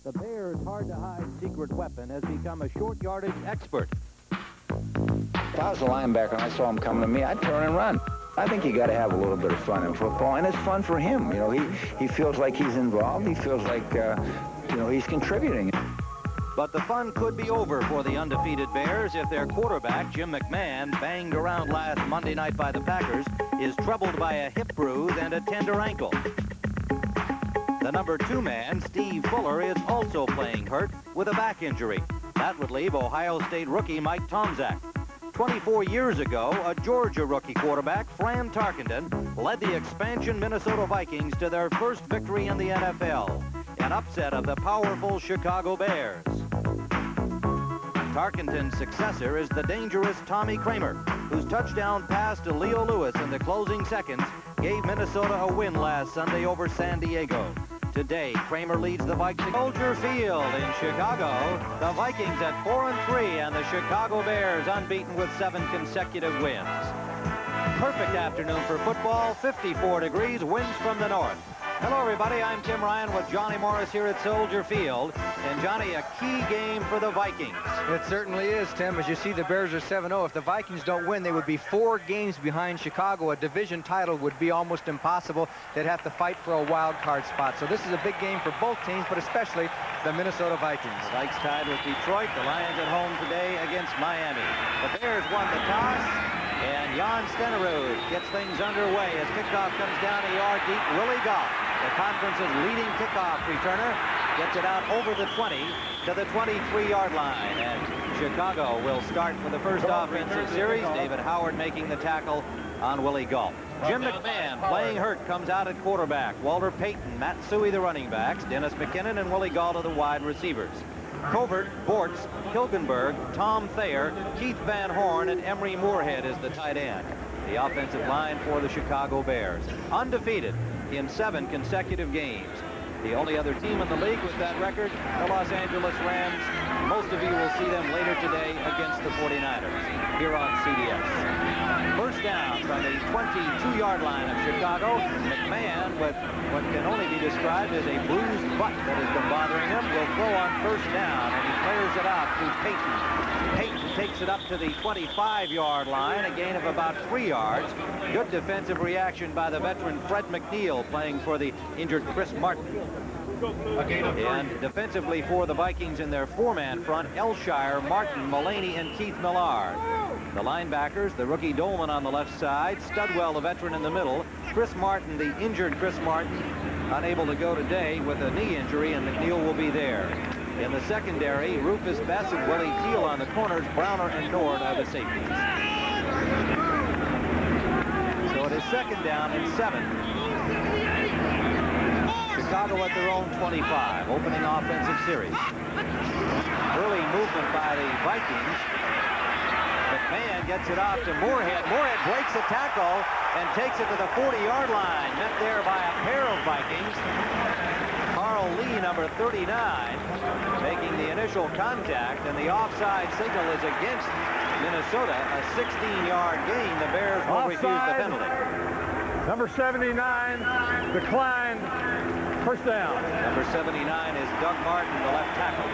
The Bears' hard-to-hide secret weapon has become a short yardage expert. If I was a linebacker and I saw him coming to me, I'd turn and run. I think you got to have a little bit of fun in football, and it's fun for him. You know, he feels like he's involved. He feels like, you know, he's contributing. But the fun could be over for the undefeated Bears if their quarterback, Jim McMahon, banged around last Monday night by the Packers, is troubled by a hip bruise and a tender ankle. The number 2 man, Steve Fuller, is also playing hurt with a back injury. That would leave Ohio State rookie Mike Tomczak. 24 years ago, a Georgia rookie quarterback, Fran Tarkenton, led the expansion Minnesota Vikings to their first victory in the NFL, an upset of the powerful Chicago Bears. Tarkenton's successor is the dangerous Tommy Kramer, whose touchdown pass to Leo Lewis in the closing seconds gave Minnesota a win last Sunday over San Diego. Today, Kramer leads the Vikings. Soldier Field in Chicago. The Vikings at 4-3 and the Chicago Bears unbeaten with 7 consecutive wins. Perfect afternoon for football. 54 degrees, winds from the north. Hello, everybody. I'm Tim Ryan with Johnny Morris here at Soldier Field. And, Johnny, a key game for the Vikings. It certainly is, Tim. As you see, the Bears are 7-0. If the Vikings don't win, they would be 4 games behind Chicago. A division title would be almost impossible. They'd have to fight for a wild card spot. So this is a big game for both teams, but especially the Minnesota Vikings. The Vikes tied with Detroit. The Lions at home today against Miami. The Bears won the toss. And Jan Stenerud gets things underway as kickoff comes down a yard deep. Willie Goff, the conference's leading kickoff returner, gets it out over the 20 to the 23-yard line. And Chicago will start with the first offensive series. David Howard making the tackle on Willie Goff. Jim McMahon, playing hurt, comes out at quarterback. Walter Payton, Matt Suhey, the running backs. Dennis McKinnon and Willie Gault are the wide receivers. Covert, Bortz, Hilgenberg, Tom Thayer, Keith Van Horn, and Emery Moorhead is the tight end. The offensive line for the Chicago Bears. Undefeated in 7 consecutive games. The only other team in the league with that record, the Los Angeles Rams. Most of you will see them later today against the 49ers here on CBS. First down from the 22-yard line of Chicago. McMahon, with what can only be described as a bruised butt that has been bothering him, will throw on first down, and he clears it out to Payton. Payton takes it up to the 25-yard line, a gain of about 3 yards. Good defensive reaction by the veteran Fred McNeil, playing for the injured Chris Martin. And defensively for the Vikings in their 4-man front, Elshire, Martin, Mullaney, and Keith Millard. The linebackers, the rookie Dolman on the left side, Studwell, the veteran, in the middle, Chris Martin, the injured Chris Martin, unable to go today with a knee injury, and McNeil will be there. In the secondary, Rufus Bess and Willie Teal on the corners, Browner and Nord are the safeties. So it is second down and 7. Chicago at their own 25, opening offensive series. Early movement by the Vikings. McMahon gets it off to Moorhead. Moorhead breaks a tackle and takes it to the 40-yard line. Met there by a pair of Vikings. Carl Lee, number 39, making the initial contact, and the offside signal is against Minnesota. A 16-yard gain. The Bears will refuse the penalty. Number 79 declined. First down. Number 79 is Doug Martin, the left tackle.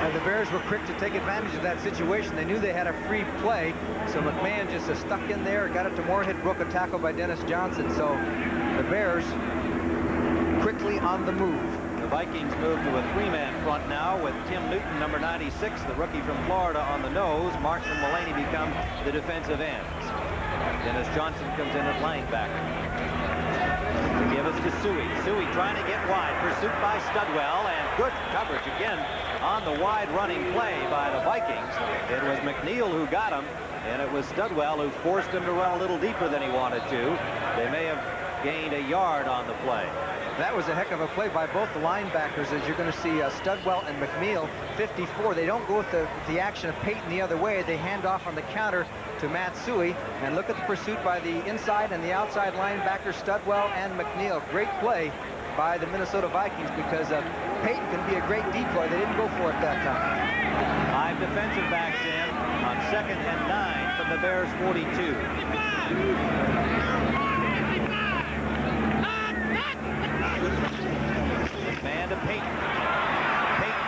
And the Bears were quick to take advantage of that situation. They knew they had a free play, so McMahon just stuck in there, got it to Moorhead, broke a tackle by Dennis Johnson. So the Bears quickly on the move. The Vikings move to a 3-man front now with Tim Newton, number 96, the rookie from Florida, on the nose. Martin and Mullaney become the defensive ends. Dennis Johnson comes in at linebacker. To give us to Suhey. Suhey trying to get wide. Pursuit by Studwell, and good coverage again on the wide running play by the Vikings. It was McNeil who got him, and it was Studwell who forced him to run a little deeper than he wanted to. They may have gained a yard on the play. That was a heck of a play by both the linebackers, as you're going to see Studwell and McNeil, 54. They don't go with the action of Payton the other way. They hand off on the counter to Matt Suhey. And look at the pursuit by the inside and the outside linebackers, Studwell and McNeil. Great play by the Minnesota Vikings, because Payton can be a great decoy. They didn't go for it that time. 5 defensive backs in on 2nd and 9 from the Bears' 42. Man to Payton. Payton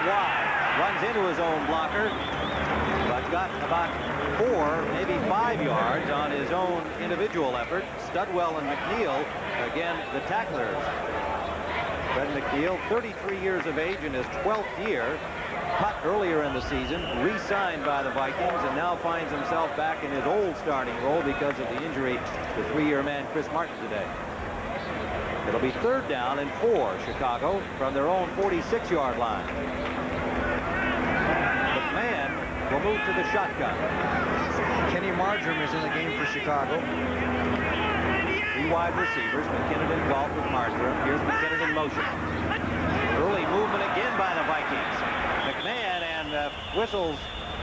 wide. Runs into his own blocker, but got about 4, maybe 5 yards on his own individual effort. Studwell and McNeil, again, the tacklers. Fred McNeil, 33 years of age in his 12th year, cut earlier in the season, re-signed by the Vikings, and now finds himself back in his old starting role because of the injury to 3-year man Chris Martin today. It'll be 3rd down and 4, Chicago, from their own 46-yard line. McMahon will move to the shotgun. Kenny Marjoram is in the game for Chicago. 3 wide receivers, McKinnon and Galt with Marjoram. Here's McKinnon in motion. Early movement again by the Vikings. McMahon and whistles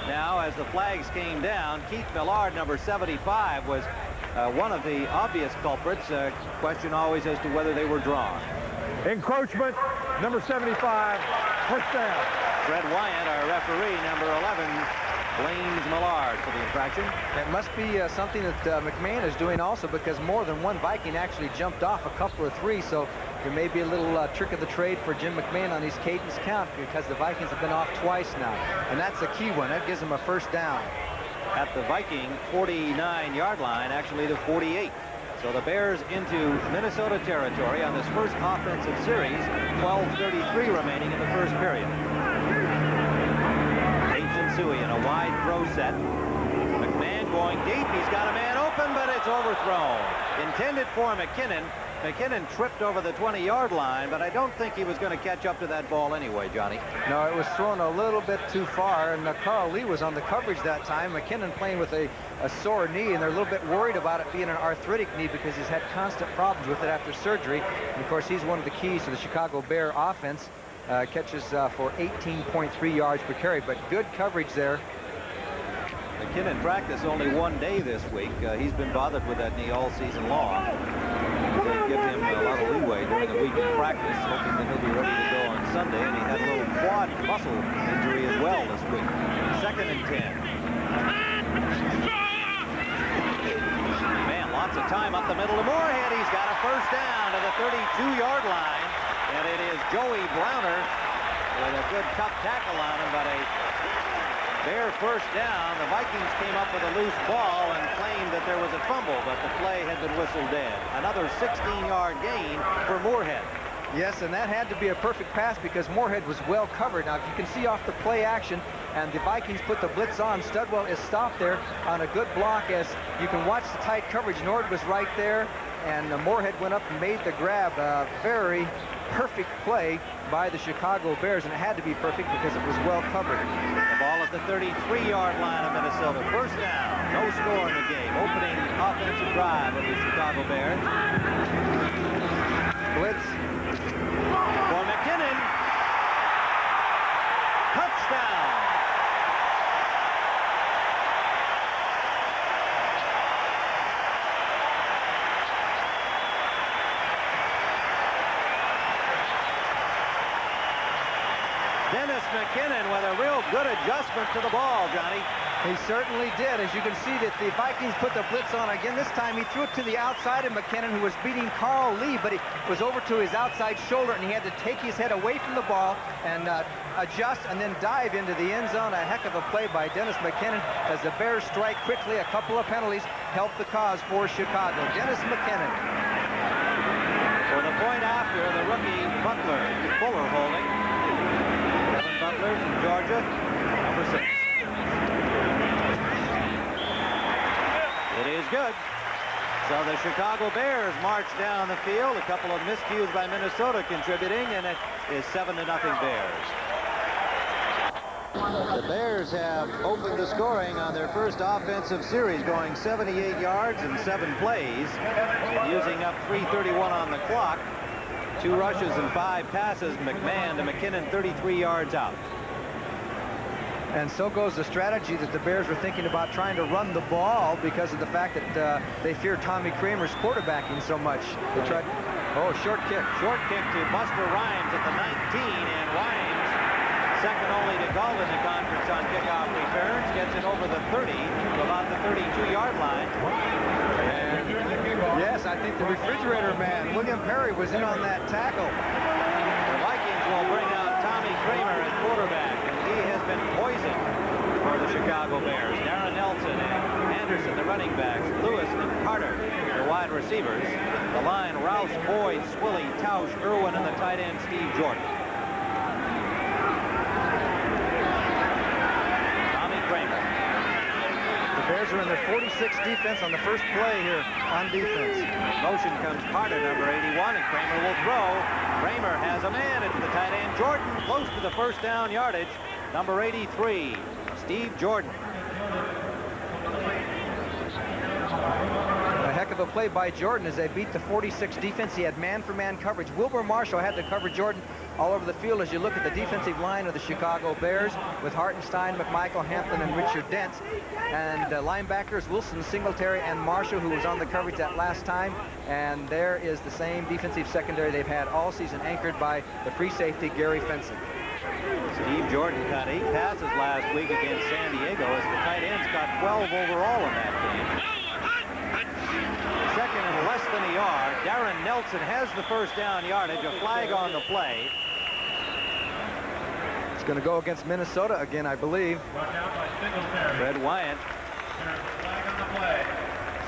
now as the flags came down. Keith Millard, number 75, was one of the obvious culprits. Question always as to whether they were drawn. Encroachment, number 75, first down. Fred Wyant, our referee, number 11, blames Millard for the infraction. It must be something that McMahon is doing also, because more than one Viking actually jumped off, a couple or 3, so there may be a little trick of the trade for Jim McMahon on his cadence count, because the Vikings have been off twice now, and that's a key one. That gives them a first down. At the Viking 49-yard line, actually the 48. So the Bears into Minnesota territory on this first offensive series. 12:33 remaining in the first period. Sui in a wide throw set. McMahon going deep. He's got a man open, but it's overthrown. Intended for McKinnon. McKinnon tripped over the 20-yard line, but I don't think he was going to catch up to that ball anyway, Johnny. No, it was thrown a little bit too far, and Carl Lee was on the coverage that time. McKinnon playing with a sore knee, and they're a little bit worried about it being an arthritic knee because he's had constant problems with it after surgery. And of course, he's one of the keys to the Chicago Bear offense. Catches for 18.3 yards per carry, but good coverage there. McKinnon practiced only 1 day this week. He's been bothered with that knee all season long. They give him a lot of leeway during the week in practice, hoping that he'll be ready to go on Sunday. And he had a little quad muscle injury as well this week. 2nd and 10. Man, lots of time up the middle to Moorhead. He's got a first down to the 32-yard line. And it is Joey Browner with a good tough tackle on him, but a Bear first down. The Vikings came up with a loose ball and claimed that there was a fumble, but the play had been whistled dead. Another 16-yard gain for Moorhead. Yes, and that had to be a perfect pass because Moorhead was well covered. Now, if you can see off the play action, and the Vikings put the blitz on, Studwell is stopped there on a good block as you can watch the tight coverage. Nord was right there, and Moorhead went up and made the grab. A very perfect play by the Chicago Bears, and it had to be perfect because it was well covered. The ball at the 33-yard line of Minnesota. First down. No score in the game. Opening offensive drive of the Chicago Bears. Blitz. For McKinnon. Touchdown. Dennis McKinnon with a real good adjustment to the ball, Johnny. He certainly did. As you can see that the Vikings put the blitz on again. This time he threw it to the outside of McKinnon, who was beating Carl Lee, but he was over to his outside shoulder, and he had to take his head away from the ball and adjust and then dive into the end zone. A heck of a play by Dennis McKinnon as the Bears strike quickly. A couple of penalties help the cause for Chicago. Dennis McKinnon. For the point after, the rookie Butler, Fuller holding. Kevin Butler from Georgia, number 6. It is good. So the Chicago Bears march down the field. A couple of miscues by Minnesota contributing, and it is 7-0 Bears. The Bears have opened the scoring on their first offensive series, going 78 yards in 7 plays, using up 3:31 on the clock. 2 rushes and 5 passes. McMahon to McKinnon, 33 yards out. And so goes the strategy that the Bears were thinking about, trying to run the ball because of the fact that they fear Tommy Kramer's quarterbacking so much. They tried, short kick. Short kick to Buster Rhymes at the 19, and Rhymes, second only to Galt in the conference on kickoff returns, gets it over the 30 to about the 32-yard line. And yes, I think the refrigerator man, William Perry, was in on that tackle. The Vikings will bring out Tommy Kramer at quarterback. Chicago Bears. Darren Nelson and Anderson, the running backs. Lewis and Carter, the wide receivers. The line, Rouse, Boyd, Swilly, Tausch, Irwin, and the tight end, Steve Jordan. Tommy Kramer. The Bears are in their 46 defense on the first play here on defense. Motion comes Carter, number 81, and Kramer will throw. Kramer has a man. It's the tight end, Jordan, close to the first down yardage. Number 83, Steve Jordan. A heck of a play by Jordan as they beat the 46 defense. He had man-for-man coverage. Wilbur Marshall had to cover Jordan all over the field as you look at the defensive line of the Chicago Bears with Hartenstein, McMichael, Hampton, and Richard Dent. And linebackers Wilson, Singletary, and Marshall, who was on the coverage that last time. And there is the same defensive secondary they've had all season, anchored by the free safety, Gary Fenson. Steve Jordan caught 8 passes last week against San Diego as the tight ends got 12 overall in that game. Second and less than a yard. Darren Nelson has the first down yardage. A flag on the play. It's going to go against Minnesota again, I believe. Fred Wyant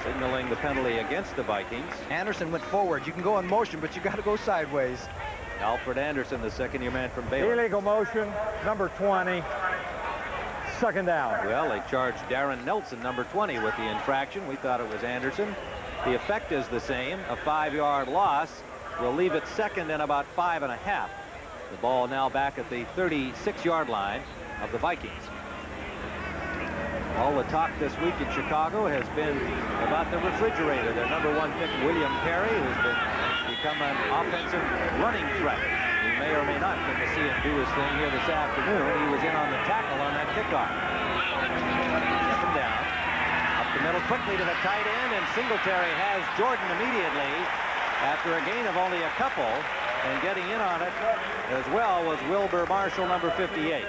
signaling the penalty against the Vikings. Anderson went forward. You can go in motion, but you got to go sideways. Alfred Anderson, the second-year man from Baylor. Illegal motion, number 20. Second down. Well, they charged Darren Nelson, number 20, with the infraction. We thought it was Anderson. The effect is the same. A 5-yard loss will leave it second and about 5.5. The ball now back at the 36-yard line of the Vikings. All the talk this week in Chicago has been about the refrigerator. Their number 1 pick, William Perry, who's become an offensive running threat. You may or may not get to see him do his thing here this afternoon. He was in on the tackle on that kickoff. Up and down. Up the middle quickly to the tight end, and Singletary has Jordan immediately after a gain of only a couple, and getting in on it as well was Wilbur Marshall, number 58.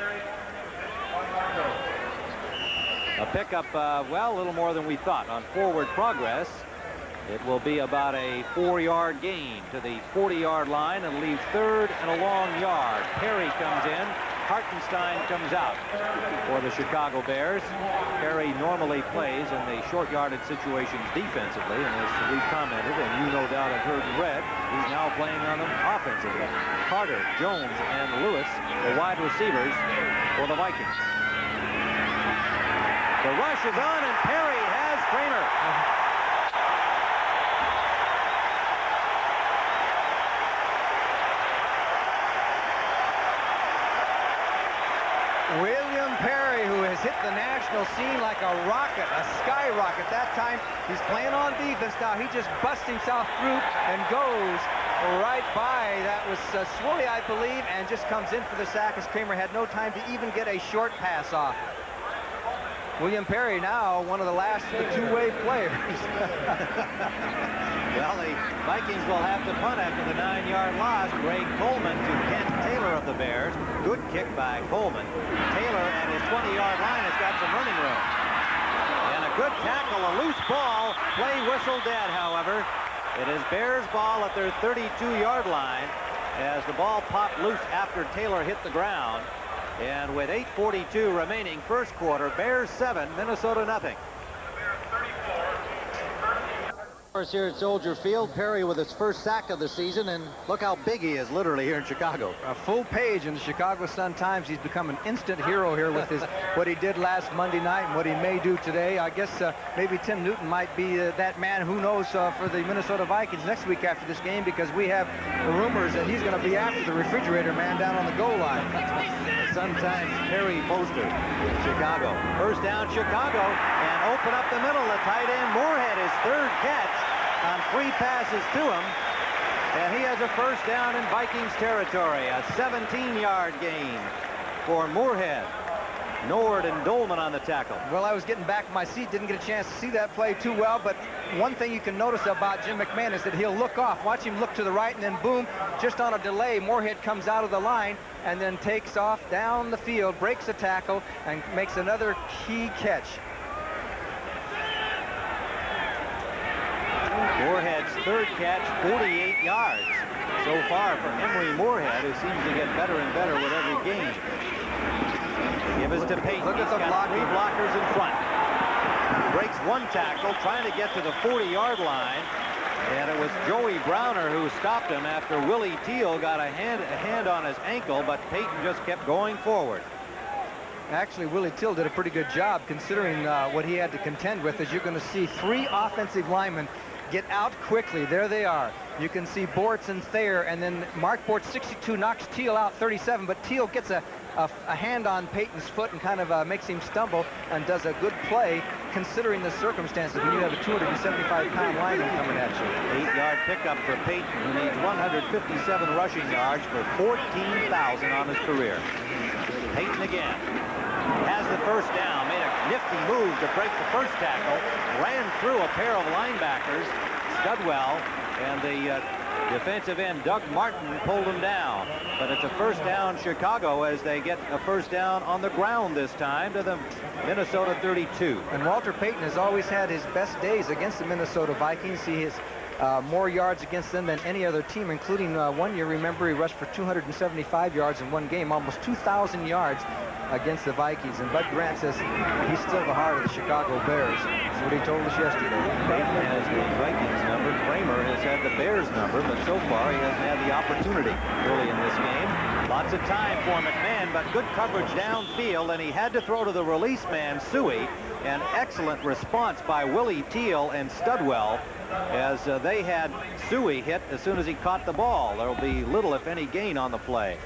A pickup, well, a little more than we thought on forward progress. It will be about a 4-yard gain to the 40-yard line and leaves third and a long yard. Perry comes in. Hartenstein comes out for the Chicago Bears. Perry normally plays in the short yardage situations defensively, and as we commented, and you no doubt have heard and read, he's now playing on them offensively. Carter, Jones, and Lewis, the wide receivers for the Vikings. The rush is on, and Perry has Kramer. William Perry, who has hit the national scene like a rocket, a skyrocket. That time he's playing on defense. Now he just busts himself through and goes right by. That was Swilly, I believe, and just comes in for the sack as Kramer had no time to even get a short pass off. William Perry now one of the last of the two-way players. Well, the Vikings will have to punt after the 9-yard loss. Greg Coleman to Kent Taylor of the Bears. Good kick by Coleman. Taylor at his 20-yard line has got some running room. And a good tackle, a loose ball. Play whistle dead, however. It is Bears ball at their 32-yard line as the ball popped loose after Taylor hit the ground. And with 8:42 remaining first quarter, Bears 7, Minnesota nothing. Here at Soldier Field, Perry with his first sack of the season, and look how big he is literally here in Chicago. A full page in the Chicago Sun-Times. He's become an instant hero here with his what he did last Monday night and what he may do today. I guess maybe Tim Newton might be that man, who knows, for the Minnesota Vikings next week after this game, because we have rumors that he's going to be after the refrigerator man down on the goal line. Sometimes Perry Poster in Chicago. First down Chicago, and open up the middle. The tight end Moorhead, his third catch on 3 passes to him, and he has a first down in Vikings territory. A 17-yard gain for Moorhead. Nord and Dolman on the tackle. Well, I was getting back in my seat, didn't get a chance to see that play too well, but one thing you can notice about Jim McMahon is that he'll look off. Watch him look to the right, and then boom, just on a delay, Moorhead comes out of the line and then takes off down the field, breaks a tackle, and makes another key catch. Moorhead's third catch, 48 yards so far for Emery Moorhead, who seems to get better and better with every game. Give us to Payton. Look at the got blocking. 3 blockers in front. Breaks 1 tackle, trying to get to the 40-yard line. And it was Joey Browner who stopped him after Willie Teal got a hand on his ankle, but Payton just kept going forward. Actually, Willie Teal did a pretty good job considering what he had to contend with. As you're going to see 3 offensive linemen get out quickly. There they are. You can see Bortz and Thayer, and then Mark Bortz, 62, knocks Teal out, 37, but Teal gets a hand on Payton's foot and kind of makes him stumble and does a good play considering the circumstances when you have a 275-pound lineman coming at you. 8-yard pickup for Payton, who needs 157 rushing yards for 14,000 on his career. Payton again has the first down, made a nifty move to break the first tackle, ran through a pair of linebackers, Studwell, and the defensive end Doug Martin pulled him down. But it's a first down Chicago as they get a first down on the ground this time to the Minnesota 32. And Walter Payton has always had his best days against the Minnesota Vikings. He has more yards against them than any other team, including one year, remember, he rushed for 275 yards in one game, almost 2,000 yards against the Vikings. And Bud Grant says he's still the heart of the Chicago Bears. That's what he told us yesterday. Payton has the Vikings number. Kramer has had the Bears number, but so far he hasn't had the opportunity early in this game. Lots of time for McMahon, but good coverage downfield, and he had to throw to the release man, Suey. An excellent response by Willie Teal and Studwell as they had Suey hit as soon as he caught the ball. There will be little, if any, gain on the play.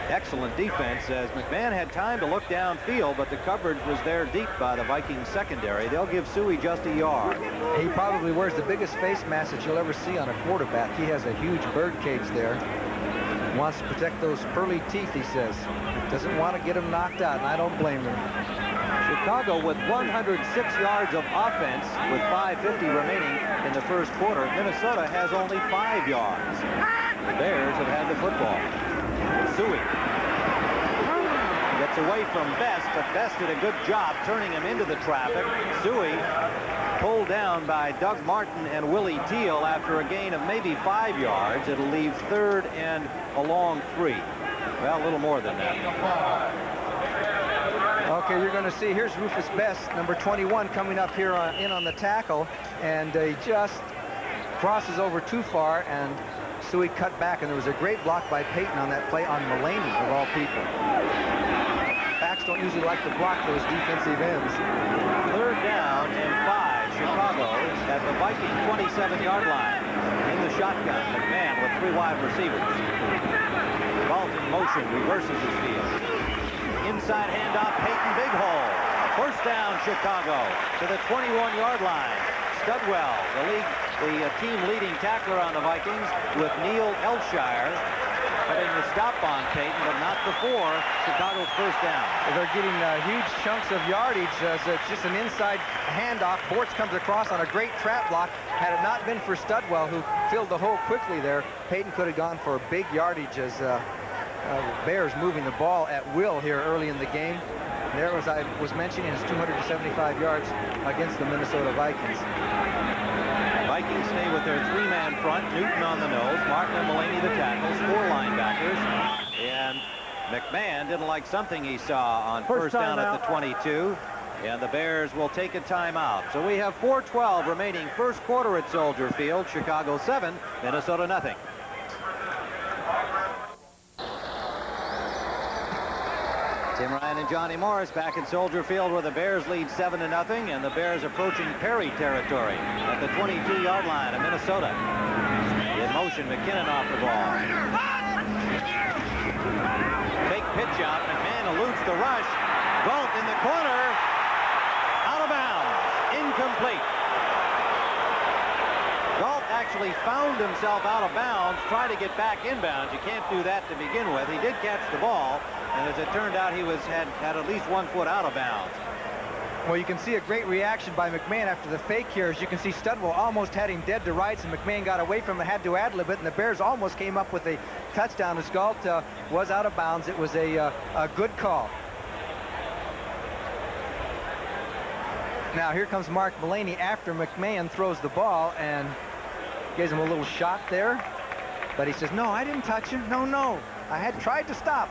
Excellent defense as McMahon had time to look downfield, but the coverage was there deep by the Vikings secondary. They'll give Suey just a yard. He probably wears the biggest face mask that you'll ever see on a quarterback. He has a huge bird cage there. Wants to protect those pearly teeth, he says. Doesn't want to get him knocked out, and I don't blame him. Chicago with 106 yards of offense with 5:50 remaining in the first quarter. Minnesota has only 5 yards. The Bears have had the football. Suey gets away from Best, but Best did a good job turning him into the traffic. Suey pulled down by Doug Martin and Willie Teal after a gain of maybe 5 yards. It'll leave 3rd and a long 3. Well, a little more than that. Okay, you're going to see, here's Rufus Best, number 21, coming up here in on the tackle, and he just crosses over too far, and Suey cut back, and there was a great block by Payton on that play on Mulaney, of all people. Backs don't usually like to block those defensive ends. 3rd down and 5. Chicago at the Viking 27-yard line. In the shotgun, McMahon with 3 wide receivers. Ball in motion, reverses his field. Inside handoff, Payton, big hole. First down, Chicago to the 21-yard line. Studwell, the team leading tackler on the Vikings, with Neil Elshire putting the stop on Payton, but not before Chicago's first down. They're getting huge chunks of yardage as it's just an inside handoff. Bortz comes across on a great trap block. Had it not been for Studwell, who filled the hole quickly there, Payton could have gone for a big yardage as Bears moving the ball at will here early in the game. There, as I was mentioning, his 275 yards against the Minnesota Vikings. Vikings stay with their 3-man front. Newton on the nose, Martin and Mulaney the tackles, 4 linebackers, and McMahon didn't like something he saw on first down at the 22, and the Bears will take a timeout. So we have 4:12 remaining first quarter at Soldier Field. Chicago 7, Minnesota nothing. Tim Ryan and Johnny Morris back at Soldier Field where the Bears lead 7-0, and the Bears approaching Perry territory at the 22-yard line of Minnesota. In motion, McKinnon off the ball. Fake pitch out. McMahon eludes the rush. Galt in the corner. Out of bounds. Incomplete. Galt actually found himself out of bounds, tried to get back inbounds. You can't do that to begin with. He did catch the ball, and as it turned out, he had at least 1 foot out of bounds. Well, you can see a great reaction by McMahon after the fake here. As you can see, Studwell almost had him dead to rights, and McMahon got away from him and had to ad-lib it, and the Bears almost came up with a touchdown as Galt was out of bounds. It was a good call. Now, here comes Mark Mulaney after McMahon throws the ball and gives him a little shot there. But he says, no, I didn't touch him. No, no. I had tried to stop.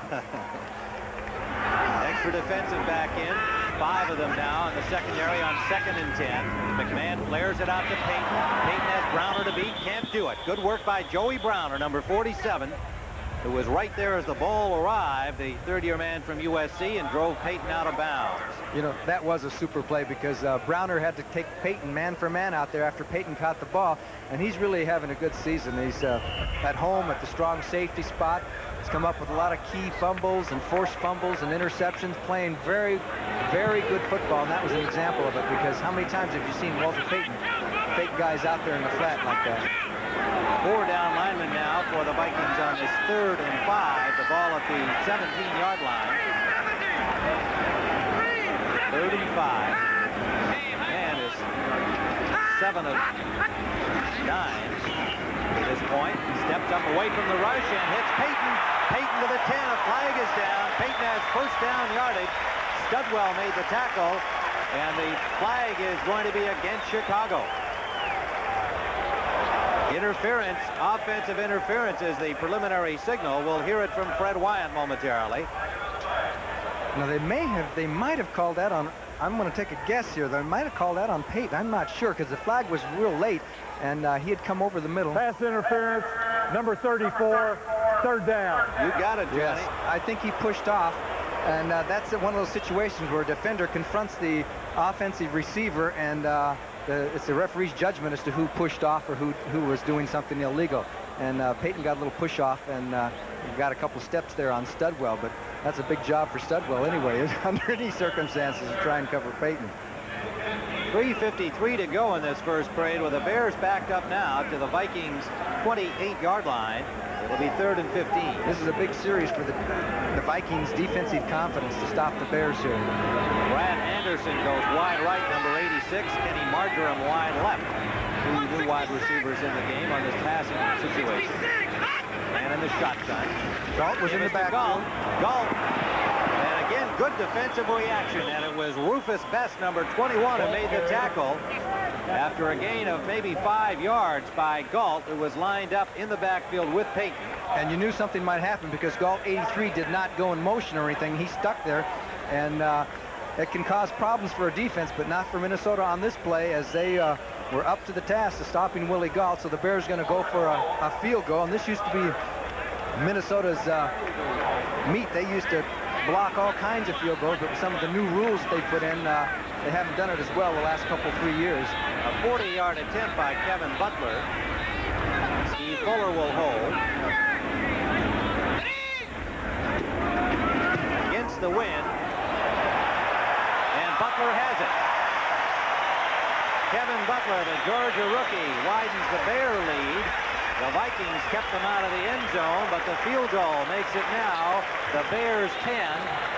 Extra defensive back in. 5 of them now in the secondary on 2nd and 10. McMahon flares it out to Payton. Payton has Browner to beat. Can't do it. Good work by Joey Browner, number 47, who was right there as the ball arrived, the third-year man from USC, and drove Payton out of bounds. You know, that was a super play because Browner had to take Payton man for man out there after Payton caught the ball, and he's really having a good season. He's at home at the strong safety spot. He's come up with a lot of key fumbles and forced fumbles and interceptions, playing very, very good football, and that was an example of it, because how many times have you seen Walter Payton take guys out there in the flat like that? 4 down linemen now for the Vikings on this 3rd and 5. The ball at the 17-yard line. 3rd and 5. And is 7 of 9 at this point. Steps up away from the rush and hits Payton. Payton to the 10. A flag is down. Payton has first down yardage. Studwell made the tackle, and the flag is going to be against Chicago. Interference, offensive interference is the preliminary signal. We'll hear it from Fred Wyant momentarily. Now they might have called that on, I'm going to take a guess here, they might have called that on Payton. I'm not sure because the flag was real late and he had come over the middle. Pass interference, number 34, 3rd down. You got it, Johnny. Yes, I think he pushed off, and that's one of those situations where a defender confronts the offensive receiver, and it's the referee's judgment as to who pushed off or who was doing something illegal. And Payton got a little push off and got a couple steps there on Studwell, but that's a big job for Studwell anyway, under any circumstances, to try and cover Payton. 3:53 to go in this first period, with the Bears backed up now to the Vikings 28-yard line. It'll be 3rd and 15. This is a big series for the Vikings' defensive confidence to stop the Bears here. Brad Anderson goes wide right, number 86. Kenny Marjoram wide left. 2 new wide receivers in the game on this passing situation. And in the shotgun. Galt was in the backfield. Galt. And again, good defensive reaction. And it was Rufus Best, number 21, who made the tackle. After a gain of maybe 5 yards by Galt, who was lined up in the backfield with Payton. And you knew something might happen because Galt 83 did not go in motion or anything. He stuck there, and it can cause problems for a defense, but not for Minnesota on this play, as they were up to the task of stopping Willie Galt. So the Bears are going to go for a field goal, and this used to be Minnesota's meat. They used to block all kinds of field goals, but with some of the new rules they put in, they haven't done it as well the last couple, 3 years. A 40-yard attempt by Kevin Butler. Steve Fuller will hold. Against the wind. And Butler has it. Kevin Butler, the Georgia rookie, widens the Bear lead. The Vikings kept them out of the end zone, but the field goal makes it now the Bears 10,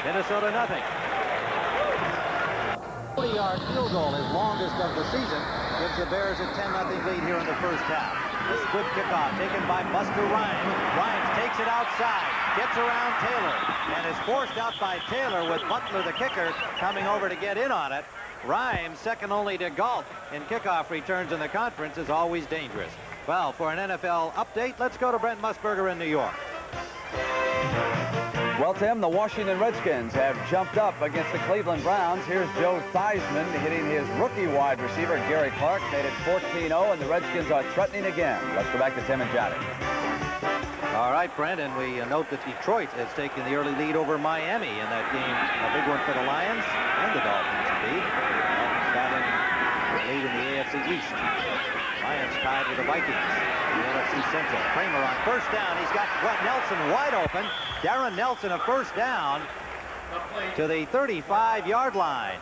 Minnesota nothing. 40-yard field goal, his longest of the season, gives the Bears a 10-0 lead here in the first half. This good kickoff taken by Buster Rhymes. Rhymes takes it outside, gets around Taylor, and is forced out by Taylor with Butler, the kicker, coming over to get in on it. Rhymes, second only to Galt in kickoff returns in the conference, is always dangerous. Well, for an NFL update, let's go to Brent Musburger in New York. Well, Tim, the Washington Redskins have jumped up against the Cleveland Browns. Here's Joe Theismann hitting his rookie wide receiver, Gary Clark, made it 14-0, and the Redskins are threatening again. Let's go back to Tim and Johnny. All right, Brent, and we note that Detroit has taken the early lead over Miami in that game. A big one for the Lions and the Dolphins, indeed. Dolphins battling the lead in the AFC East. Lions tied with the Vikings. The NFC Central. Kramer on first down. He's got Nelson wide open. Darren Nelson a first down to the 35-yard line.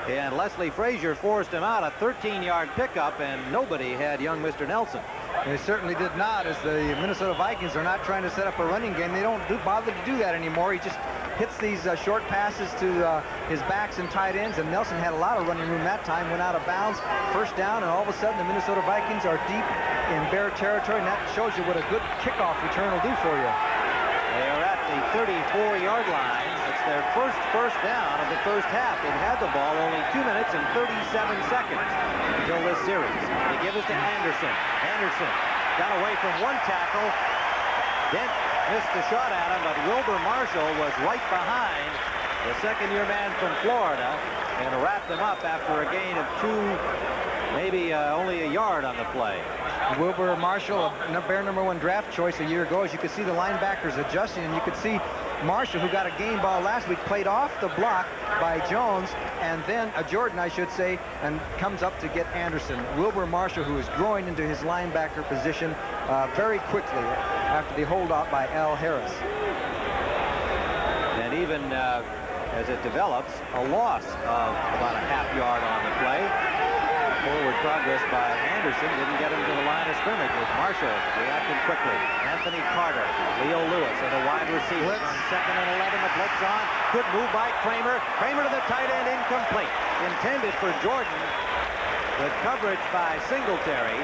And Leslie Frazier forced him out, a 13-yard pickup, and nobody had young Mr. Nelson. They certainly did not, as the Minnesota Vikings are not trying to set up a running game. They don't bother to do that anymore. He just hits these short passes to his backs and tight ends, and Nelson had a lot of running room that time, went out of bounds, first down, and all of a sudden the Minnesota Vikings are deep in Bear territory, and that shows you what a good kickoff return will do for you. They are at the 34-yard line. It's their first down of the first half. They've had the ball only 2 minutes and 37 seconds until this series. They give it to Anderson. Anderson got away from one tackle. Then missed the shot at him, but Wilbur Marshall was right behind the second-year man from Florida and wrapped him up after a gain of 2, maybe only a yard on the play. Wilbur Marshall, a Bear #1 draft choice a year ago. As you could see the linebackers adjusting, and you could see Marshall, who got a game ball last week, played off the block by Jones, and then Jordan, I should say, and comes up to get Anderson. Wilbur Marshall, who is growing into his linebacker position very quickly after the holdout by Al Harris. And even as it develops, a loss of about a half yard on the play. Forward progress by Anderson didn't get him to the line of scrimmage with Marshall reacting quickly. Anthony Carter, Leo Lewis, and a wide receiver. On 2nd and 11, the blitz on. Good move by Kramer. Kramer to the tight end, incomplete. Intended for Jordan, with coverage by Singletary.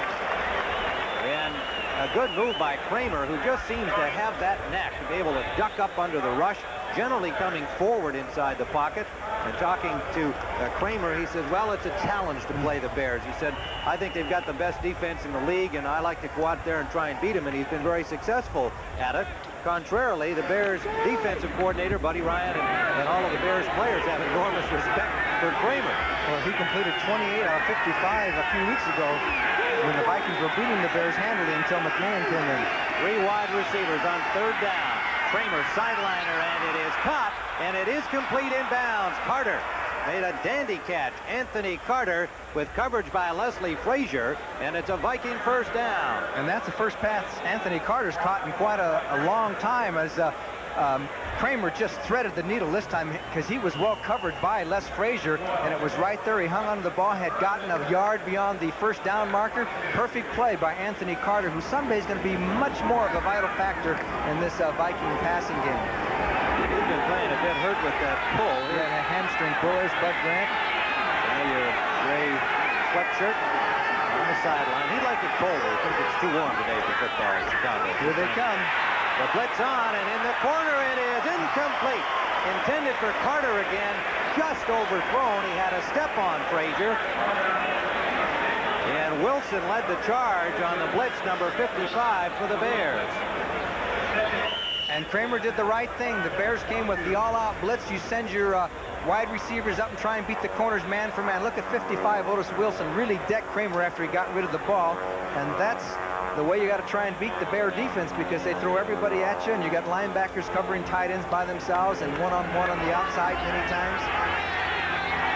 And a good move by Kramer, who just seems to have that knack to be able to duck up under the rush, generally coming forward inside the pocket. And talking to Kramer, he says, well, it's a challenge to play the Bears. He said, I think they've got the best defense in the league, and I like to go out there and try and beat them, and he's been very successful at it. Contrarily, the Bears defensive coordinator, Buddy Ryan, and all of the Bears players have enormous respect for Kramer. Well, he completed 28 out of 55 a few weeks ago when the Vikings were beating the Bears handily until McMahon came in. 3 wide receivers on 3rd down. Kramer sideliner, and it is caught, and it is complete inbounds. Carter made a dandy catch. Anthony Carter with coverage by Leslie Frazier, and it's a Viking 1st down. And that's the first pass Anthony Carter's caught in quite a long time, as Kramer just threaded the needle this time because he was well covered by Les Frazier, and it was right there. He hung onto the ball, had gotten a yard beyond the 1st down marker. Perfect play by Anthony Carter, who someday is going to be much more of a vital factor in this Viking passing game. He's been playing a bit hurt with that pull. Yeah, and a hamstring pull. There's Bud Grant. Now your gray sweatshirt on the sideline. He'd like it colder. He thinks it's too warm today for football in Chicago. Here they come. The blitz on, and in the corner it is incomplete. Intended for Carter again, just overthrown. He had a step on Frazier. And Wilson led the charge on the blitz, number 55 for the Bears. And Kramer did the right thing. The Bears came with the all-out blitz. You send your wide receivers up and try and beat the corners man for man. Look at 55, Otis Wilson really decked Kramer after he got rid of the ball. And that's the way you got to try and beat the Bear defense, because they throw everybody at you, and you got linebackers covering tight ends by themselves and one-on-one on the outside many times.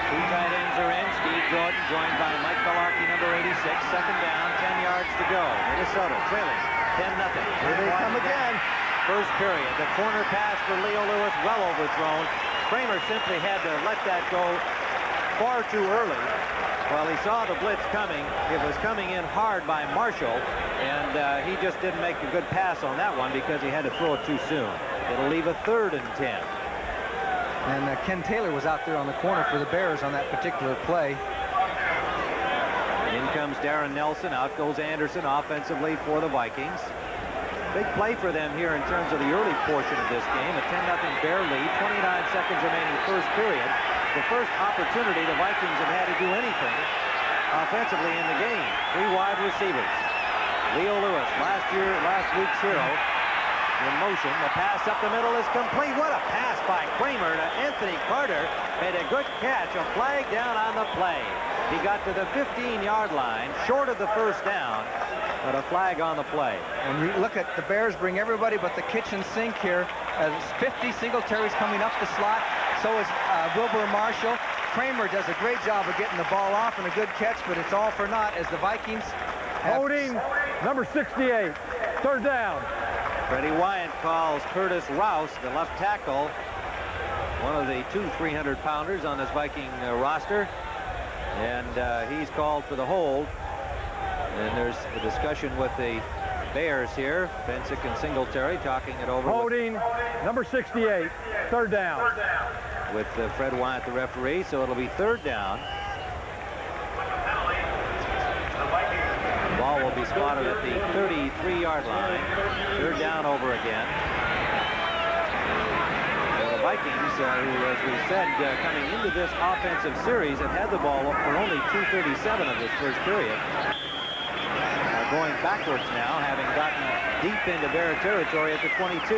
2 tight ends are in. Steve Jordan joined by Mike Belarkey, number 86. 2nd down, 10 yards to go. Minnesota trailing 10-0. Here they come again. 1st period. The corner pass for Leo Lewis, well overthrown. Kramer simply had to let that go far too early. Well, he saw the blitz coming. It was coming in hard by Marshall, and he just didn't make a good pass on that one because he had to throw it too soon. It'll leave a 3rd and 10. And Ken Taylor was out there on the corner for the Bears on that particular play. In comes Darren Nelson. Out goes Anderson offensively for the Vikings. Big play for them here in terms of the early portion of this game. A 10-0 Bear lead. 29 seconds remaining 1st period. The first opportunity the Vikings have had to do anything offensively in the game. 3 wide receivers. Leo Lewis, last week's hero, in motion. The pass up the middle is complete. What a pass by Kramer to Anthony Carter. Made a good catch. A flag down on the play. He got to the 15-yard line, short of the 1st down, but a flag on the play. And you look at the Bears bring everybody but the kitchen sink here. 50 Singletary's coming up the slot. So is Wilbur Marshall. Kramer does a great job of getting the ball off and a good catch, but it's all for naught as the Vikings holding number 68, 3rd down. Freddie Wyant calls Curtis Rouse, the left tackle, one of the 2 300-pounders on this Viking roster, and he's called for the hold. And there's a discussion with the Bears here. Bensick and Singletary talking it over. Holding number 68, 3rd down. With Fred Wyant, the referee, so it'll be 3rd down. The ball will be spotted at the 33-yard line. 3rd down over again. The Vikings, who, as we said, coming into this offensive series, have had the ball for only 2:37 of this 1st period. Going backwards now, having gotten deep into Bear territory at the 22.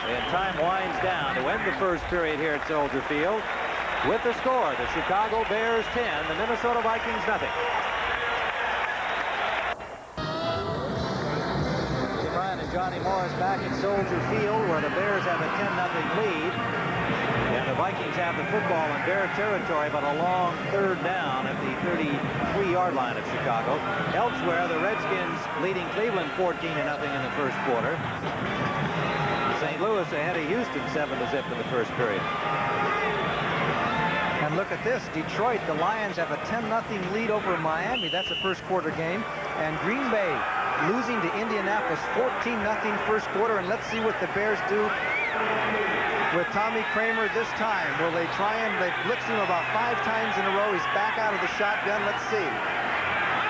And time winds down to end the first period here at Soldier Field. With the score, the Chicago Bears 10, the Minnesota Vikings nothing. Jim Ryan and Johnny Morris back at Soldier Field, where the Bears have a 10-0 lead. And the Vikings have the football in Bear territory, but a long third down at the 33-yard line of Chicago. Elsewhere, the Redskins leading Cleveland 14-0 in the first quarter. St. Louis ahead of Houston 7-0 in the first period. And look at this, Detroit, the Lions have a 10-0 lead over Miami. That's a first quarter game. And Green Bay losing to Indianapolis 14-0 first quarter. And let's see what the Bears do with Tommy Kramer this time. Will they try and they blitz him about 5 times in a row? He's back out of the shotgun. Let's see.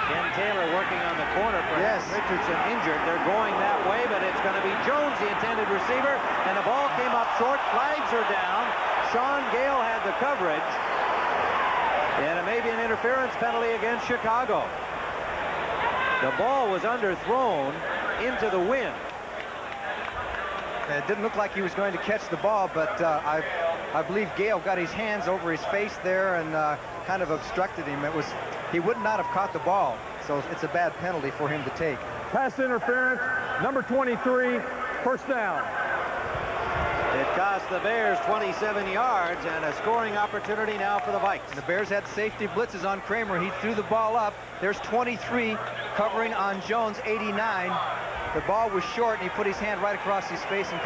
Ken Taylor working on the corner. Perhaps Richardson injured. They're going that way, but it's going to be Jones, the intended receiver. And the ball came up short. Flags are down. Sean Gale had the coverage. And it may be an interference penalty against Chicago. The ball was underthrown into the wind. It didn't look like he was going to catch the ball, but I believe Gale got his hands over his face there and kind of obstructed him. He would not have caught the ball, so it's a bad penalty for him to take. Pass interference, number 23, first down. It cost the Bears 27 yards and a scoring opportunity now for the Vikings. The Bears had safety blitzes on Kramer. He threw the ball up. There's 23 covering on Jones, 89. The ball was short, and he put his hand right across his face and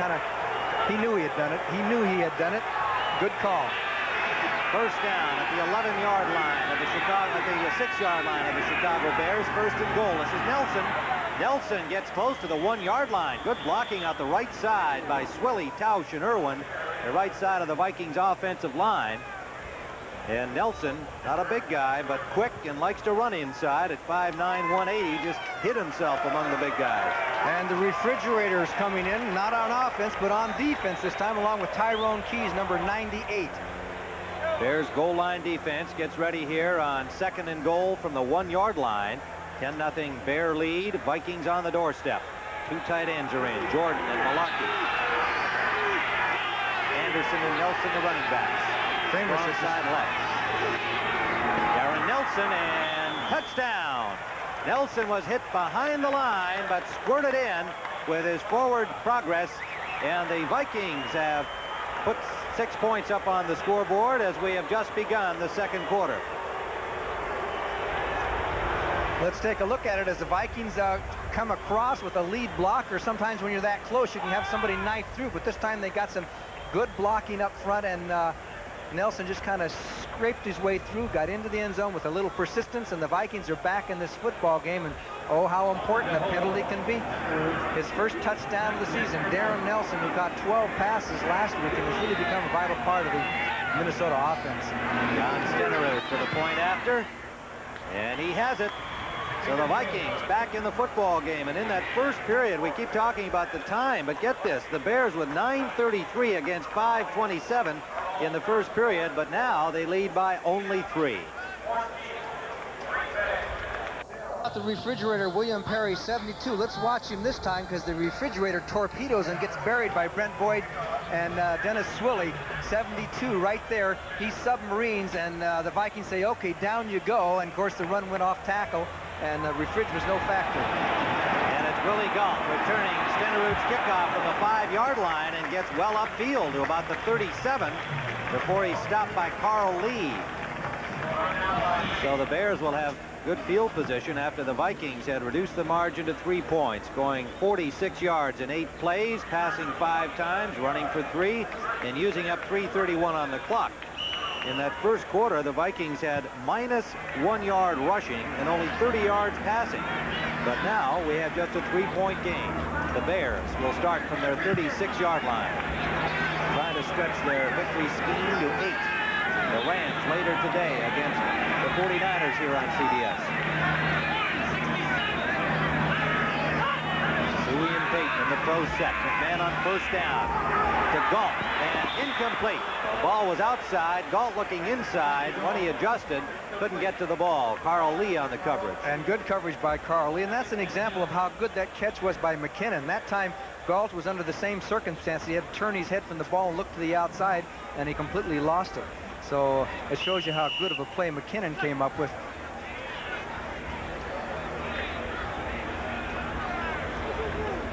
he knew he had done it. He knew he had done it. Good call. First down at the 11-yard line of the 6-yard line of the Chicago Bears. First and goal. This is Nelson. Nelson gets close to the 1-yard line. Good blocking out the right side by Swilly, Tausch, and Irwin. The right side of the Vikings offensive line. And Nelson, not a big guy, but quick and likes to run inside at 5'9", 180. Just hid himself among the big guys. And the Refrigerators coming in, not on offense, but on defense this time, along with Tyrone Keys, number 98. Bears goal line defense gets ready here on second and goal from the 1-yard line. 10-0 Bear lead. Vikings on the doorstep. 2 tight ends are in. Jordan and Malaki. Anderson and Nelson, the running backs. Famous side left. Darren Nelson, and touchdown. Nelson was hit behind the line, but squirted in with his forward progress. And the Vikings have put 6 points up on the scoreboard as we have just begun the second quarter. Let's take a look at it as the Vikings come across with a lead blocker. Sometimes when you're that close, you can have somebody knife through, but this time they got some good blocking up front, and Nelson just kind of scraped his way through, got into the end zone with a little persistence, and the Vikings are back in this football game, and oh, how important a penalty can be. His first touchdown of the season, Darren Nelson, who got 12 passes last week and has really become a vital part of the Minnesota offense. John Stenerud for the point after, and he has it. So the Vikings back in the football game, and in that first period, we keep talking about the time, but get this, the Bears with 9:33 against 5:27 in the first period, but now they lead by only 3. The Refrigerator, William Perry, 72. Let's watch him this time, because the Refrigerator torpedoes and gets buried by Brent Boyd and Dennis Swilly. 72 right there. He submarines, and the Vikings say, okay, down you go. And of course the run went off tackle, and the Refrig was no factor. And it's Willie Galt returning Stenerud's kickoff from the 5-yard line and gets well upfield to about the 37 before he's stopped by Carl Lee. So the Bears will have good field position after the Vikings had reduced the margin to 3 points, going 46 yards in 8 plays, passing 5 times, running for 3, and using up 3:31 on the clock. In that first quarter, the Vikings had -1 yard rushing and only 30 yards passing. But now we have just a 3-point game. The Bears will start from their 36-yard line, trying to stretch their victory scheme to 8. The Rams later today against the 49ers here on CBS. Suey and Payton in the pro set. McMahon on first down to Galt, and incomplete. The ball was outside. Galt looking inside. When he adjusted, couldn't get to the ball. Carl Lee on the coverage. And good coverage by Carl Lee, and that's an example of how good that catch was by McKinnon. That time, Galt was under the same circumstance. He had to turn his head from the ball and look to the outside, and he completely lost it. So it shows you how good of a play McKinnon came up with.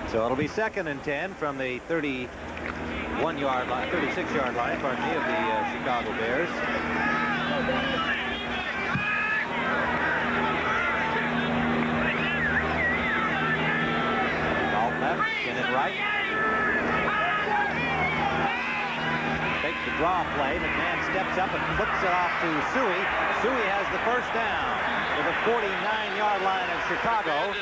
So it'll be 2nd and 10 from the 36-yard line, pardon me, of the Chicago Bears. Galt left, McKinnon right. Takes the draw play. McMahon steps up and flips it off to Suey. Suey has the first down to the 49-yard line of Chicago.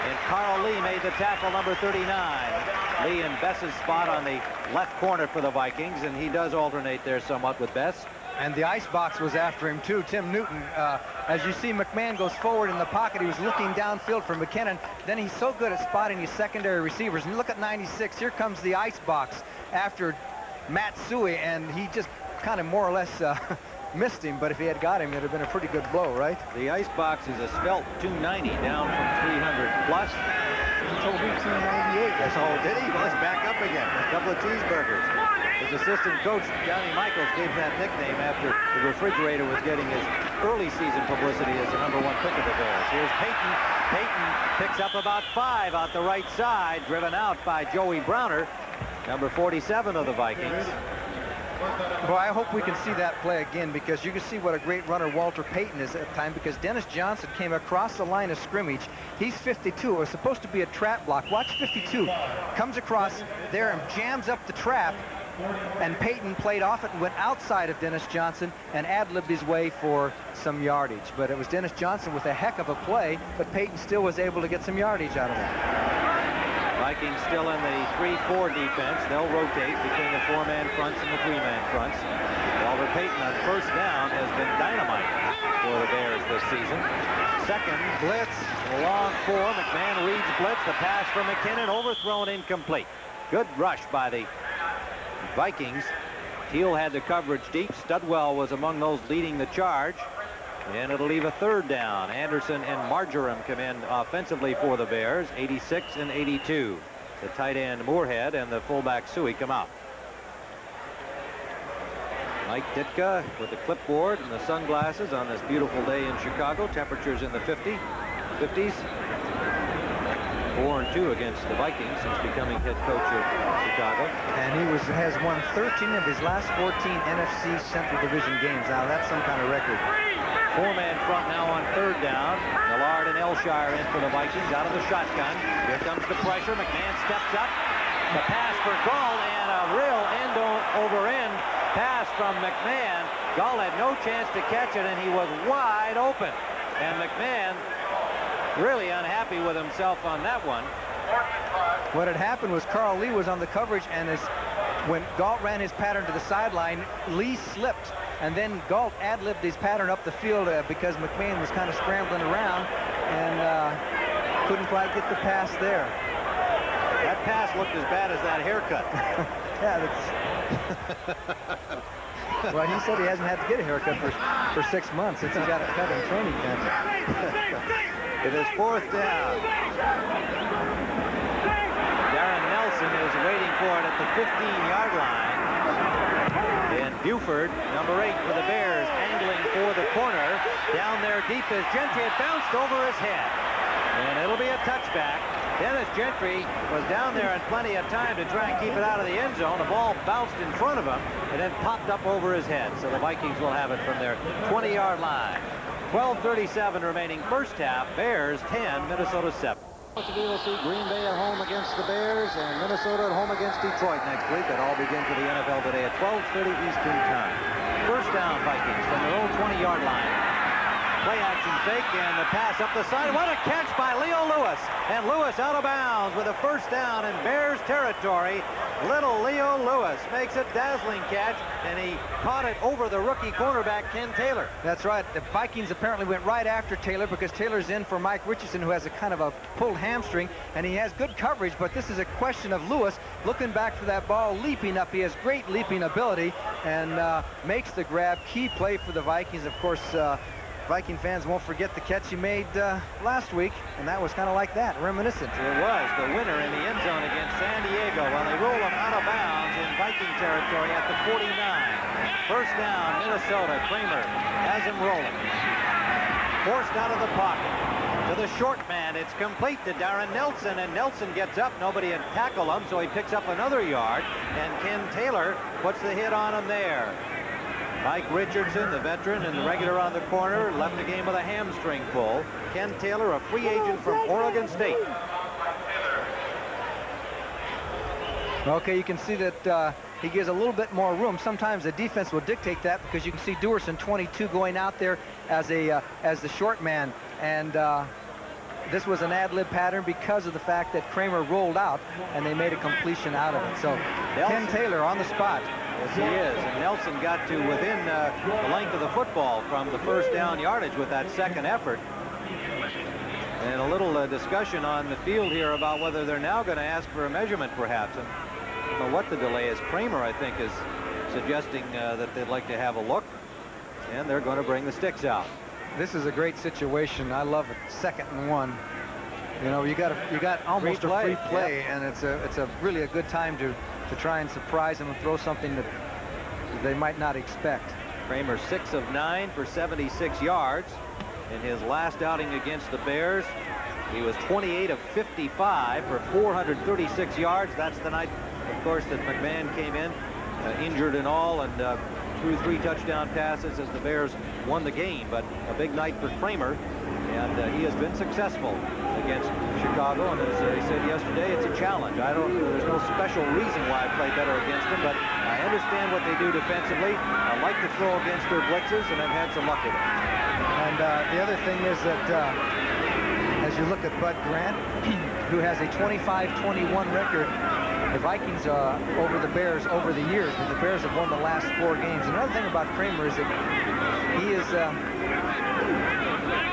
And Carl Lee made the tackle, number 39. Lee in Bess's spot on the left corner for the Vikings, and he does alternate there somewhat with Bess. And the icebox was after him, too. Tim Newton, as you see, McMahon goes forward in the pocket. He was looking downfield for McKinnon. Then he's so good at spotting his secondary receivers. And look at 96. Here comes the icebox after Matt Suey, and he just kind of more or less missed him, but if he had got him, it would have been a pretty good blow, right? The icebox is a svelte 290, down from 300 plus. He told me 298. Yes, oh, did he? Well, let's back up again. A couple of cheeseburgers. His assistant coach, Johnny Michaels, gave him that nickname after the refrigerator was getting his early season publicity as the #1 pick of the Bears. Here's Payton. Payton picks up about 5 out the right side, driven out by Joey Browner, number 47 of the Vikings. Well, I hope we can see that play again, because you can see what a great runner Walter Payton is at the time, because Dennis Johnson came across the line of scrimmage. He's 52. It was supposed to be a trap block. Watch 52. Comes across there and jams up the trap, and Payton played off it and went outside of Dennis Johnson and ad-libbed his way for some yardage. But it was Dennis Johnson with a heck of a play, but Payton still was able to get some yardage out of it. Vikings still in the 3-4 defense. They'll rotate between the 4-man fronts and the 3-man fronts. Walter Payton on first down has been dynamite for the Bears this season. Second blitz, a long 4. McMahon reads blitz. The pass from McKinnon, overthrown, incomplete. Good rush by the Vikings. Teal had the coverage deep. Studwell was among those leading the charge. And it'll leave a 3rd down. Anderson and Marjoram come in offensively for the Bears, 86 and 82. The tight end Moorhead and the fullback Suey come out. Mike Ditka with the clipboard and the sunglasses on this beautiful day in Chicago. Temperatures in the 50s. 4-2 against the Vikings since becoming head coach of Chicago. And he has won 13 of his last 14 NFC Central Division games. Now that's some kind of record. 4-man front now on 3rd down. Millard and Elshire in for the Vikings out of the shotgun. Here comes the pressure. McMahon steps up. The pass for Gall, and a real end-over-end pass from McMahon. Gall had no chance to catch it, and he was wide open. And McMahon really unhappy with himself on that one. What had happened was Carl Lee was on the coverage, and when Galt ran his pattern to the sideline, Lee slipped, and then Galt ad-libbed his pattern up the field because McMahon was kind of scrambling around and couldn't quite get the pass there. That pass looked as bad as that haircut. Yeah, that's... Well, he said he hasn't had to get a haircut for 6 months since he got it cut in training camp. It is 4th down. Darren Nelson is waiting for it at the 15-yard line. And Buford, number 8 for the Bears, angling for the corner. Down there deep is Gentry. It bounced over his head. And it'll be a touchback. Dennis Gentry was down there in plenty of time to try and keep it out of the end zone. The ball bounced in front of him and then popped up over his head. So the Vikings will have it from their 20-yard line. 12:37 remaining first half. Bears 10, Minnesota 7. To be able to see Green Bay at home against the Bears and Minnesota at home against Detroit next week. That all begins with the NFL today at 12:30 Eastern Time. First down, Vikings from their own 20-yard line. Play action fake and the pass up the side. What a catch by Leo Lewis. And Lewis out of bounds with a first down in Bears territory. Little Leo Lewis makes a dazzling catch, and he caught it over the rookie cornerback, Ken Taylor. That's right. The Vikings apparently went right after Taylor because Taylor's in for Mike Richardson, who has a kind of a pulled hamstring, and he has good coverage, but this is a question of Lewis looking back for that ball, leaping up. He has great leaping ability and makes the grab. Key play for the Vikings. Of course, Viking fans won't forget the catch he made last week, and that was kind of like that, reminiscent. It was the winner in the end zone against San Diego. Well, they roll him out of bounds in Viking territory at the 49. First down, Minnesota. Kramer has him rolling. Forced out of the pocket. To the short man, it's complete to Darren Nelson, and Nelson gets up. Nobody had tackled him, so he picks up another yard, and Ken Taylor puts the hit on him there. Mike Richardson, the veteran and the regular on the corner, left the game with a hamstring pull. Ken Taylor, a free agent from Oregon State. Okay, you can see that he gives a little bit more room. Sometimes the defense will dictate that because you can see Duerson, 22, going out there as the short man, and this was an ad-lib pattern because of the fact that Kramer rolled out and they made a completion out of it. So Ken Taylor on the spot. Yes, he is. And Nelson got to within the length of the football from the first down yardage with that second effort. And a little discussion on the field here about whether they're now going to ask for a measurement, perhaps. And I don't know what the delay is. Kramer, I think, is suggesting that they'd like to have a look. And they're going to bring the sticks out. This is a great situation. I love it. 2nd and 1. You know, you got almost a free play, and it's a really a good time to try and surprise them and throw something that they might not expect. Kramer 6 of 9 for 76 yards in his last outing against the Bears. He was 28 of 55 for 436 yards. That's the night, of course, that McMahon came in, injured and all, and threw 3 touchdown passes as the Bears won the game. But a big night for Kramer, and he has been successful against Chicago. And as I said yesterday, it's a challenge. There's no special reason why I play better against them, but I understand what they do defensively. I like to throw against their blitzes, and I've had some luck with it. And the other thing is that as you look at Bud Grant, who has a 25-21 record, the Vikings over the Bears over the years, but the Bears have won the last 4 games. Another thing about Kramer is that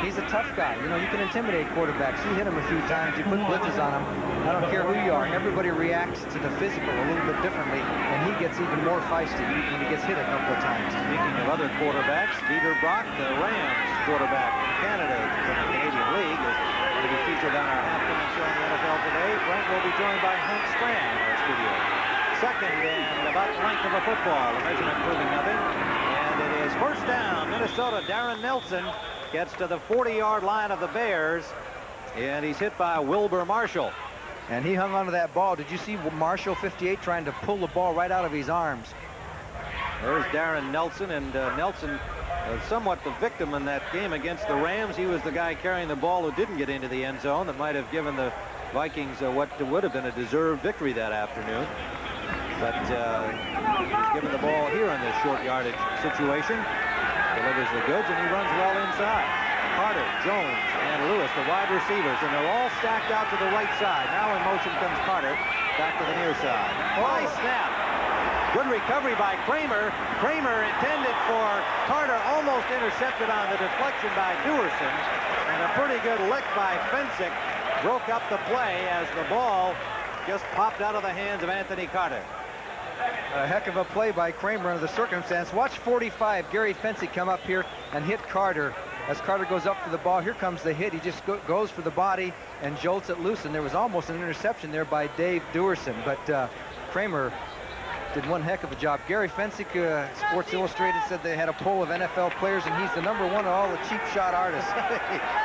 he's a tough guy. You know, you can intimidate quarterbacks. You hit him a few times, you put blitzes on him. I don't care who you are. Everybody reacts to the physical a little bit differently, and he gets even more feisty when he gets hit a couple of times. Speaking of other quarterbacks, Dieter Brock, the Rams quarterback from Canada from the Canadian League, is going to be featured on our halftime show in the NFL today. Brent will be joined by Hank Strand in our studio. 2nd and about the length of a football. The measurement proving nothing. And it is first down. Minnesota. Darren Nelson gets to the 40-yard line of the Bears, and he's hit by Wilbur Marshall. And he hung onto that ball. Did you see Marshall, 58, trying to pull the ball right out of his arms? There's Darren Nelson, and Nelson somewhat the victim in that game against the Rams. He was the guy carrying the ball who didn't get into the end zone that might have given the Vikings what would have been a deserved victory that afternoon. But he's given the ball here in this short yardage situation. Delivers the goods, and he runs well inside. Carter, Jones, and Lewis, the wide receivers, and they're all stacked out to the right side. Now in motion comes Carter, back to the near side. Nice snap. Good recovery by Kramer. Kramer intended for Carter, almost intercepted on the deflection by Duerson, and a pretty good lick by Fensick broke up the play as the ball just popped out of the hands of Anthony Carter. A heck of a play by Kramer under the circumstance. Watch 45, Gary Fensick, come up here and hit Carter. As Carter goes up for the ball, here comes the hit. He just goes for the body and jolts it loose, and there was almost an interception there by Dave Duerson, but Kramer did one heck of a job. Gary Fensick, Sports Illustrated, said they had a poll of NFL players, and he's the #1 of all the cheap shot artists. He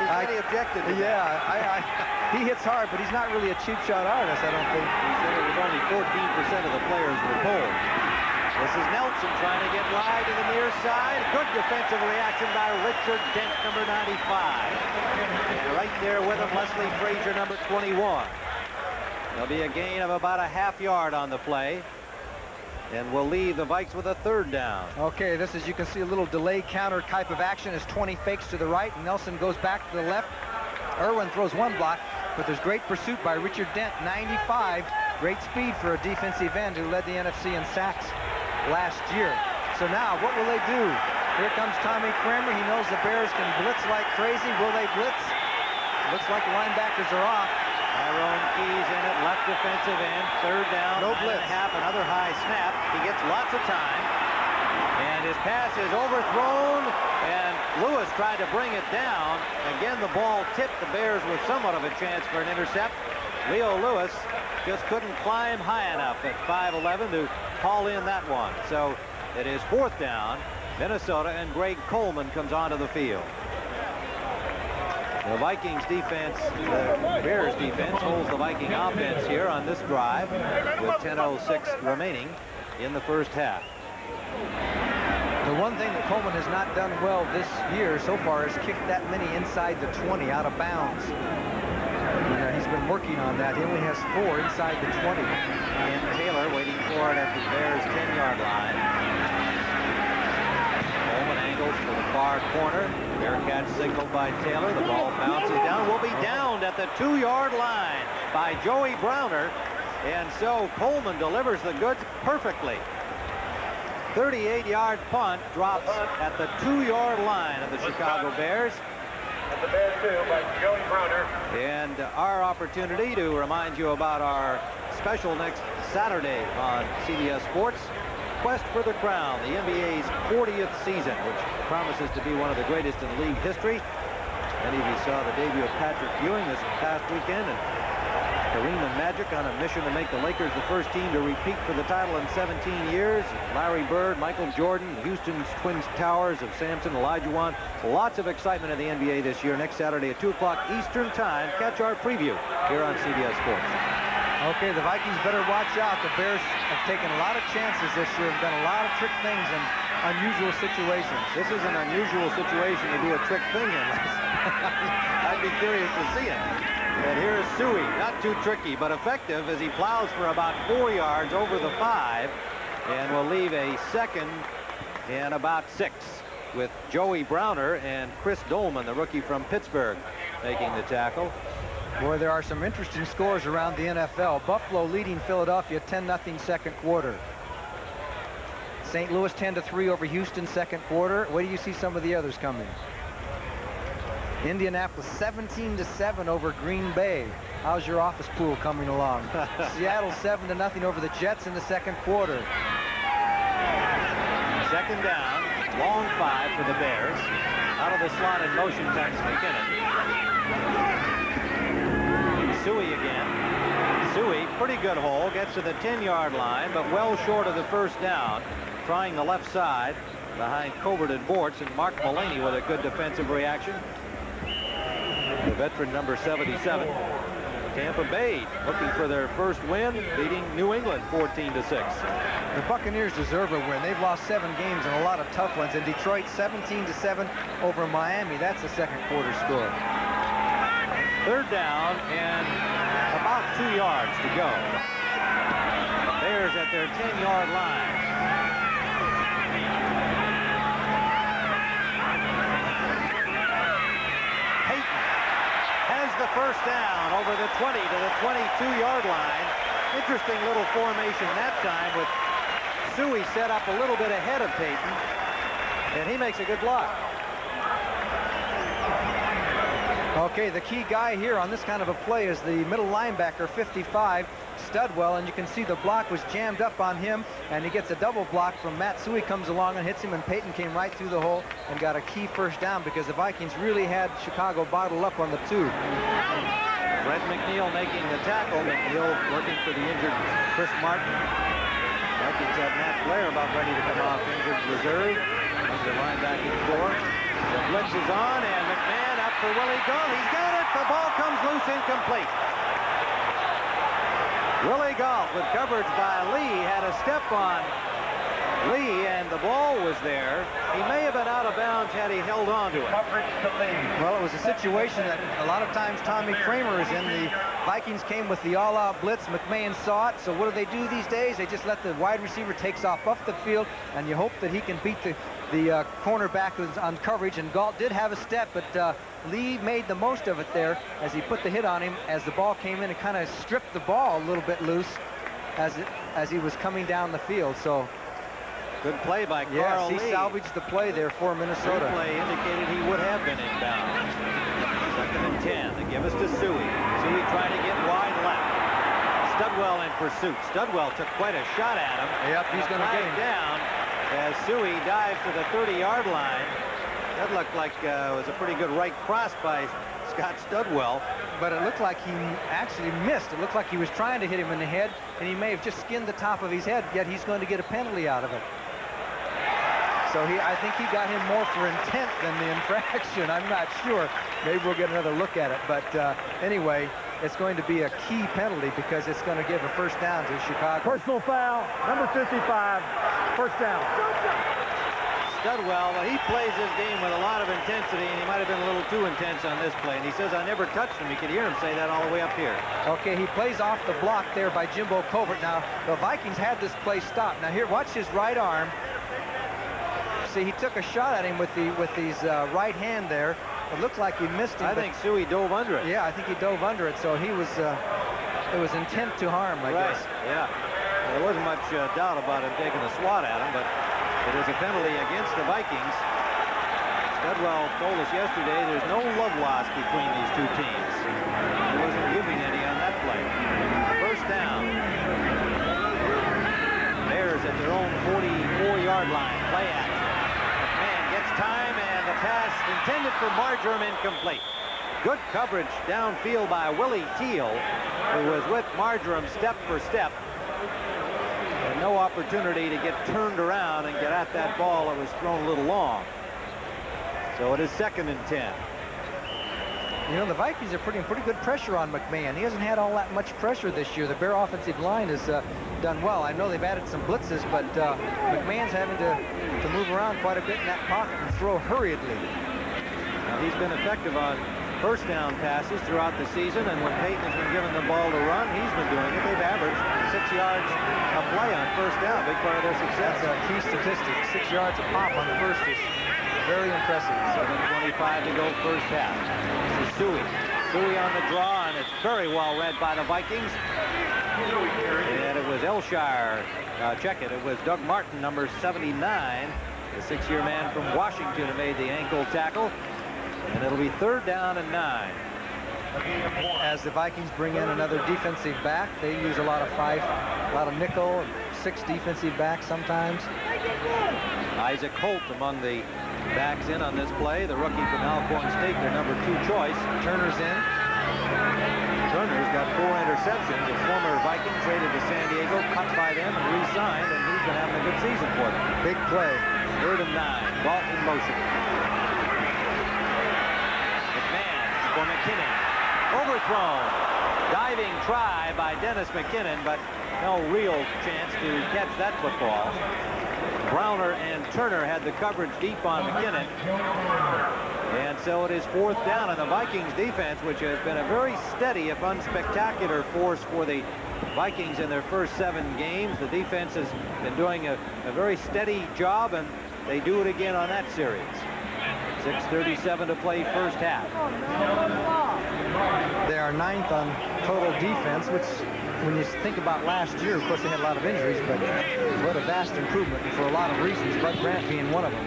said he objected to that. He hits hard, but he's not really a cheap shot artist, I don't think. He said it was only 14% of the players were polled. This is Nelson trying to get wide to the near side. Good defensive reaction by Richard Dent, number 95. And right there with him, Leslie Frazier, number 21. There'll be a gain of about a half yard on the play. and will leave the Vikes with a 3rd down. Okay, this is, you can see a little delay counter type of action as 20 fakes to the right. Nelson goes back to the left. Irwin throws 1 block, but there's great pursuit by Richard Dent, 95. Great speed for a defensive end who led the NFC in sacks last year. So now, what will they do? Here comes Tommy Kramer. He knows the Bears can blitz like crazy. Will they blitz? Looks like the linebackers are off. Tyrone Keys in it, left defensive end, 3rd down, no blitz. Half, another high snap. He gets lots of time, and his pass is overthrown, and Lewis tried to bring it down. Again, the ball tipped the Bears with somewhat of a chance for an intercept. Leo Lewis just couldn't climb high enough at 5'11" to haul in that one. So it is 4th down, Minnesota, and Greg Coleman comes onto the field. The Vikings defense, the Bears defense, holds the Viking offense here on this drive with 10:06 remaining in the 1st half. The one thing that Coleman has not done well this year so far is kicked that many inside the 20 out of bounds. He's been working on that. He only has 4 inside the 20. And Taylor waiting for it at the Bears' 10-yard line. Coleman angles for the far corner. Bearcats signaled by Taylor. The ball bounces down. Will be downed at the 2-yard line by Joey Browner. And so Coleman delivers the goods perfectly. 38-yard punt drops at the 2-yard line of the Chicago Bears. At the Bears 2 by Joey Browner. And our opportunity to remind you about our special next Saturday on CBS Sports. Quest for the Crown, the NBA's 40th season, which promises to be one of the greatest in league history. Many of you saw the debut of Patrick Ewing this past weekend, and Kareem and Magic on a mission to make the Lakers the first team to repeat for the title in 17 years. Larry Bird, Michael Jordan, Houston's Twin Towers of Samson, Olajuwon. Lots of excitement in the NBA this year. Next Saturday at 2 o'clock Eastern Time. Catch our preview here on CBS Sports. Okay, the Vikings better watch out. The Bears have taken a lot of chances this year, have done a lot of trick things in unusual situations. This is an unusual situation to do a trick thing in. I'd be curious to see it. And here's Suey, not too tricky, but effective as he plows for about 4 yards over the 5, and will leave a 2nd and about 6 with Joey Browner and Chris Dolman, the rookie from Pittsburgh, making the tackle. Boy, there are some interesting scores around the NFL. Buffalo leading Philadelphia 10-0 second quarter. St. Louis 10-3 over Houston second quarter. Where do you see some of the others coming? Indianapolis 17-7 over Green Bay. How's your office pool coming along? Seattle 7-0 over the Jets in the second quarter. 2nd down, long 5 for the Bears. Out of the slot in motion comes McKinnon. Suey again. Suey, pretty good hole, gets to the 10-yard line, but well short of the 1st down. Trying the left side behind Covert and Bortz, and Mark Mullaney with a good defensive reaction. The veteran number 77. Tampa Bay looking for their first win, beating New England 14-6. The Buccaneers deserve a win. They've lost 7 games and a lot of tough ones. In Detroit, 17-7 over Miami. That's the second quarter score. 3rd down and about 2 yards to go. Bears at their 10-yard line. Payton has the 1st down over the 20 to the 22-yard line. Interesting little formation that time with Suey set up a little bit ahead of Payton, and he makes a good block. Okay, the key guy here on this kind of a play is the middle linebacker, 55, Studwell, and you can see the block was jammed up on him, and he gets a double block from Matt Suey, comes along and hits him, and Payton came right through the hole and got a key 1st down because the Vikings really had Chicago bottled up on the 2. Fred McNeil making the tackle. McNeil working for the injured Chris Martin. Vikings have Matt Blair about ready to come off injured reserve. The linebacking core. The blitz is on, and McMahon up for Willie Gault. He's got it. The ball comes loose, incomplete. Willie Gault with coverage by Lee had a step on Lee, and the ball was there. He may have been out of bounds had he held on to it. Well, it was a situation that a lot of times Tommy Kramer is in. The Vikings came with the all-out blitz. McMahon saw it. So what do they do these days? They just let the wide receiver takes off the field, and you hope that he can beat the cornerback who's on coverage. And Galt did have a step, but Lee made the most of it there as he put the hit on him as the ball came in and kind of stripped the ball a little bit loose as he was coming down the field. So good play by Carl Lee. He salvaged the play there for Minnesota. The play indicated he would have been inbound. 2nd and 10. They give us to Suey. Suey trying to get wide left. Studwell in pursuit. Studwell took quite a shot at him. Yep, he's going to get him down as Suey dives to the 30-yard line. That looked like it was a pretty good right cross by Scott Studwell. But it looked like he actually missed. It looked like he was trying to hit him in the head, and he may have just skinned the top of his head, yet he's going to get a penalty out of it. So I think he got him more for intent than the infraction. I'm not sure. Maybe we'll get another look at it. But anyway, it's going to be a key penalty because it's going to give a first down to Chicago. Personal foul, number 55, first down. Studwell, well, he plays this game with a lot of intensity, and he might have been a little too intense on this play. And he says, I never touched him. You could hear him say that all the way up here. Okay, he plays off the block there by Jimbo Covert. Now, the Vikings had this play stopped. Now, here, watch his right arm. See, he took a shot at him with his right hand there. It looked like he missed him. I think Suey dove under it. Yeah, I think he dove under it. So he was, it was intent to harm, I guess. Yeah. Well, there wasn't much doubt about him taking a swat at him, but it is a penalty against the Vikings. Studwell told us yesterday there's no love lost between these two teams. He wasn't giving any on that play. First down. Bears at their own 44-yard line. Play action. McMahon gets time, and the pass intended for Marjoram incomplete. Good coverage downfield by Willie Teal, who was with Marjoram step for step. And no opportunity to get turned around and get at that ball that was thrown a little long. So it is 2nd and 10. You know, the Vikings are putting pretty good pressure on McMahon. He hasn't had all that much pressure this year. The Bear offensive line has done well. I know they've added some blitzes, but McMahon's having to move around quite a bit in that pocket and throw hurriedly. Now, he's been effective on first down passes throughout the season, and when Peyton has been given the ball to run, he's been doing it. They've averaged 6 yards a play on first down. Big part of their success. That's a key statistic. 6 yards a pop on the first is very impressive. 7:25 to go first half. This is Suey. Suey on the draw, and it's very well read by the Vikings. And it was Elshire. Check it. It was Doug Martin, number 79, the 6-year man from Washington, who made the ankle tackle. And it'll be 3rd down and 9. As the Vikings bring in another defensive back, they use a lot of 5, a lot of nickel, 6 defensive backs sometimes. Isaac Holt among the backs in on this play. The rookie from Alcorn State, their number 2 choice. Turner's in. Turner's got 4 interceptions. A former Viking traded to San Diego, cut by them and re-signed, and he's been having a good season for them. Big play. 3rd and 9. Ball in motion. McMahon for McKinnon. Overthrown. Diving try by Dennis McKinnon, but no real chance to catch that football. Browner and Turner had the coverage deep on McKinnon. And so it is 4th down, and the Vikings defense, which has been a very steady, if unspectacular, force for the Vikings in their first 7 games. The defense has been doing a very steady job, and they do it again on that series. 6:37 to play first half. They are 9th on total defense, which, when you think about last year, of course, they had a lot of injuries, but what a vast improvement for a lot of reasons, Bud Grant being one of them.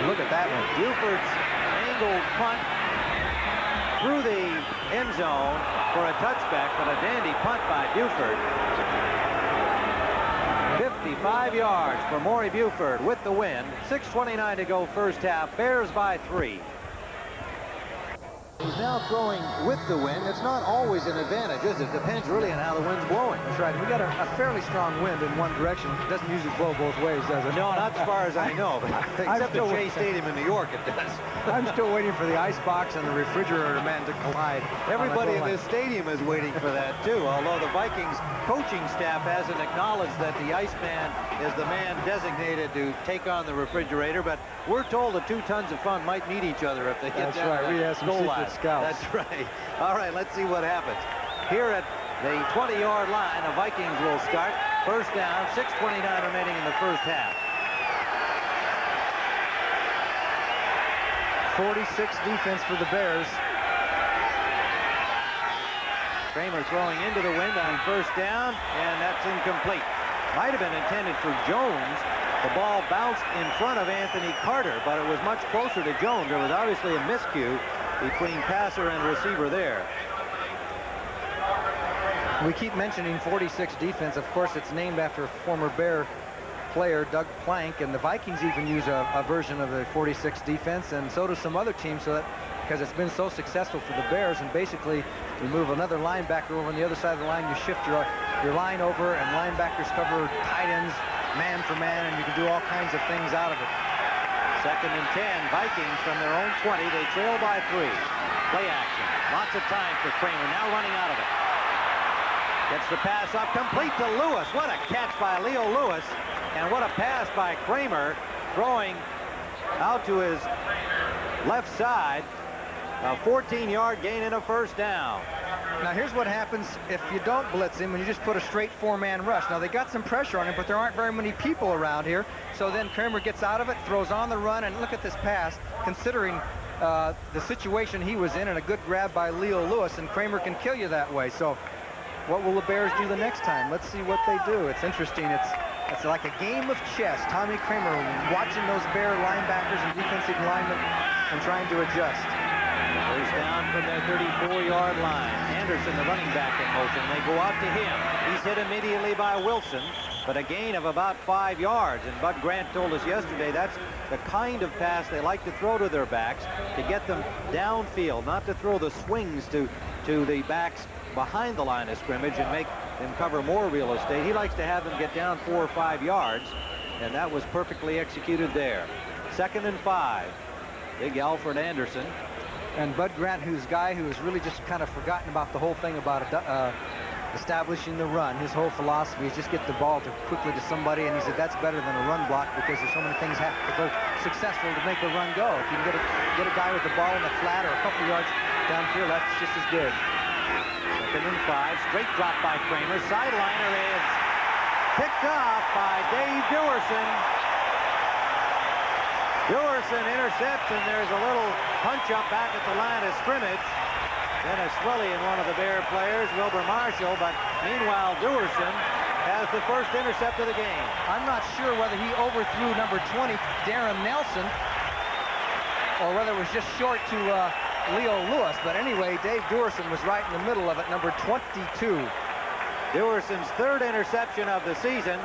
Look at that one. Buford's angled punt through the end zone for a touchback, but a dandy punt by Buford. 55 yards for Maury Buford with the win. 6:29 to go first half. Bears by 3. He's now throwing with the wind. It's not always an advantage, is it? It depends really on how the wind's blowing. That's right. We got a fairly strong wind in one direction. It doesn't usually blow both ways, does it? No, not as far as I know. Except at Shea Stadium in New York, it does. I'm still waiting for the ice box and the refrigerator man to collide. Everybody in this stadium is waiting for that, too, although the Vikings coaching staff hasn't acknowledged that the Iceman is the man designated to take on the refrigerator, but we're told the 2 tons of fun might meet each other if they get down to the goal line. Scouts. That's right. All right, let's see what happens. Here at the 20-yard line, the Vikings will start. First down, 6:29 remaining in the first half. 46 defense for the Bears. Kramer throwing into the wind on first down, and that's incomplete. Might have been intended for Jones. The ball bounced in front of Anthony Carter, but it was much closer to Jones. There was obviously a miscue between passer and receiver there. We keep mentioning 46 defense. Of course, it's named after former Bear player Doug Plank, and the Vikings even use a version of the 46 defense, and so do some other teams, so that because it's been so successful for the Bears. And basically, you move another linebacker over on the other side of the line, you shift your line over, and linebackers cover tight ends man for man, and you can do all kinds of things out of it. Second and 10, Vikings from their own 20. They trail by 3. Play action. Lots of time for Kramer. Now running out of it. Gets the pass up, complete to Lewis. What a catch by Leo Lewis. And what a pass by Kramer, throwing out to his left side. A 14-yard gain and a first down. Now here's what happens if you don't blitz him when you just put a straight 4-man rush. Now they got some pressure on him, but there aren't very many people around here. So then Kramer gets out of it, throws on the run, and look at this pass, considering the situation he was in, and a good grab by Leo Lewis, and Kramer can kill you that way. So what will the Bears do the next time? Let's see what they do. It's interesting. It's like a game of chess. Tommy Kramer watching those Bear linebackers and defensive linemen and trying to adjust. First down from their 34-yard line. Anderson, the running back, in motion. They go out to him. He's hit immediately by Wilson, but a gain of about 5 yards. And Bud Grant told us yesterday that's the kind of pass they like to throw to their backs, to get them downfield, not to throw the swings to the backs behind the line of scrimmage and make them cover more real estate. He likes to have them get down 4 or 5 yards, and that was perfectly executed there. 2nd and 5. Big Alfred Anderson. And Bud Grant, who's a guy who has really just kind of forgotten about the whole thing about establishing the run. His whole philosophy is just get the ball quickly to somebody, and he said that's better than a run block because there's so many things have to go successful to make the run go. If you can get a guy with the ball in the flat or a couple yards downfield, that's just as good. 2nd and 5. Straight drop by Kramer. Sideliner is picked off by Dave Dewerson. Dewerson intercepts, and there's a little punch-up back at the line of scrimmage. Dennis Swilly and one of the Bear players, Wilbur Marshall, but meanwhile Dewerson has the first intercept of the game. I'm not sure whether he overthrew number 20, Darren Nelson, or whether it was just short to Leo Lewis, but anyway, Dave Dewerson was right in the middle of it, number 22. Dewerson's 3rd interception of the season.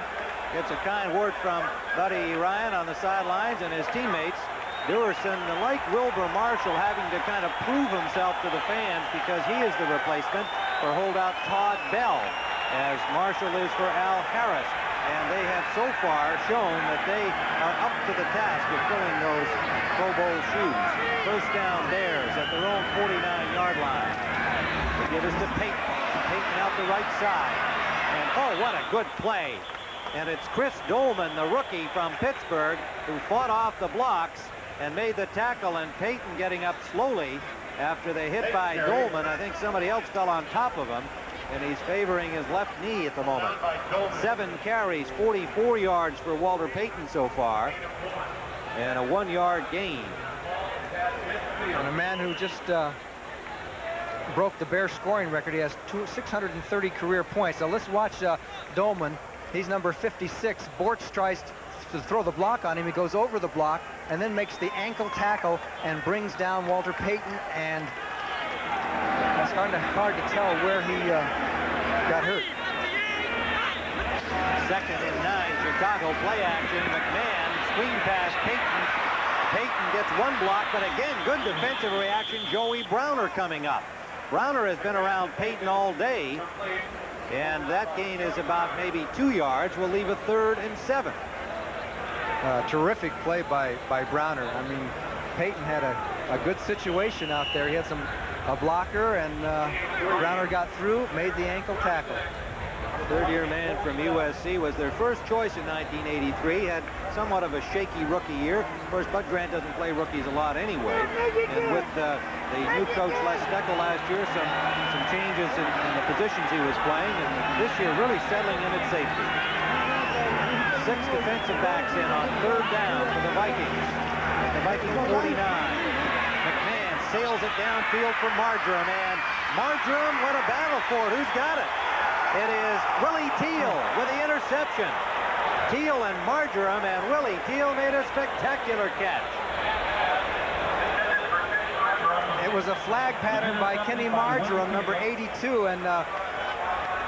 Gets a kind word from Buddy Ryan on the sidelines and his teammates. Dewerson, like Wilbur Marshall, having to kind of prove himself to the fans because he is the replacement for holdout Todd Bell, as Marshall is for Al Harris. And they have so far shown that they are up to the task of filling those Pro Bowl shoes. First down Bears at their own 49-yard line. They give us to Payton. Payton out the right side. And oh, what a good play. And it's Chris Dolman, the rookie from Pittsburgh, who fought off the blocks and made the tackle, and Payton getting up slowly after they hit by Dolman. I think somebody else fell on top of him, and he's favoring his left knee at the moment. 7 carries, 44 yards for Walter Payton so far, and a 1-yard gain. And a man who just broke the Bears scoring record. He has 630 career points. So let's watch Dolman. He's number 56. Bortz tries to throw the block on him. He goes over the block and then makes the ankle tackle and brings down Walter Payton. And it's hard to tell where he got hurt. 2nd and 9, Chicago play action. McMahon screen pass Payton. Payton gets one block, but again, good defensive reaction. Joey Browner coming up. Browner has been around Payton all day, and that gain is about maybe 2 yards. Will leave a 3rd and 7. Terrific play by Browner. I mean, Payton had a good situation out there. He had a blocker, and Browner got through, made the ankle tackle. Third-year man from USC, was their first choice in 1983. Had somewhat of a shaky rookie year. Of course, Bud Grant doesn't play rookies a lot anyway. And with the new coach Les Steckel last year, some changes in the positions he was playing, and this year really settling in at safety. 6 defensive backs in on 3rd down for the Vikings. At the Vikings 49. McMahon sails it downfield for Marjoram, and Marjoram, what a battle for it. Who's got it? It is Willie Teal with the interception. Teal and Marjoram, and Willie Teal made a spectacular catch. It was a flag pattern by Kenny Marjoram, number 82, and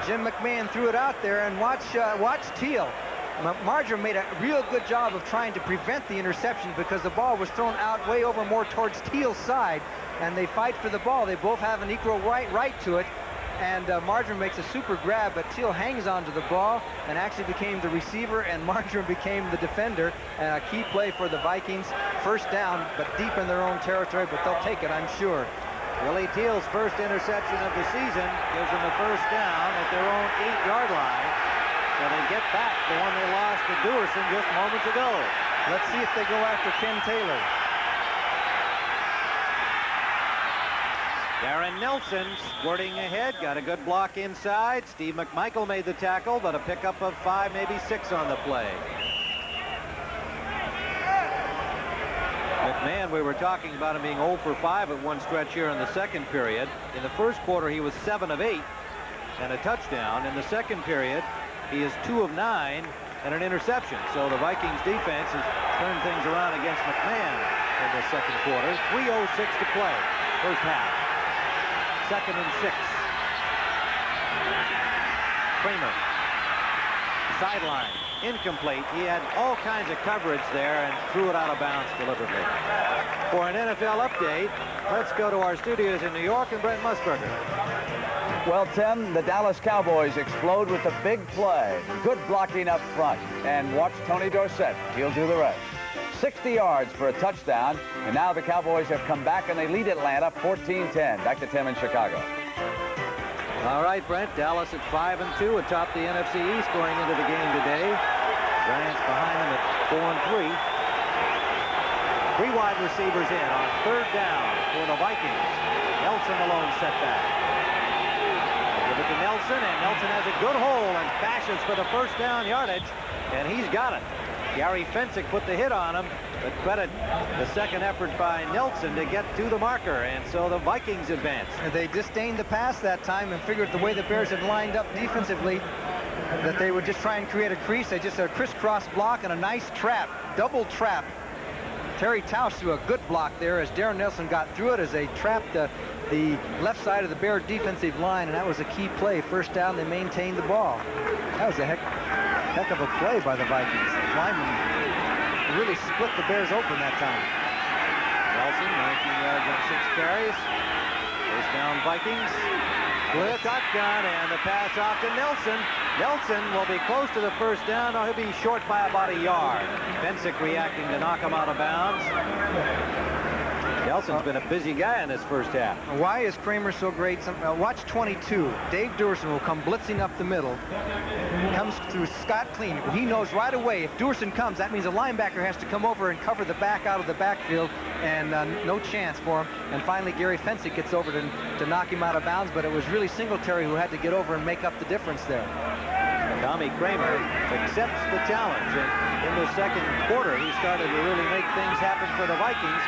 Jim McMahon threw it out there, and watch Teal. Marjoram made a real good job of trying to prevent the interception because the ball was thrown out way over more towards Teal's side, and they fight for the ball. They both have an equal right to it. And Marjoram makes a super grab, but Teal hangs onto the ball and actually became the receiver, and Marjoram became the defender. And a key play for the Vikings. 1st down, but deep in their own territory, but they'll take it, I'm sure. Willie Teal's first interception of the season gives them the 1st down at their own 8-yard line. So they get back the one they lost to Duerson just moments ago. Let's see if they go after Ken Taylor. Darren Nelson squirting ahead, got a good block inside. Steve McMichael made the tackle, but a pickup of 5, maybe 6 on the play. McMahon, we were talking about him being 0 for 5 at one stretch here in the 2nd period. In the 1st quarter, he was 7 of 8 and a touchdown. In the 2nd period, he is 2 of 9 and an interception. So the Vikings defense has turned things around against McMahon in the 2nd quarter. 3:06 to play, 1st half. 2nd and 6. Kramer. Sideline. Incomplete. He had all kinds of coverage there and threw it out of bounds deliberately. For an NFL update, let's go to our studios in New York and Brent Musburger. Well, Tim, the Dallas Cowboys explode with a big play. Good blocking up front. And watch Tony Dorsett. He'll do the rest. 60 yards for a touchdown, and now the Cowboys have come back and they lead Atlanta 14-10. Back to Tim in Chicago. All right, Brent, Dallas at 5-2 atop the NFC East going into the game today. Giants behind them at 4-3. 3 wide receivers in on 3rd down for the Vikings. Nelson alone set back. They give it to Nelson, and Nelson has a good hole and bashes for the 1st down yardage, and he's got it. Gary Fensick put the hit on him, but credit the 2nd effort by Nelson to get to the marker, and so the Vikings advance. They disdained the pass that time and figured the way the Bears had lined up defensively that they would just try and create a crease. They just had a crisscross block and a nice trap, double trap. Terry Tausch threw a good block there as Darren Nelson got through it as they trapped the left side of the Bear defensive line, and that was a key play. 1st down, they maintained the ball. That was a heck of a play by the Vikings. The linemen really split the Bears open that time. Nelson, 19 yards on 6 carries. 1st down Vikings. Blitz, shotgun, and the pass off to Nelson. Nelson will be close to the 1st down. No, he'll be short by about a yard. Fensick reacting to knock him out of bounds. Nelson's been a busy guy in this 1st half. Why is Kramer so great? Watch 22. Dave Duerson will come blitzing up the middle. Comes through Scott Clean. He knows right away if Duerson comes, that means a linebacker has to come over and cover the back out of the backfield, and no chance for him. And finally, Gary Fensick gets over to knock him out of bounds, but it was really Singletary who had to get over and make up the difference there. Tommy Kramer accepts the challenge, and in the 2nd quarter, he started to really make things happen for the Vikings.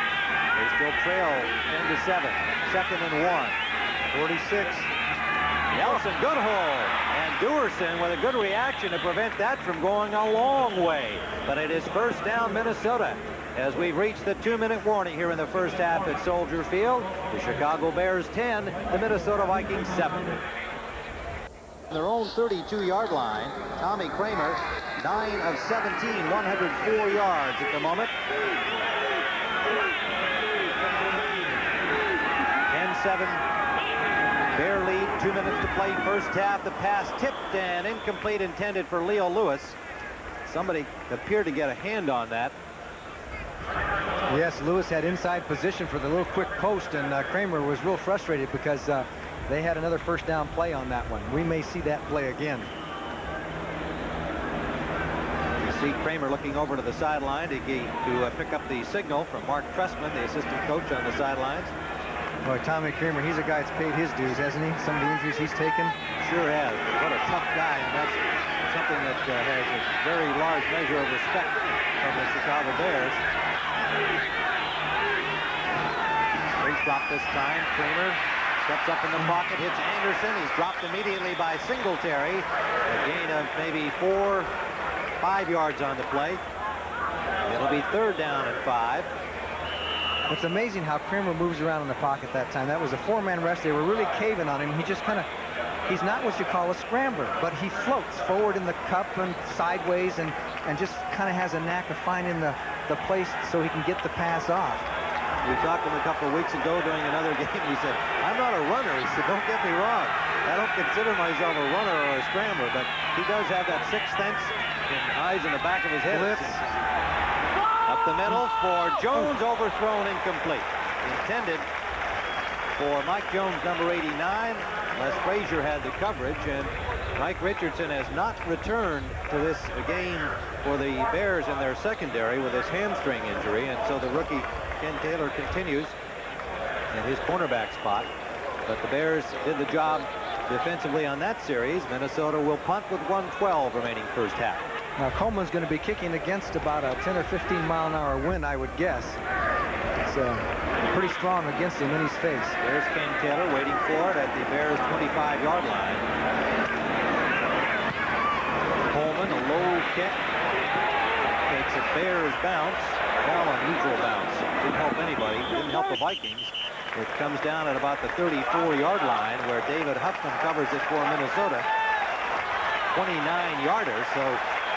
They still trail 10-7. 2nd and 1. 46. Nelson, good hole. And Duerson with a good reaction to prevent that from going a long way. But it is 1st down Minnesota as we've reached the 2-minute warning here in the 1st half at Soldier Field. The Chicago Bears 10, the Minnesota Vikings 7. Their own 32-yard line. Tommy Kramer, 9 of 17, 104 yards at the moment. 10-7. Bear lead, 2 minutes to play first half. The pass tipped and incomplete, intended for Leo Lewis. Somebody appeared to get a hand on that. Yes, Lewis had inside position for the little quick post, and Kramer was real frustrated because they had another first down play on that one. We may see that play again. You see Kramer looking over to the sideline to pick up the signal from Mark Tressman, the assistant coach on the sidelines. Boy, Tommy Kramer, he's a guy that's paid his dues, hasn't he? Some of the injuries he's taken. Sure has. What a tough guy, and that's something that has a very large measure of respect from the Chicago Bears. Big drop this time. Kramer steps up in the pocket, hits Anderson. He's dropped immediately by Singletary. A gain of maybe 4-5 yards on the play. It'll be 3rd down and 5. It's amazing how Kramer moves around in the pocket that time. That was a 4-man rush. They were really caving on him. He just kind of, he's not what you call a scrambler, but he floats forward in the cup and sideways and just kind of has a knack of finding the place so he can get the pass off. We talked to him a couple of weeks ago during another game. He said, I'm not a runner. He said, don't get me wrong. I don't consider myself a runner or a scrambler, but he does have that sixth sense and eyes in the back of his head. Up the middle for Jones, overthrown, incomplete. Intended for Mike Jones, number 89. Les Frazier had the coverage, and Mike Richardson has not returned to this game for the Bears in their secondary with his hamstring injury, and so the rookie Ken Taylor continues in his cornerback spot. But the Bears did the job defensively on that series. Minnesota will punt with 1:12 remaining first half. Now Coleman's going to be kicking against about a 10 or 15 mile-an-hour wind, I would guess. It's pretty strong against him in his face. There's Ken Taylor waiting for it at the Bears' 25-yard line. Coleman, a low kick, takes a Bears bounce, ball on neutral bounce. Didn't help anybody, didn't help the Vikings. It comes down at about the 34-yard line where David Huffman covers it for Minnesota. 29-yarder, so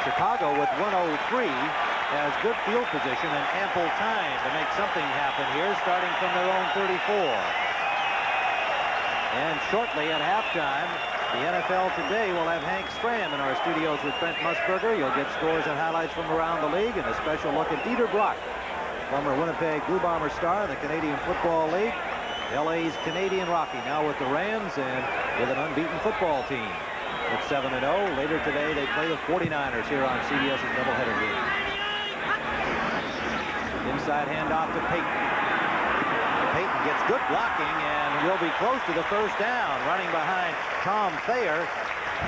Chicago with 1:03 has good field position and ample time to make something happen here, starting from their own 34. And shortly at halftime, the NFL Today will have Hank Stram in our studios with Brent Musburger. You'll get scores and highlights from around the league and a special look at Dieter Brock, former Winnipeg Blue Bomber star in the Canadian Football League. LA's Canadian Rocky now with the Rams and with an unbeaten football team. At 7-0. Later today, they play the 49ers here on CBS's doubleheader game. Inside handoff to Payton. Payton gets good blocking and will be close to the first down. Running behind Tom Thayer.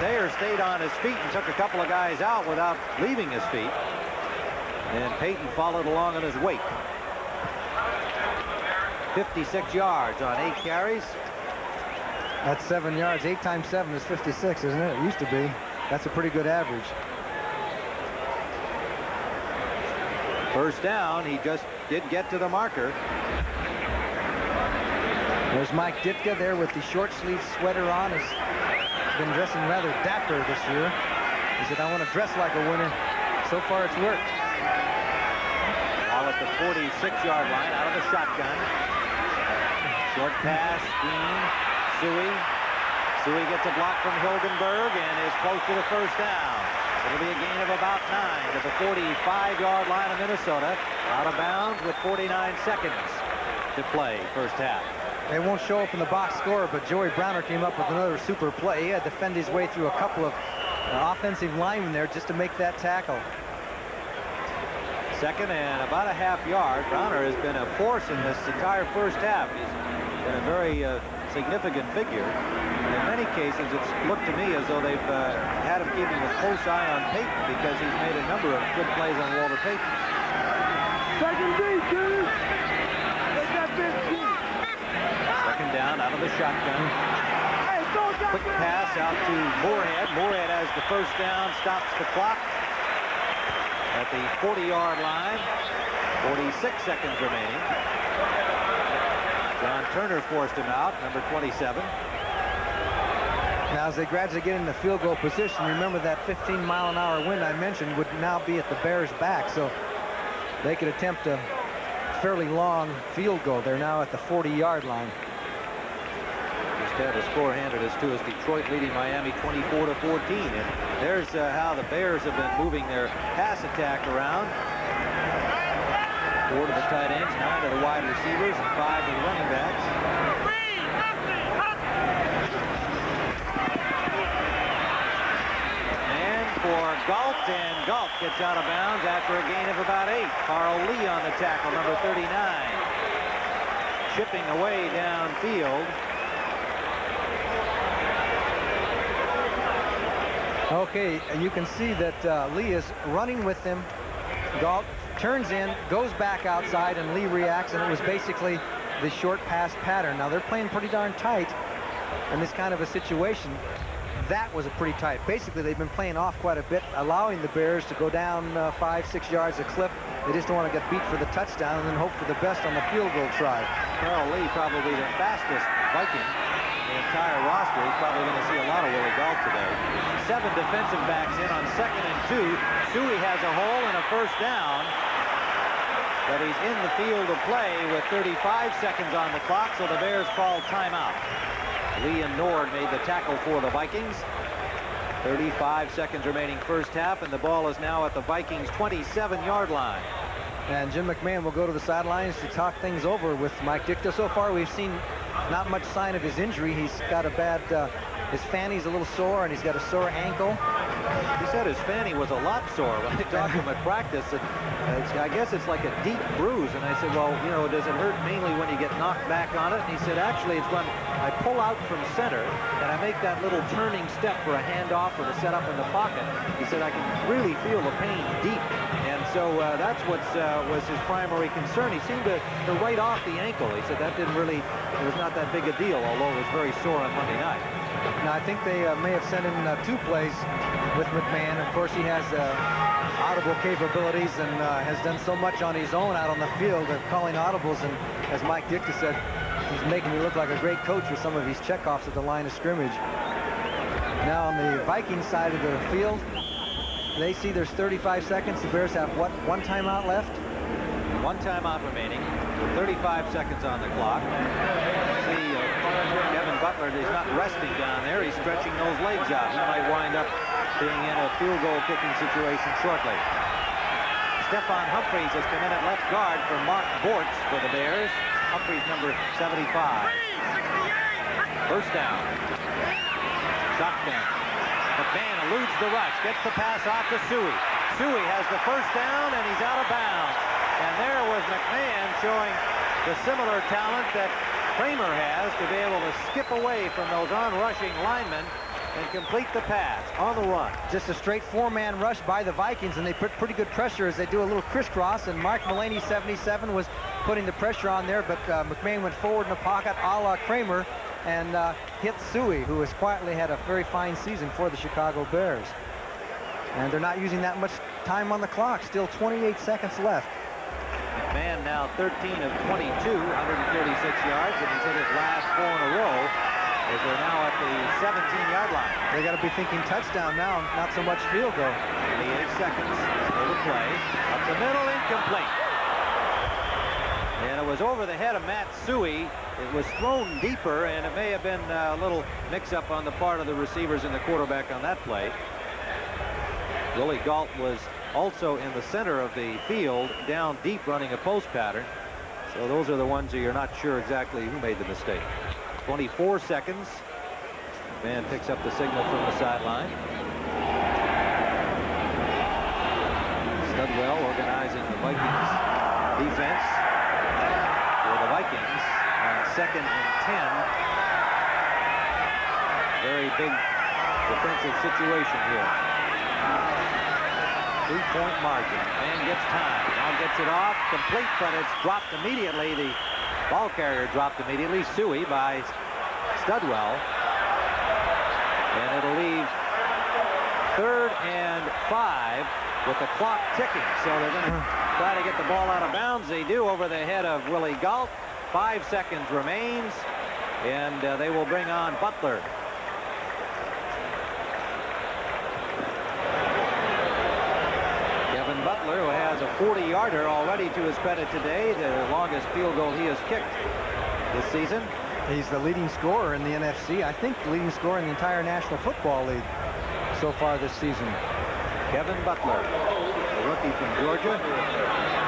Thayer stayed on his feet and took a couple of guys out without leaving his feet. And Payton followed along in his wake. 56 yards on 8 carries. That's 7 yards. 8 times 7 is 56, isn't it? It used to be. That's a pretty good average. First down. He just did get to the marker. There's Mike Ditka there with the short sleeve sweater on. Has been dressing rather dapper this year. He said, I want to dress like a winner. So far, it's worked. All at the 46-yard line, out of the shotgun. Short pass, Green, Suey gets a block from Hilgenberg and is close to the first down. It'll be a gain of about 9 to the 45-yard line of Minnesota. Out of bounds with 49 seconds to play first half. They won't show up in the box score, but Joey Browner came up with another super play. He had to fend his way through a couple of offensive linemen there just to make that tackle. Second and about a half yard. Browner has been a force in this entire first half. He's been a very significant figure. In many cases, it's looked to me as though they've had him keeping a close eye on Payton because he's made a number of good plays on Walter Payton. Second Down out of the shotgun. Quick pass out to Moorhead. Moorhead has the first down, stops the clock at the 40-yard line. 46 seconds remaining. John Turner forced him out, number 27. Now, as they gradually get into field goal position, remember that 15-mile-an-hour wind I mentioned would now be at the Bears' back, so they could attempt a fairly long field goal. They're now at the 40-yard line. Just had a score handed us to us. Detroit leading Miami 24-14. And there's how the Bears have been moving their pass attack around. 4 to the tight ends, 9 to the wide receivers, and 5 to the running backs. And for Galt, and Galt gets out of bounds after a gain of about 8. Carl Lee on the tackle, number 39. Chipping away downfield. Okay, and you can see that Lee is running with them. Galt turns in, goes back outside, and Lee reacts, and it was basically the short pass pattern. Now, they're playing pretty darn tight in this kind of a situation. That was a pretty tight. Basically, they've been playing off quite a bit, allowing the Bears to go down 5-6 yards a clip. They just don't want to get beat for the touchdown and then hope for the best on the field goal try. Carl Lee, probably the fastest Viking. The entire roster is probably going to see a lot of Willie Galt today. 7 defensive backs in on 2nd and 2. Suey has a hole and a first down. But he's in the field of play with 35 seconds on the clock, so the Bears call timeout. Lee and Nord made the tackle for the Vikings. 35 seconds remaining first half, and the ball is now at the Vikings' 27-yard line. And Jim McMahon will go to the sidelines to talk things over with Mike Ditka. So far, we've seen not much sign of his injury. He's got a bad, his fanny's a little sore, and he's got a sore ankle. He said his fanny was a lot sore when I talked to him at practice. I guess it's like a deep bruise. And I said, well, you know, does it hurt mainly when you get knocked back on it? And he said, actually, it's when I pull out from center and I make that little turning step for a handoff or to set up in the pocket. He said, I can really feel the pain deep. And so that's what was his primary concern. He seemed to right off the ankle. He said that didn't really, it was not that big a deal, although it was very sore on Monday night. Now, I think they may have sent him 2 plays with McMahon. Of course, he has audible capabilities and has done so much on his own out on the field of calling audibles. And as Mike Ditka said, he's making me look like a great coach with some of his checkoffs at the line of scrimmage. Now, on the Vikings side of the field, they see there's 35 seconds. The Bears have, what, 1 timeout left? 1 timeout remaining. 35 seconds on the clock. See, Kevin Butler is not resting down there. He's stretching those legs out. He might wind up being in a field goal kicking situation shortly. Stephon Humphreys has come in at left guard for Mark Bortz for the Bears. Humphreys number 75. First down. Shotgun. McMahon eludes the rush, gets the pass off to Suey. Suey has the first down, and he's out of bounds. And there was McMahon showing the similar talent that Kramer has to be able to skip away from those on-rushing linemen and complete the pass on the run. Just a straight 4-man rush by the Vikings, and they put pretty good pressure as they do a little crisscross, and Mark Mulaney, 77, was putting the pressure on there, but McMahon went forward in the pocket a la Kramer and hit Suey, who has quietly had a very fine season for the Chicago Bears. And they're not using that much time on the clock. Still 28 seconds left. McMahon now 13 of 22, 136 yards, and he's hit his last 4 in a row as they're now at the 17-yard line. They got to be thinking touchdown now, not so much field goal. 28 seconds for the play. Up the middle, incomplete. And it was over the head of Matt Suey. It was thrown deeper, and it may have been a little mix-up on the part of the receivers and the quarterback on that play. Willie Galt was also in the center of the field, down deep, running a post pattern. So those are the ones that you're not sure exactly who made the mistake. 24 seconds. Man picks up the signal from the sideline. Studwell organizing the Vikings defense for the Vikings on 2nd and 10. Very big defensive situation here. 3-point margin. Man gets time. Now gets it off. Complete, but it's dropped immediately. The ball carrier dropped immediately. Suey by Studwell. And it'll leave 3rd and 5 with the clock ticking. So they're going to try to get the ball out of bounds. They do over the head of Willie Galt. 5 seconds remains. And they will bring on Butler. Butler, who has a 40-yarder already to his credit today, the longest field goal he has kicked this season. He's the leading scorer in the NFC. I think the leading scorer in the entire National Football League so far this season. Kevin Butler, the rookie from Georgia.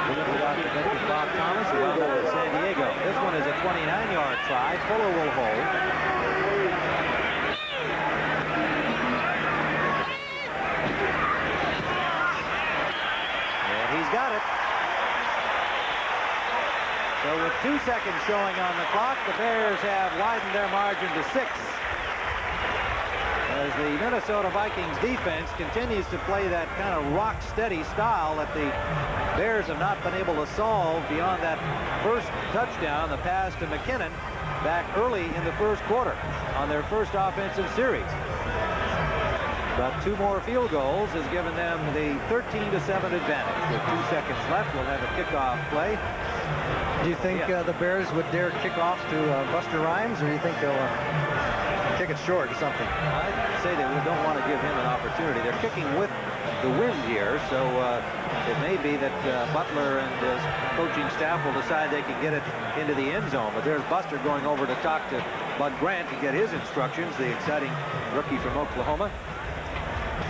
Without defensive Bob Thomas, who wound up in San Diego. This one is a 29-yard try. Fuller will hold. And he's got it. So with 2 seconds showing on the clock, the Bears have widened their margin to 6. As the Minnesota Vikings defense continues to play that kind of rock-steady style that the Bears have not been able to solve beyond that first touchdown, the pass to McKinnon, back early in the first quarter on their first offensive series. But 2 more field goals has given them the 13-7 advantage. With 2 seconds left, we'll have a kickoff play. Do you think the Bears would dare kick off to Buster Rhymes, or do you think they'll kick it short or something? I'd say they don't want to give him an opportunity. They're kicking with the wind here, so it may be that Butler and his coaching staff will decide they can get it into the end zone. But there's Buster going over to talk to Bud Grant to get his instructions, the exciting rookie from Oklahoma.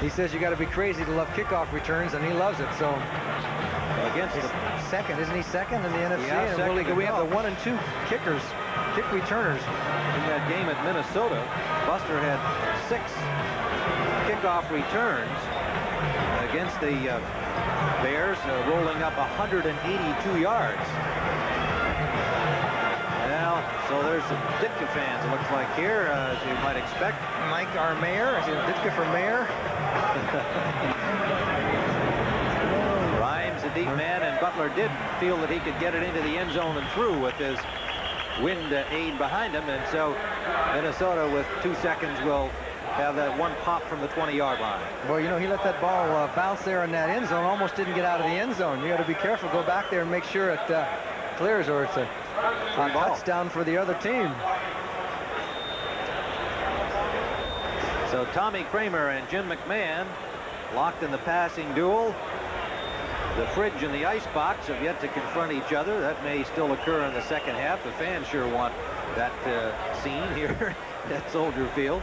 He says you got to be crazy to love kickoff returns, and he loves it. So against the second, isn't he second in the NFC? Yeah, and we have the 1 and 2 kickers, kick returners. In that game at Minnesota, Buster had 6 kickoff returns against the Bears, rolling up 182 yards. Now, so there's some Ditka fans, it looks like here, as you might expect. Mike, our mayor, is it Ditka for mayor? Rhymes, a deep man, and Butler did feel that he could get it into the end zone and through with his wind aid behind him, and so Minnesota with 2 seconds will have that one pop from the 20-yard line. Well, you know, he let that ball bounce there in that end zone, almost didn't get out of the end zone. You got to be careful, go back there and make sure it clears, or it's a touchdown for the other team. So Tommy Kramer and Jim McMahon locked in the passing duel. The fridge and the icebox have yet to confront each other. That may still occur in the second half. The fans sure want that scene here at Soldier Field.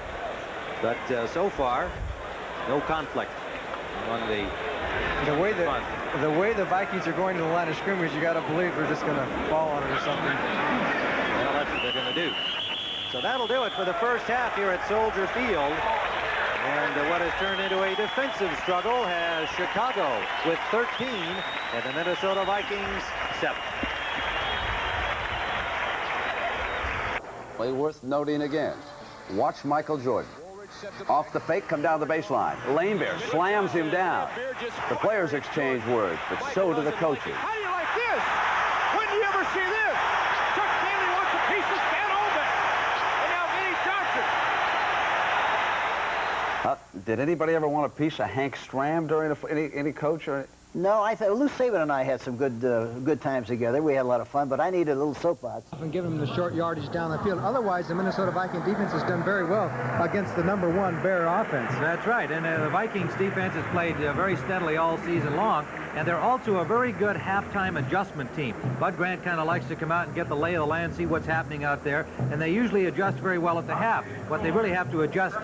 But so far, no conflict among the way the Vikings are going to the line of scrimmage, you got to believe they're just going to fall on it or something. Well, that's what they're going to do. So that'll do it for the first half here at Soldier Field. And what has turned into a defensive struggle has Chicago with 13 and the Minnesota Vikings 7. Play worth noting again. Watch Michael Jordan. Off the fake, come down the baseline. Lane Bear slams him down. The players exchange words, but so do the coaches. How do you like this? When do you ever see this? Chuck Kennedy wants a piece of Stan Olbeck. And now Vinny Johnson. Did anybody ever want a piece of Hank Stram during any coach? Or No, I thought Lou Saban and I had some good times together. We had a lot of fun, but I needed a little soapbox. And give him the short yardage down the field. Otherwise, the Minnesota Viking defense has done very well against the #1 Bear offense. That's right, and the Vikings defense has played very steadily all season long, and they're also a very good halftime adjustment team. Bud Grant kind of likes to come out and get the lay of the land, see what's happening out there, and they usually adjust very well at the half. What they really have to adjust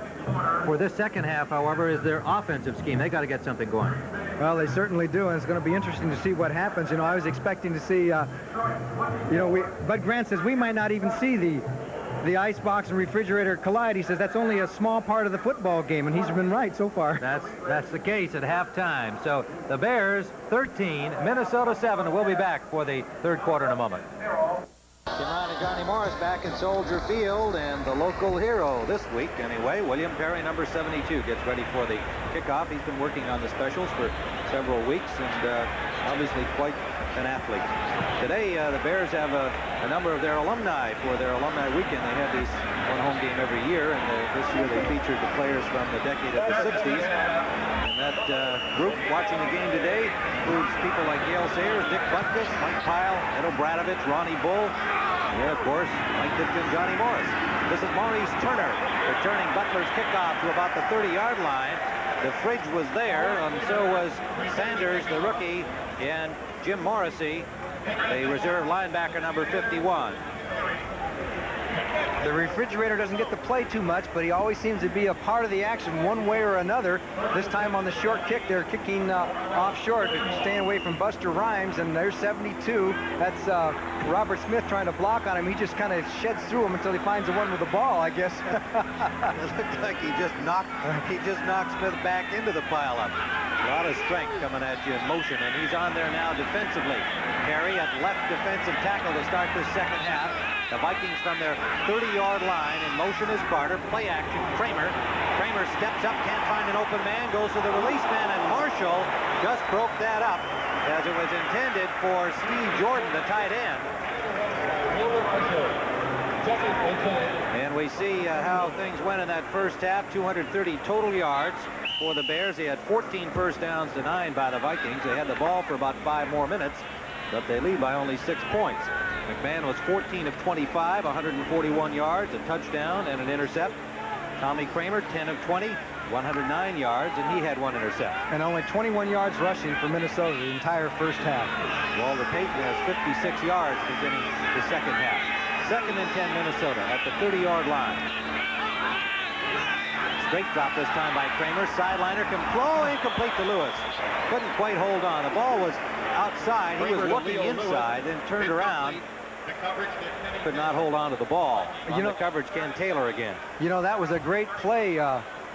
for this second half, however, is their offensive scheme. They got to get something going. Well, they certainly do, and it's going to be interesting to see what happens. You know, I was expecting to see, Bud Grant says we might not even see the icebox and refrigerator collide. He says that's only a small part of the football game, and he's been right so far. That's the case at halftime. So the Bears 13, Minnesota 7. We'll be back for the third quarter in a moment. Tim Ryan and Johnny Morris back in Soldier Field, and the local hero this week, anyway, William Perry, number 72, gets ready for the kickoff. He's been working on the specials for several weeks, and obviously quite an athlete. Today, the Bears have a number of their alumni for their alumni weekend. They have these one home game every year, and this year they featured the players from the decade of the 60s. And that group watching the game today includes people like Yale Sayers, Dick Butkus, Mike Pyle, Ed O'Bradovich, Ronnie Bull, and of course, Mike Ditka and Johnny Morris. This is Maurice Turner returning Butler's kickoff to about the 30-yard line. The fridge was there, and so was Sanders, the rookie, and Jim Morrissey, the reserve linebacker, number 51. The refrigerator doesn't get to play too much, but he always seems to be a part of the action one way or another. This time on the short kick, they're kicking off short, staying away from Buster Rhymes, and there's 72. That's Robert Smith trying to block on him. He just kind of sheds through him until he finds the one with the ball, I guess. It looked like he just knocked Smith back into the pileup. A lot of strength coming at you in motion, and he's on there now defensively. Carey at left defensive tackle to start this second half. The Vikings from their 30-yard line. In motion is Carter. Play action. Kramer steps up, can't find an open man, goes to the release man, and Marshall just broke that up as it was intended for Steve Jordan, the tight end. And we see how things went in that first half. 230 total yards for the Bears. They had 14 first downs to 9 by the Vikings. They had the ball for about 5 more minutes, but they lead by only 6 points. McMahon was 14 of 25, 141 yards, a touchdown, and an intercept. Tommy Kramer, 10 of 20, 109 yards, and he had 1 intercept. And only 21 yards rushing for Minnesota the entire first half. Walter Payton has 56 yards beginning the second half. 2nd and 10 Minnesota at the 30-yard line. Straight drop this time by Kramer. Sideliner, incomplete to Lewis. Couldn't quite hold on. The ball was outside. He was looking inside, then turned around. Could not hold on to the ball. On the coverage, Ken Taylor again. You know, that was a great play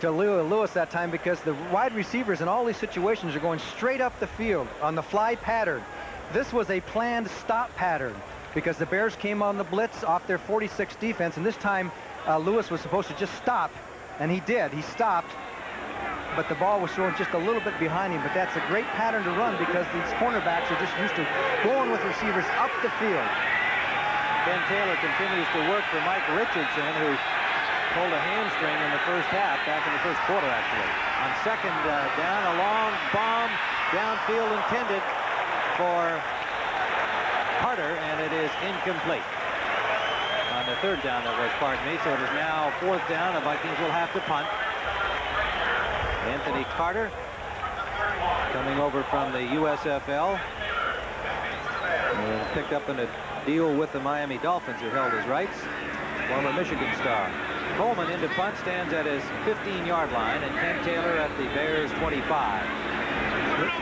to Lewis that time, because the wide receivers in all these situations are going straight up the field on the fly pattern. This was a planned stop pattern because the Bears came on the blitz off their 46 defense, and this time Lewis was supposed to just stop, and he did. He stopped, but the ball was thrown just a little bit behind him. But that's a great pattern to run because these cornerbacks are just used to going with receivers up the field. Ben Taylor continues to work for Mike Richardson, who pulled a hamstring in the first half, back in the first quarter, actually. On second down, a long bomb downfield intended for Carter, and it is incomplete. On the third down, that was, pardon me, so it is now 4th down. The Vikings will have to punt. Anthony Carter coming over from the USFL. And picked up in a deal with the Miami Dolphins, who held his rights. Former Michigan star. Coleman into punt, stands at his 15-yard line, and Ken Taylor at the Bears' 25.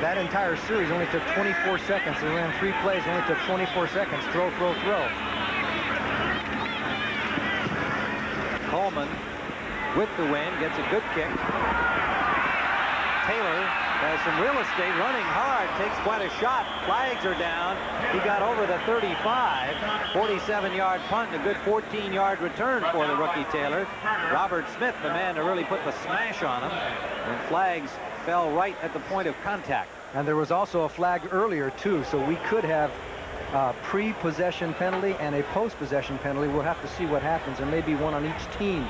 That entire series only took 24 seconds. They ran 3 plays, only took 24 seconds. Throw, throw, throw. Coleman with the win, gets a good kick. Taylor has some real estate, running hard, takes quite a shot. Flags are down. He got over the 35. 47-yard punt, and a good 14-yard return for the rookie Taylor. Robert Smith, the man to really put the smash on him, and flags fell right at the point of contact. And there was also a flag earlier, too, so we could have a pre-possession penalty and a post-possession penalty. We'll have to see what happens. There may be one on each team.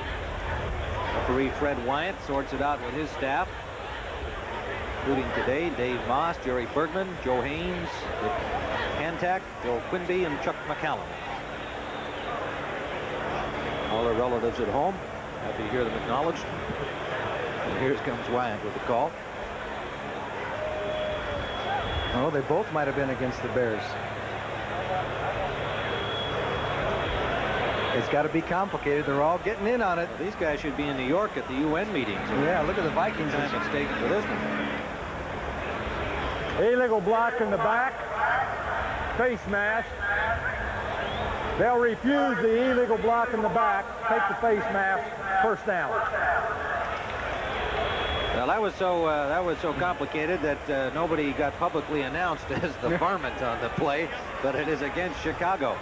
Referee Fred Wyant sorts it out with his staff, including today Dave Moss, Jerry Bergman, Joe Haynes, Rick Kantak, Joe Quinby, and Chuck McCallum. All their relatives at home. Happy to hear them acknowledged. And here comes Wyant with the call. Oh, they both might have been against the Bears. It's got to be complicated. They're all getting in on it. Well, these guys should be in New York at the UN meetings. Yeah, look at the Vikings. I'm mistaken for this one. Illegal block in the back. Face mask. They'll refuse the illegal block in the back. Take the face mask. First down. Well, that was so complicated that nobody got publicly announced as the varmint on the play, but it is against Chicago.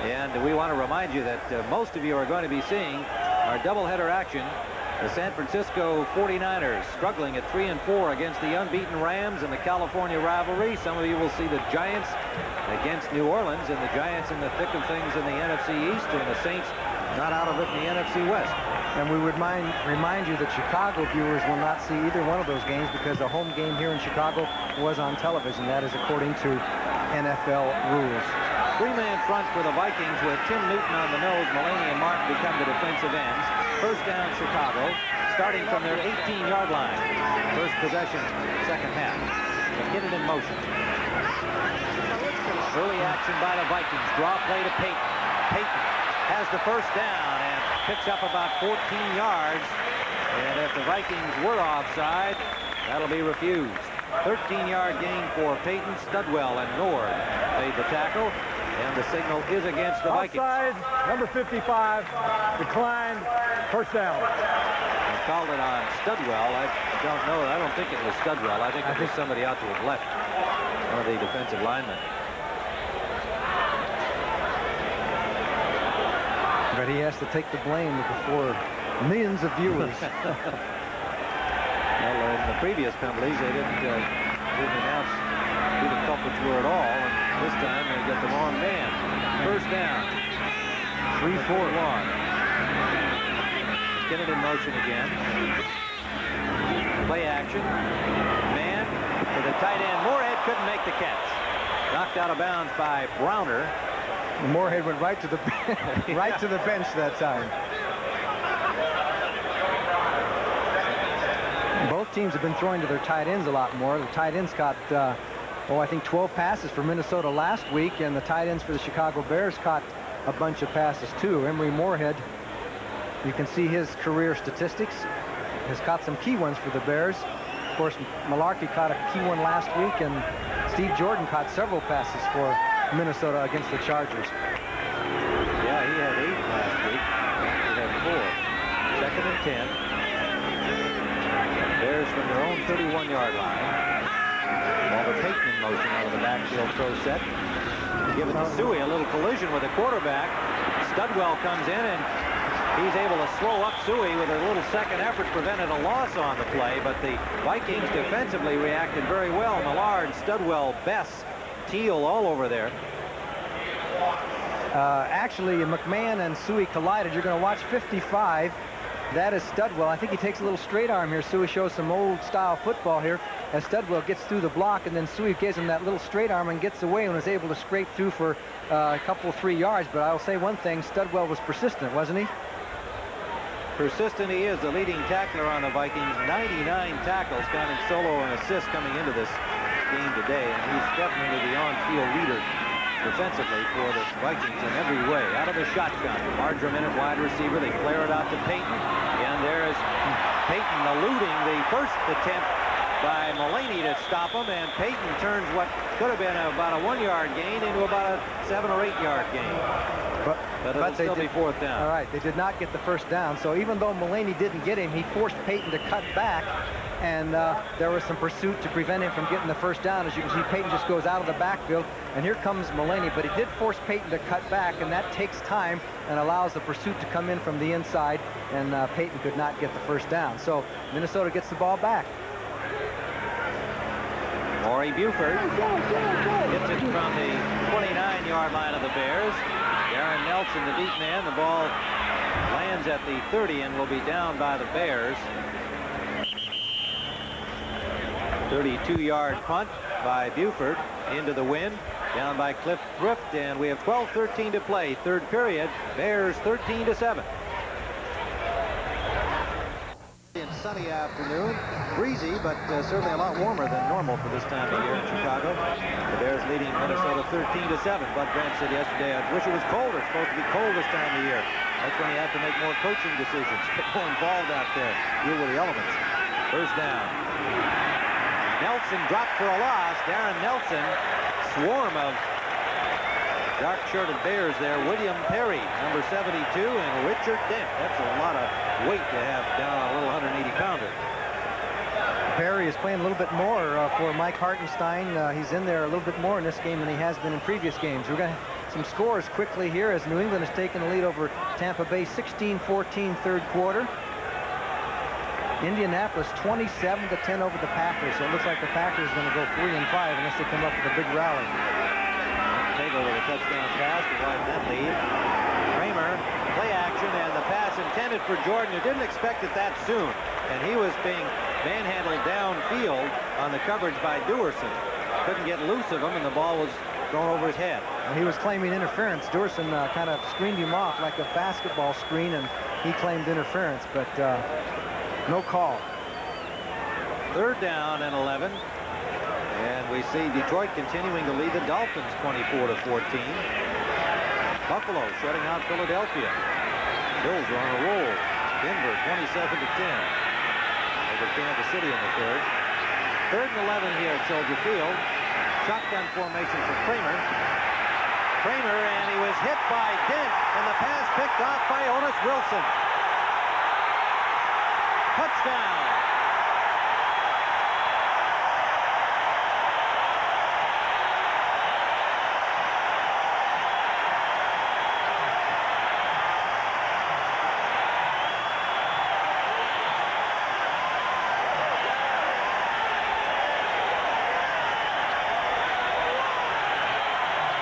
And we want to remind you that most of you are going to be seeing our doubleheader action. The San Francisco 49ers struggling at 3-4 against the unbeaten Rams in the California rivalry. Some of you will see the Giants against New Orleans, and the Giants in the thick of things in the NFC East, and the Saints not out of it in the NFC West. And we would remind you that Chicago viewers will not see either one of those games because the home game here in Chicago was on television. That is according to NFL rules. 3-man front for the Vikings with Tim Newton on the nose. Mulaney and Martin become the defensive ends. First down, Chicago, starting from their 18-yard line. First possession, second half. McKinnon in motion. Early action by the Vikings. Draw play to Payton. Payton has the first down and picks up about 14 yards. And if the Vikings were offside, that'll be refused. 13-yard gain for Payton. Studwell and Nord made the tackle. And the signal is against the Vikings. Offside, number 55, declined, first down. They called it on Studwell. I don't know. I don't think it was Studwell. I think it was somebody out to his left, one of the defensive linemen. But he has to take the blame before millions of viewers. Well, in the previous penalties, they didn't announce who the culprits were at all, and this time they get the wrong man. First down. 3-4-1. Get it in motion again. Play action. Man for the tight end. Moorhead couldn't make the catch. Knocked out of bounds by Browner. Moorhead went right to the right to the bench that time. Both teams have been throwing to their tight ends a lot more. The tight ends caught, I think 12 passes for Minnesota last week, and the tight ends for the Chicago Bears caught a bunch of passes too. Emory Moorhead, you can see his career statistics, has caught some key ones for the Bears. Of course, Malarkey caught a key one last week, and Steve Jordan caught several passes for Minnesota against the Chargers. Yeah, he had 8 last week. He had 4. Second and 10. Bears from their own 31-yard line. Walter Payton in motion out of the backfield throw set. Giving Suey a little collision with the quarterback. Studwell comes in, and he's able to slow up Suey with a little second effort, prevented a loss on the play, but the Vikings defensively reacted very well. Millard, Studwell, Bess, Teal all over there. Actually, McMahon and Suey collided. You're going to watch 55. That is Studwell. I think he takes a little straight arm here. Suey shows some old-style football here as Studwell gets through the block, and then Suey gives him that little straight arm and gets away and was able to scrape through for a couple, 3 yards. But I'll say one thing, Studwell was persistent, wasn't he? Persistent he is, the leading tackler on the Vikings. 99 tackles, counting solo and assists coming into this game today, and he's definitely the on-field leader defensively for the Vikings in every way. Out of the shotgun, Marjoram in at wide receiver. They flare it out to Payton, and there's Payton eluding the first attempt by Mullaney to stop him, and Payton turns what could have been about a 1-yard gain into about a 7 or 8 yard gain. But it'll still be fourth down. All right, they did not get the first down. So even though Mullaney didn't get him, he forced Payton to cut back, and there was some pursuit to prevent him from getting the first down. As you can see, Payton just goes out of the backfield, and here comes Mullaney. But he did force Payton to cut back, and that takes time and allows the pursuit to come in from the inside, and Payton could not get the first down. So Minnesota gets the ball back. Maury Buford gets it from the 29-yard line of the Bears. Darren Nelson, the deep man. The ball lands at the 30 and will be down by the Bears. 32-yard punt by Buford into the wind. Down by Cliff Thrift, and we have 12:13 to play. Third period. Bears 13-7. Sunny afternoon, breezy, but certainly a lot warmer than normal for this time of year in Chicago. The Bears leading Minnesota 13-7. Bud Grant said yesterday, I wish it was colder. It's supposed to be cold this time of year. That's when you have to make more coaching decisions. Get more involved out there. Deal with the elements. First down. Nelson dropped for a loss. Darren Nelson, swarm of dark-shirted Bears there. William Perry, number 72, and Richard Dent. That's a lot of weight to have down on a little 180-pounder. Perry is playing a little bit more for Mike Hartenstein. He's in there a little bit more in this game than he has been in previous games. We're going to have some scores quickly here as New England has taken the lead over Tampa Bay 16-14 third quarter. Indianapolis 27-10 over the Packers. So it looks like the Packers are going to go 3-5 unless they come up with a big rally. Taylor with a touchdown pass to widen that lead. Kramer, play action, and the pass intended for Jordan, who didn't expect it that soon. And he was being manhandled downfield on the coverage by Duerson. Couldn't get loose of him, and the ball was thrown over his head. And he was claiming interference. Duerson kind of screened him off like a basketball screen, and he claimed interference, but no call. 3rd down and 11. And we see Detroit continuing to lead the Dolphins 24-14. Buffalo shutting out Philadelphia. Bills are on a roll. Denver 27-10 over Kansas City in the 3rd. 3rd and 11 here at Soldier Field. Shotgun formation for Kramer. Kramer, and he was hit by Dent, and the pass picked off by Otis Wilson. Touchdown.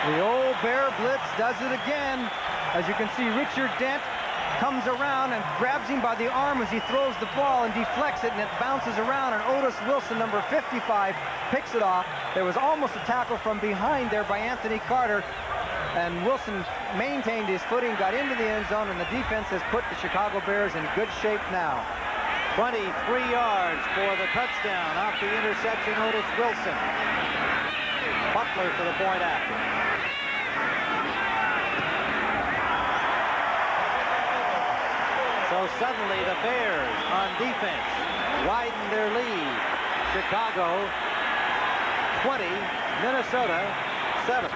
The old Bear blitz does it again. As you can see, Richard Dent comes around and grabs him by the arm as he throws the ball and deflects it, and it bounces around, and Otis Wilson, number 55, picks it off. There was almost a tackle from behind there by Anthony Carter, and Wilson maintained his footing, got into the end zone, and the defense has put the Chicago Bears in good shape now. 23 yards for the touchdown off the interception, Otis Wilson. Butler for the point after. So suddenly the Bears on defense widen their lead. Chicago 20, Minnesota 7.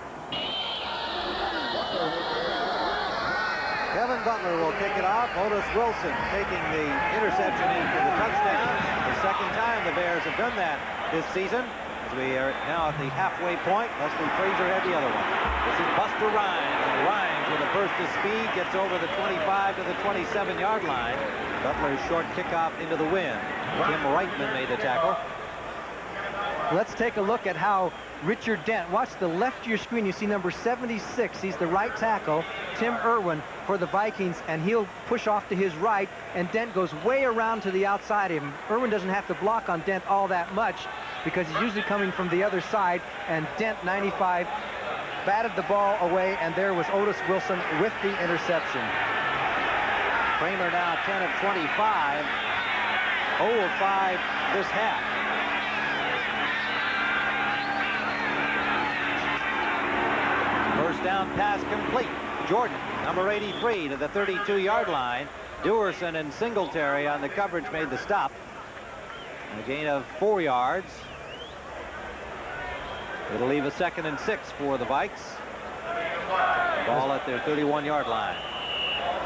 Kevin Butler will kick it off. Otis Wilson taking the interception in for the touchdown. The second time the Bears have done that this season. As we are now at the halfway point, Leslie Frazier had the other one. This is Buster Rhymes, and Rhymes with a burst of speed gets over the 25 to the 27-yard line. Butler's short kickoff into the wind. Tim Reitman made the tackle. Let's take a look at how Richard Dent, watch the left of your screen, you see number 76, he's the right tackle, Tim Irwin for the Vikings, and he'll push off to his right, and Dent goes way around to the outside of him. Irwin doesn't have to block on Dent all that much because he's usually coming from the other side, and Dent, 95, batted the ball away, and there was Otis Wilson with the interception. Kramer now 10 of 25, 0 of 5 this half. First down pass complete. Jordan, number 83, to the 32-yard line. Dewerson and Singletary on the coverage made the stop. A gain of 4 yards. It'll leave a 2nd and 6 for the Vikes. Ball at their 31-yard line.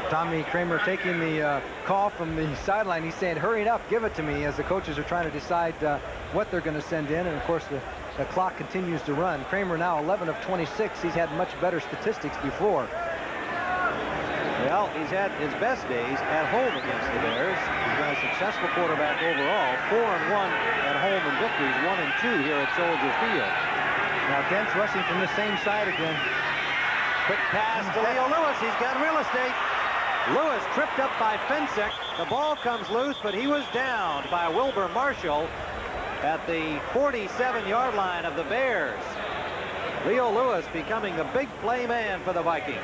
Tommy Kramer taking the call from the sideline. He's saying, hurry it up, give it to me, as the coaches are trying to decide what they're going to send in. And of course, the clock continues to run. Kramer now 11 of 26. He's had much better statistics before. Well, he's had his best days at home against the Bears. He's been a successful quarterback overall. 4-1 at home in victories, 1-2 here at Soldier Field. Now Dent's rushing from the same side again. Quick pass to Leo Lewis. He's got real estate. Lewis tripped up by Fensick. The ball comes loose, but he was downed by Wilbur Marshall at the 47-yard line of the Bears. Leo Lewis becoming the big play man for the Vikings.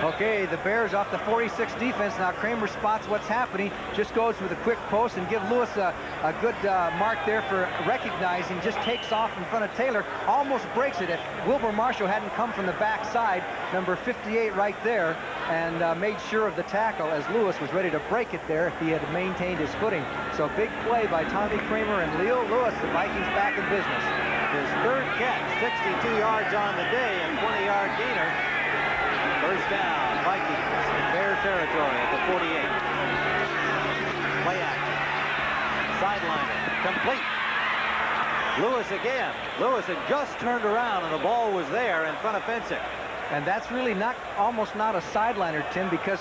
Okay, the Bears off the 46 defense. Now Kramer spots what's happening, just goes with a quick post and give Lewis a good mark there for recognizing, just takes off in front of Taylor, almost breaks it. If Wilbur Marshall hadn't come from the backside, number 58 right there, and made sure of the tackle as Lewis was ready to break it there if he had maintained his footing. So big play by Tommy Kramer and Leo Lewis, the Vikings back in business. His 3rd catch, 62 yards on the day, and 20-yard gainer. First down, Vikings in Bear territory at the 48. Play action. Sideliner, complete. Lewis again. Lewis had just turned around and the ball was there in front of Fensick. And that's really almost not a sideliner, Tim, because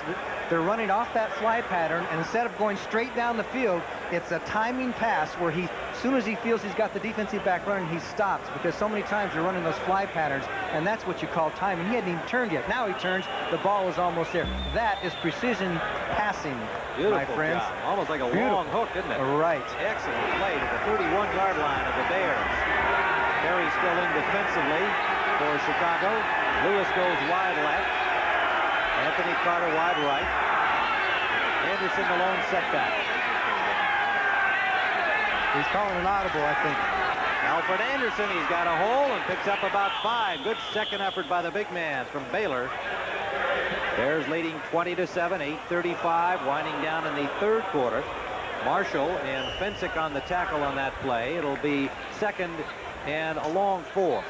they're running off that fly pattern, and instead of going straight down the field, it's a timing pass where as soon as he feels he's got the defensive back running, he stops, because so many times they're running those fly patterns, and that's what you call timing. He hadn't even turned yet. Now he turns, the ball is almost there. That is precision passing, Beautiful my friends. Job. Almost like a long hook, isn't it? Right. Excellent play to the 31-yard line of the Bears. Perry still in defensively for Chicago. Lewis goes wide left. Anthony Carter wide right. Anderson, the lone setback. He's calling an audible, I think. Alfred Anderson, he's got a hole and picks up about 5. Good second effort by the big man from Baylor. Bears leading 20-7, 8:35, winding down in the third quarter. Marshall and Fensick on the tackle on that play. It'll be 2nd and a long 4.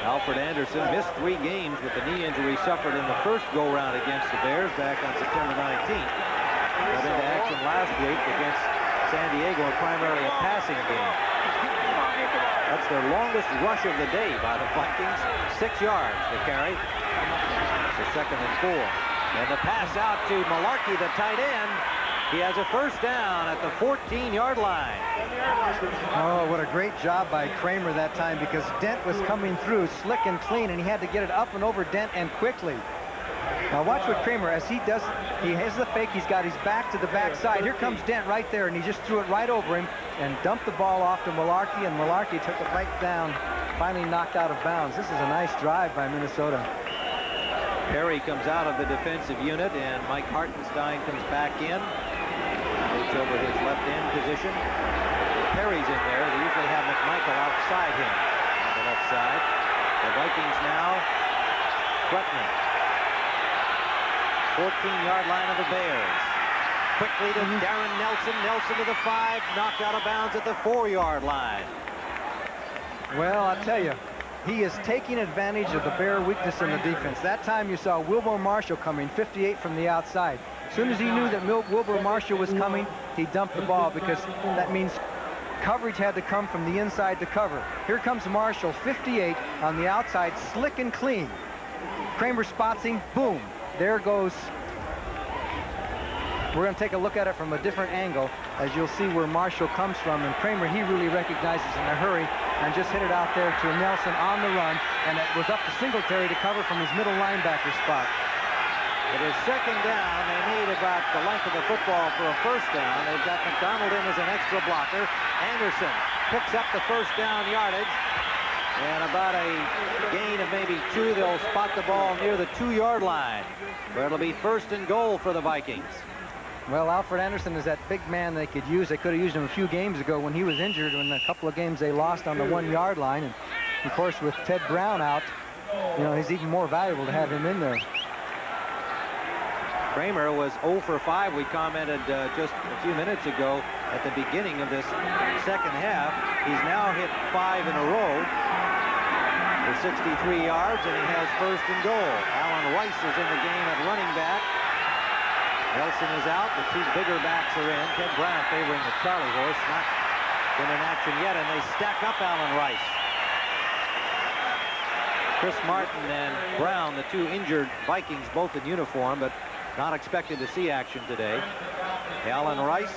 Alfred Anderson missed 3 games with the knee injury suffered in the first go-round against the Bears back on September 19th. Got into action last week against San Diego, primarily a passing game. That's their longest rush of the day by the Vikings. 6 yards to carry. So 2nd and 4. And the pass out to Malarkey, the tight end. He has a first down at the 14-yard line. Oh, what a great job by Kramer that time, because Dent was coming through slick and clean, and he had to get it up and over Dent and quickly. Now watch what Kramer, as he does, he has the fake, he's got his back to the backside. Here comes Dent right there, and he just threw it right over him and dumped the ball off to Malarkey, and Malarkey took it right down, finally knocked out of bounds. This is a nice drive by Minnesota. Perry comes out of the defensive unit, and Mike Hartenstein comes back in. Takes over his left end position. Perry's in there. They usually have McMichael outside him on the left side. The Vikings now threatening. 14-yard line of the Bears. Quickly to Darren Nelson. Nelson to the 5. Knocked out of bounds at the 4-yard line. Well, I'll tell you, he is taking advantage of the Bear weakness in the defense. That time you saw Wilbur Marshall coming, 58 from the outside. As soon as he knew that Wilbur Marshall was coming, he dumped the ball, because that means coverage had to come from the inside to cover. Here comes Marshall, 58 on the outside, slick and clean. Kramer spots him, boom. There goes. We're going to take a look at it from a different angle, as you'll see where Marshall comes from. And Kramer, he really recognizes in a hurry and just hit it out there to Nelson on the run. And it was up to Singletary to cover from his middle linebacker spot. It is 2nd down. They need about the length of the football for a first down. They've got McDonald in as an extra blocker. Anderson picks up the first down yardage. And about a gain of maybe 2, they'll spot the ball near the 2-yard line, where it'll be 1st and goal for the Vikings. Well, Alfred Anderson is that big man they could use. They could have used him a few games ago when he was injured, in a couple of games they lost on the 1-yard line. And, of course, with Ted Brown out, you know, he's even more valuable to have him in there. Kramer was 0 for 5. We commented just a few minutes ago at the beginning of this second half. He's now hit 5 in a row for 63 yards, and he has 1st and goal. Alan Rice is in the game at running back. Nelson is out. The 2 bigger backs are in. Ted Brown favoring the Charlie horse. Not been in action yet, and they stack up Alan Rice. Chris Martin and Brown, the 2 injured Vikings, both in uniform, but not expected to see action today. Alan Rice,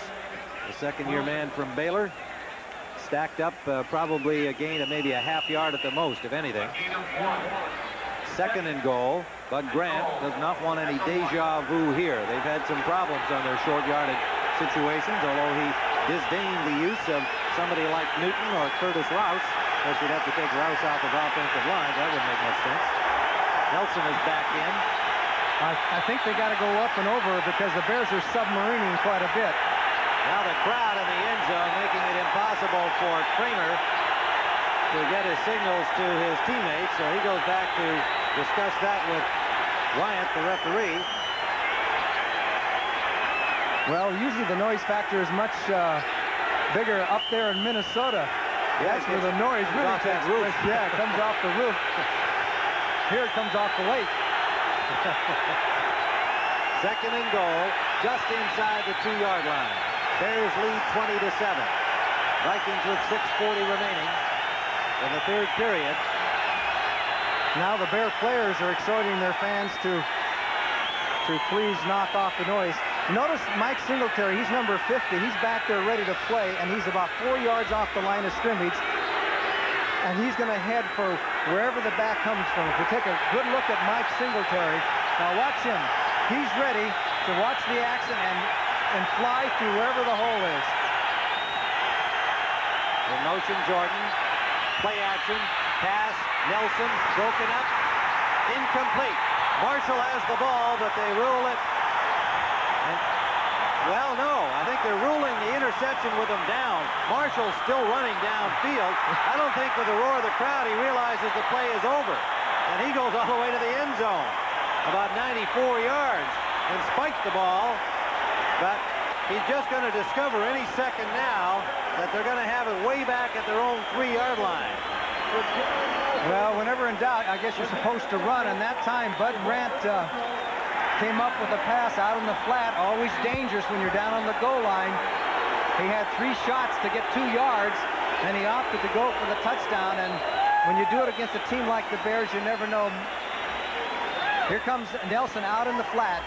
the 2nd-year man from Baylor, stacked up probably a gain of maybe a half yard at the most, if anything. 2nd and goal. Bud Grant does not want any deja vu here. They've had some problems on their short yardage situations, although he disdained the use of somebody like Newton or Curtis Rouse. Of course, you'd have to take Rouse off of offensive line. That wouldn't make much sense. Nelson is back in. I think they got to go up and over, because the Bears are submarining quite a bit. Now the crowd in the end zone, making it impossible for Kramer to get his signals to his teammates. So he goes back to discuss that with Wyatt, the referee. Well, usually the noise factor is much bigger up there in Minnesota. Yeah, that's where the noise really takes place. Yeah, it comes off the roof. Here it comes off the lake. 2nd and goal, just inside the 2-yard line. Bears lead 20-7. Vikings with 6:40 remaining in the 3rd period. Now the Bear players are exhorting their fans to please knock off the noise. Notice Mike Singletary, he's number 50. He's back there ready to play, and he's about 4 yards off the line of scrimmage. And he's going to head for wherever the back comes from. If we take a good look at Mike Singletary, now watch him. He's ready to watch the action and fly through wherever the hole is. In motion, Jordan. Play action. Pass. Nelson broken up. Incomplete. Marshall has the ball, but they rule it Well, no. I think they're ruling the interception with him down. Marshall's still running downfield. I don't think with the roar of the crowd he realizes the play is over. And he goes all the way to the end zone. About 94 yards and spiked the ball. But he's just going to discover any second now that they're going to have it way back at their own 3-yard line. Well, whenever in doubt, I guess you're supposed to run. And that time, Bud Grant came up with a pass out in the flat. Always dangerous when you're down on the goal line. He had 3 shots to get 2 yards, and he opted to go for the touchdown. And when you do it against a team like the Bears, you never know. Here comes Nelson out in the flat,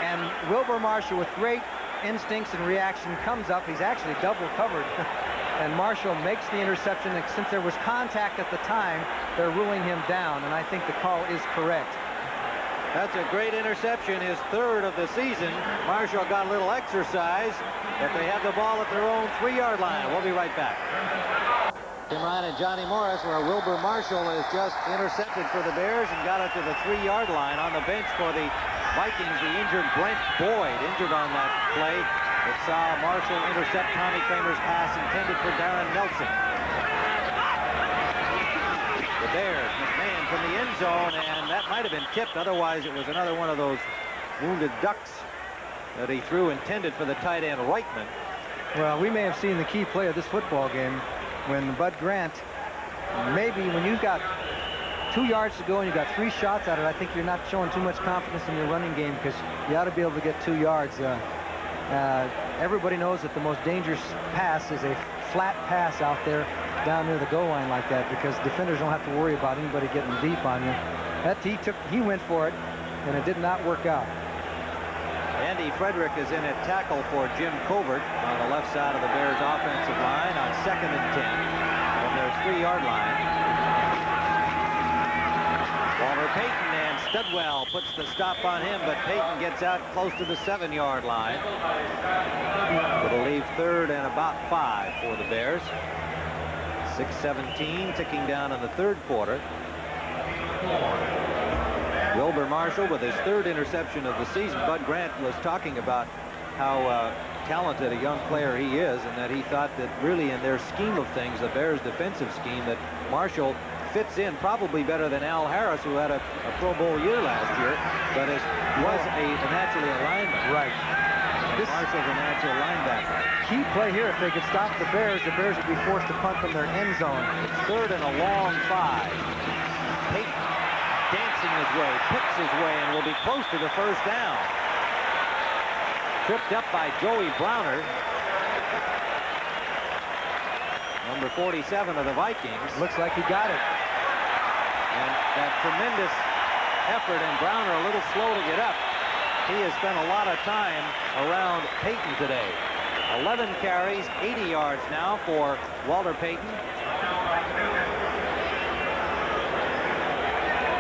and Wilbur Marshall, with great instincts and reaction, comes up. He's actually double covered. And Marshall makes the interception. And since there was contact at the time, they're ruling him down, and I think the call is correct. That's a great interception, his 3rd of the season. Marshall got a little exercise, but they have the ball at their own 3-yard line. We'll be right back. Tim Ryan and Johnny Morris, where Wilbur Marshall has just intercepted for the Bears and got it to the 3-yard line. On the bench for the Vikings, the injured Brent Boyd, injured on that play. It saw Marshall intercept Tommy Kramer's pass intended for Darren Nelson. The Bears, McMahon from the end zone, and that might have been tipped. Otherwise, it was another one of those wounded ducks that he threw intended for the tight end Reitman. Well, we may have seen the key play of this football game when Bud Grant, maybe when you've got 2 yards to go and you've got 3 shots at it, I think you're not showing too much confidence in your running game, because you ought to be able to get 2 yards. Everybody knows that the most dangerous pass is a flat pass out there down near the goal line like that, because defenders don't have to worry about anybody getting deep on you. He went for it, and it did not work out. Andy Frederick is in at tackle for Jim Covert on the left side of the Bears offensive line on 2nd and 10 from their 3-yard line. Walter Payton, and Studwell puts the stop on him, but Payton gets out close to the 7-yard line. It'll leave 3rd and about 5 for the Bears. 6:17 ticking down in the 3rd quarter. Wilbur Marshall with his 3rd interception of the season. Bud Grant was talking about how talented a young player he is, and that he thought that really in their scheme of things, the Bears' defensive scheme, that Marshall fits in probably better than Al Harris, who had a Pro Bowl year last year, but was naturally a lineman. Right. Marshall's a natural linebacker. Key play here, if they could stop the Bears would be forced to punt from their end zone. It's 3rd and a long 5. Payton dancing his way, picks his way, and will be close to the 1st down. Tripped up by Joey Browner, number 47 of the Vikings. Looks like he got it. And that tremendous effort, and Browner a little slow to get up. He has spent a lot of time around Payton today. 11 carries, 80 yards now for Walter Payton.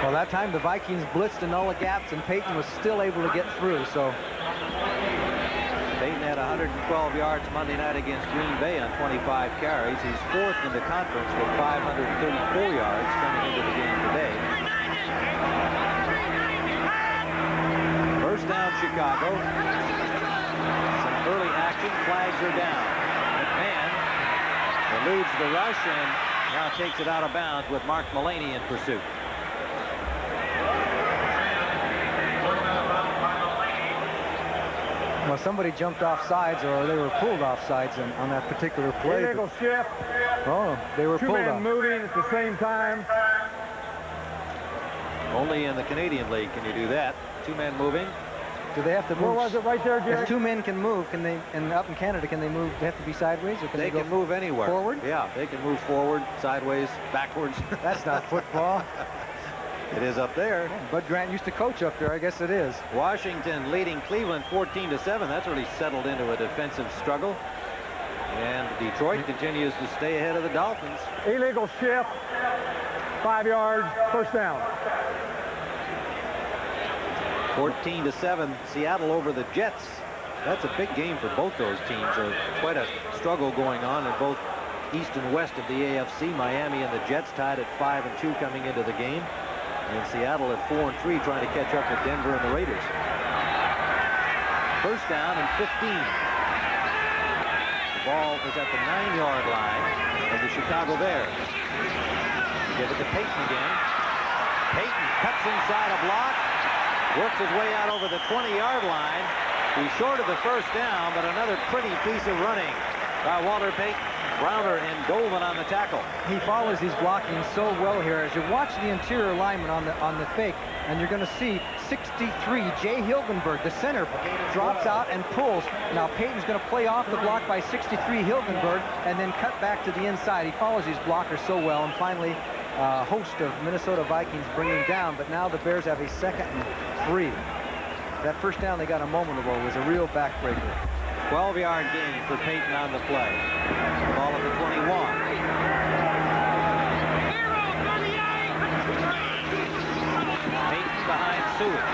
Well, that time the Vikings blitzed in all the gaps, and Payton was still able to get through. So Payton had 112 yards Monday night against Green Bay on 25 carries. He's 4th in the conference with 534 yards coming into the game today. First down, Chicago. Some early action. Flags are down. McMahon eludes the rush and now takes it out of bounds with Mark Mullaney in pursuit. well, somebody jumped off sides, or they were pulled off sides on that particular play. Illegal shift. Oh, they were pulled off. 2 men moving at the same time. Only in the Canadian League can you do that. 2 men moving. Do they have to Where move? was it right there, Jerry? If 2 men can move, can they? And up in Canada, can they move? They have to be sideways, or can They go can move anywhere. forward? Yeah, they can move forward, sideways, backwards. That's not football. It is up there. Bud Grant used to coach up there. I guess it is. Washington leading Cleveland 14-7. That's really settled into a defensive struggle. And Detroit continues to stay ahead of the Dolphins. Illegal shift. 5 yards. First down. 14-7. Seattle over the Jets. That's a big game for both those teams. Quite a struggle going on in both east and west of the AFC. Miami and the Jets tied at 5-2 coming into the game. And Seattle at 4-3 trying to catch up with Denver and the Raiders. First down and 15. The ball is at the 9-yard line of the Chicago Bears. Give it to Payton again. Payton cuts inside a block, works his way out over the 20-yard line. He's short of the first down, but another pretty piece of running by Walter Payton. Browner and Goldman on the tackle. He follows these blocking so well here. As you watch the interior lineman on the fake, and you're going to see 63, Jay Hilgenberg, the center, drops out and pulls. Now Payton's going to play off the block by 63 Hilgenberg and then cut back to the inside. He follows these blockers so well, and finally a host of Minnesota Vikings bring him down, but now the Bears have a 2nd and 3. That first down they got a moment ago was a real backbreaker. 12-yard gain for Payton on the play. Ball at the 21. Payton behind Suey.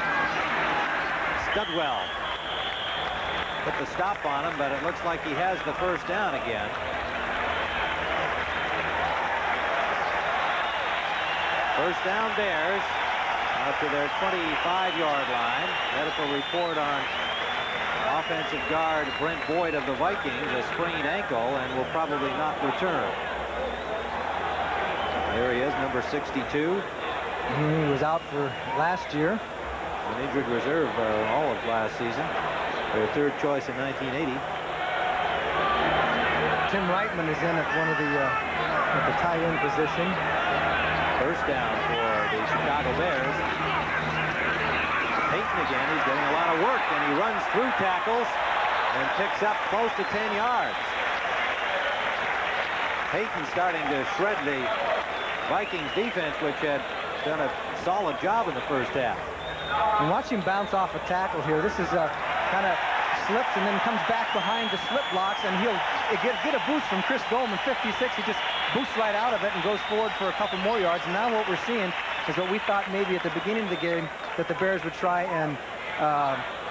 Studwell put the stop on him, but it looks like he has the first down again. First down Bears up to their 25-yard line. Medical report on offensive guard Brent Boyd of the Vikings, a sprained ankle, and will probably not return. There he is, number 62. He was out for last year. An injured reserve all of last season. Their 3rd choice in 1980. Tim Reitman is in at one of the at the tight end position. First down for the Chicago Bears. Payton again, he's getting a lot of work, and he runs through tackles and picks up close to 10 yards. Payton starting to shred the Vikings defense, which had done a solid job in the first half. And watch him bounce off a tackle here. This is kind of slips and then comes back behind the slip blocks, and he'll get a boost from Chris Goldman, 56. He just boosts right out of it and goes forward for a couple more yards. And now what we're seeing is what we thought maybe at the beginning of the game, that the Bears would try and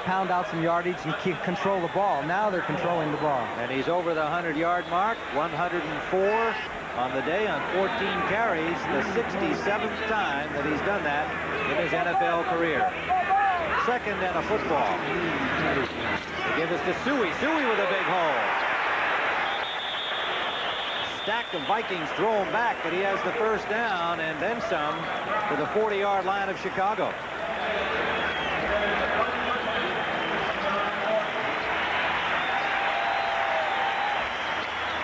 pound out some yardage and control the ball. Now they're controlling the ball. And he's over the 100-yard mark, 104 on the day on 14 carries, the 67th time that he's done that in his NFL career. 2nd and a football. They give us to Suey. Suey with a big hole. Stack of Vikings throw him back, but he has the first down and then some to the 40-yard line of Chicago.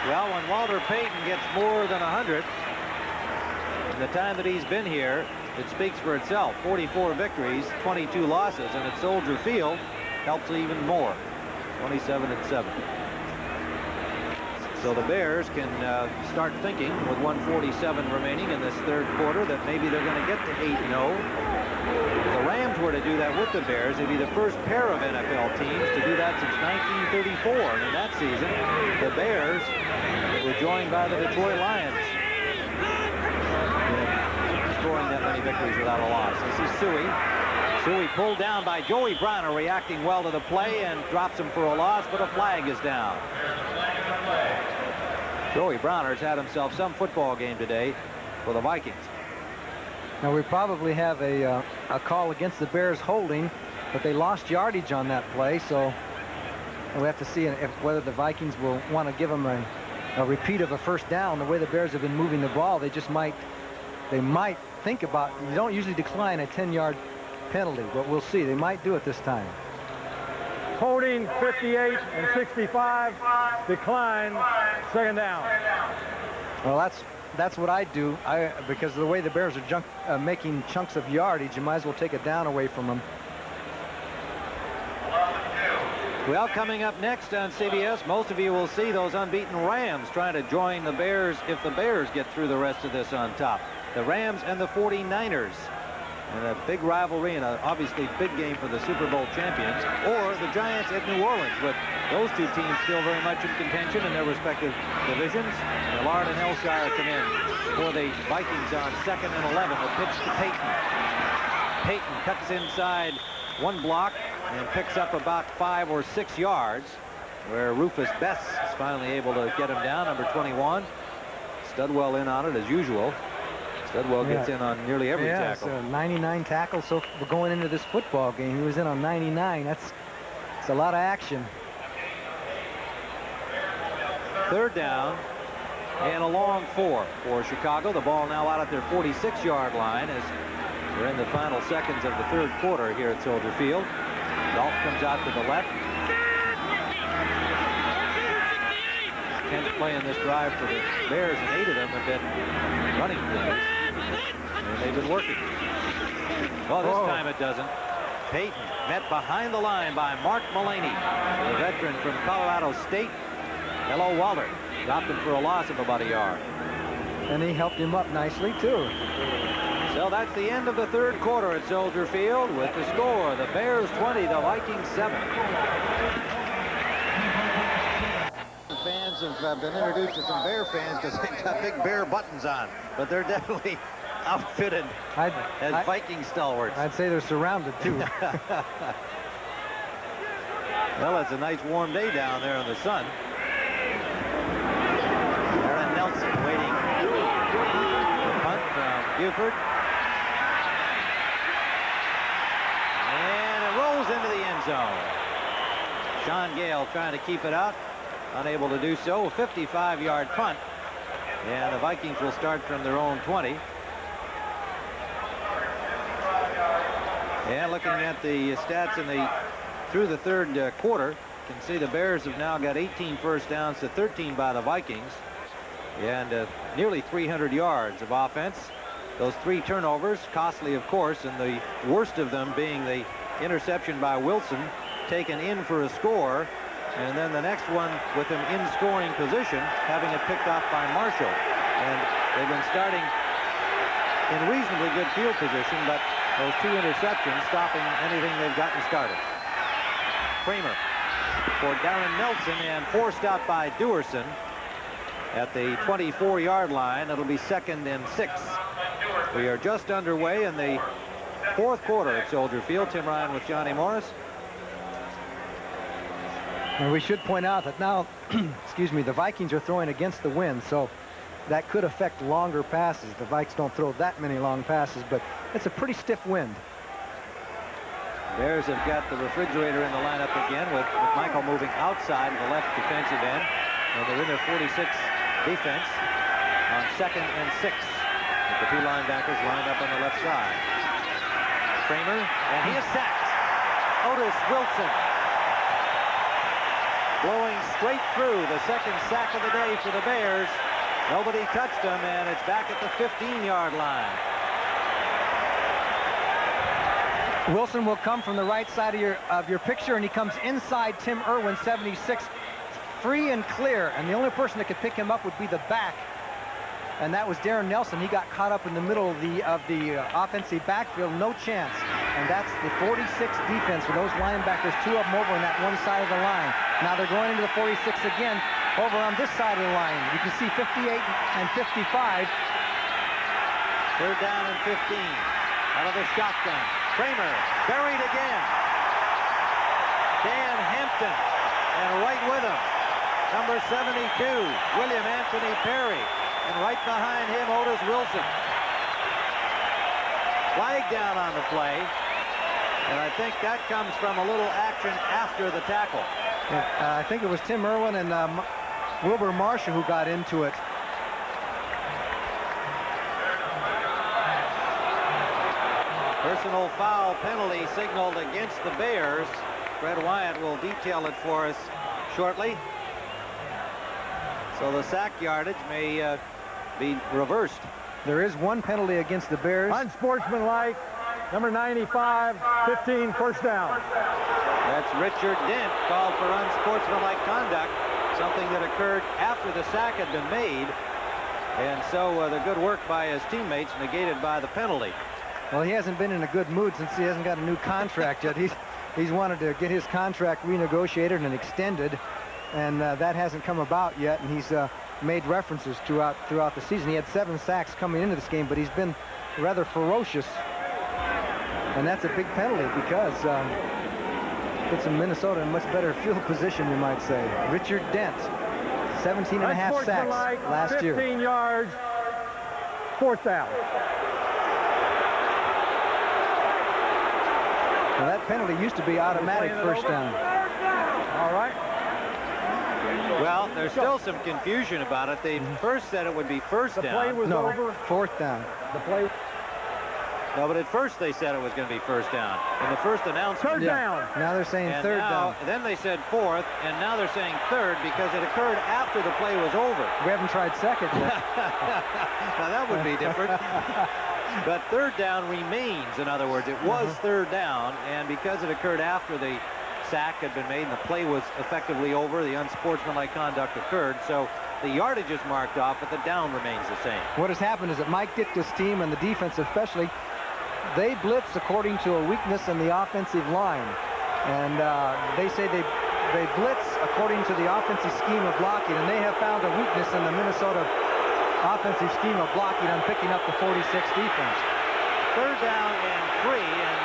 Well, when Walter Payton gets more than 100 in the time that he's been here, it speaks for itself. 44 victories, 22 losses, and at Soldier Field helps even more. 27-7. So the Bears can start thinking with 147 remaining in this 3rd quarter that maybe they're going to get to 8-0. If the Rams were to do that with the Bears, it'd be the first pair of NFL teams to do that since 1934. And in that season, the Bears were joined by the Detroit Lions in scoring that many victories without a loss. This is Suey. Suey pulled down by Joey Browner, reacting well to the play, and drops him for a loss, but a flag is down. Joey Browner's had himself some football game today for the Vikings. Now we probably have a call against the Bears holding, but they lost yardage on that play, so we have to see whether the Vikings will want to give them a repeat of a first down. The way the Bears have been moving the ball, they might think about, you don't usually decline a 10-yard penalty, but we'll see. They might do it this time. Holding 58 and 65, decline, 2nd down. Well, that's what I do. Because of the way the Bears are making chunks of yardage, you might as well take it down away from them. Well, coming up next on CBS, most of you will see those unbeaten Rams trying to join the Bears if the Bears get through the rest of this on top. The Rams and the 49ers. And a big rivalry and a obviously big game for the Super Bowl champions, or the Giants at New Orleans, with those two teams still very much in contention in their respective divisions. Millard and Elshire come in for the Vikings on 2nd and 11. The pitch to Payton. Payton cuts inside one block and picks up about 5 or 6 yards, where Rufus Bess is finally able to get him down, number 21. Studwell in on it as usual. Studwell gets in on nearly every tackle. 99 tackles so going into this football game. He was in on 99. That's It's a lot of action. Third down and a long 4 for Chicago. The ball now out at their 46-yard line as we're in the final seconds of the third quarter here at Soldier Field. Dolph comes out to the left. 10th play in this drive for the Bears, and 8 of them have been running plays. And they've been working. Well, this time it doesn't. Peyton met behind the line by Mark Mullaney, the veteran from Colorado State. Hello, Walter. Stopped him for a loss of about a yard. And he helped him up nicely, too. So that's the end of the third quarter at Soldier Field with the score. The Bears 20, the Vikings 7. Fans have been introduced to some Bear fans because they've got big Bear buttons on. But they're definitely outfitted as Viking stalwarts. I'd say they're surrounded, too. Well, it's a nice warm day down there in the sun. Aaron Nelson waiting. The punt from Buford. And it rolls into the end zone. Sean Gale trying to keep it out. Unable to do so. A 55-yard punt. And the Vikings will start from their own 20. And looking at the stats through the third quarter, you can see the Bears have now got 18 first downs to 13 by the Vikings. And nearly 300 yards of offense. Those 3 turnovers, costly of course, and the worst of them being the interception by Wilson, taken in for a score. And then the next one with him in scoring position, having it picked off by Marshall. And they've been starting in reasonably good field position, but those 2 interceptions stopping anything they've gotten started. Kramer for Darren Nelson and forced out by Dewerson at the 24-yard line. It'll be 2nd and 6. We are just underway in the fourth quarter at Soldier Field. Tim Ryan with Johnny Morris. And we should point out that now, excuse me, the Vikings are throwing against the wind, so that could affect longer passes. The Vikes don't throw that many long passes, but it's a pretty stiff wind. Bears have got the refrigerator in the lineup again with Michael moving outside the left defensive end. And they're in their 46 defense on 2nd and 6. With the 2 linebackers lined up on the left side. Kramer, and he is sacked. Otis Wilson blowing straight through, the 2nd sack of the day for the Bears. Nobody touched him, and it's back at the 15-yard line. Wilson will come from the right side of your picture, and he comes inside Tim Irwin, 76, free and clear. And the only person that could pick him up would be the back, and that was Darren Nelson. He got caught up in the middle of the offensive backfield, no chance. And that's the 46 defense with those linebackers, 2 of them over on that one side of the line. Now they're going into the 46 again over on this side of the line. You can see 58 and 55. 3rd down and 15 out of the shotgun. Kramer buried again. Dan Hampton, and right with him, number 72, William Anthony Perry, and right behind him, Otis Wilson. Flag down on the play, and I think that comes from a little action after the tackle. I think it was Tim Irwin and Wilbur Marshall who got into it. Personal foul penalty signaled against the Bears. Fred Wyatt will detail it for us shortly. So the sack yardage may be reversed. There is one penalty against the Bears. Unsportsmanlike, number 95, 15, first down. That's Richard Dent, called for unsportsmanlike conduct, something that occurred after the sack had been made. And so the good work by his teammates negated by the penalty. Well, he hasn't been in a good mood since he hasn't got a new contract yet. He's wanted to get his contract renegotiated and extended, and that hasn't come about yet. And he's made references throughout the season. He had 7 sacks coming into this game, but he's been rather ferocious, and that's a big penalty because puts in Minnesota in a much better field position, you might say. Richard Dent, 17 and a half sacks last year. 15 yards, 4th down. Well, that penalty used to be automatic first down. All right. Well, there's still some confusion about it. They first said it would be first The down. play was over. Fourth down. The play. No, but at first they said it was going to be first down. In the first announcement. Third down. Now they're saying And third now, down. then they said fourth, and now they're saying third because it occurred after the play was over. We haven't tried second yet. Now that would be different. But third down remains. In other words, it was third down, and because it occurred after the sack had been made and the play was effectively over, the unsportsmanlike conduct occurred. So the yardage is marked off, but the down remains the same. What has happened is that Mike Ditka's team and the defense especially, they blitz according to a weakness in the offensive line. And they say they blitz according to the offensive scheme of blocking, and they have found a weakness in the Minnesota offensive scheme of blocking on picking up the 46 defense. Third down and 3, and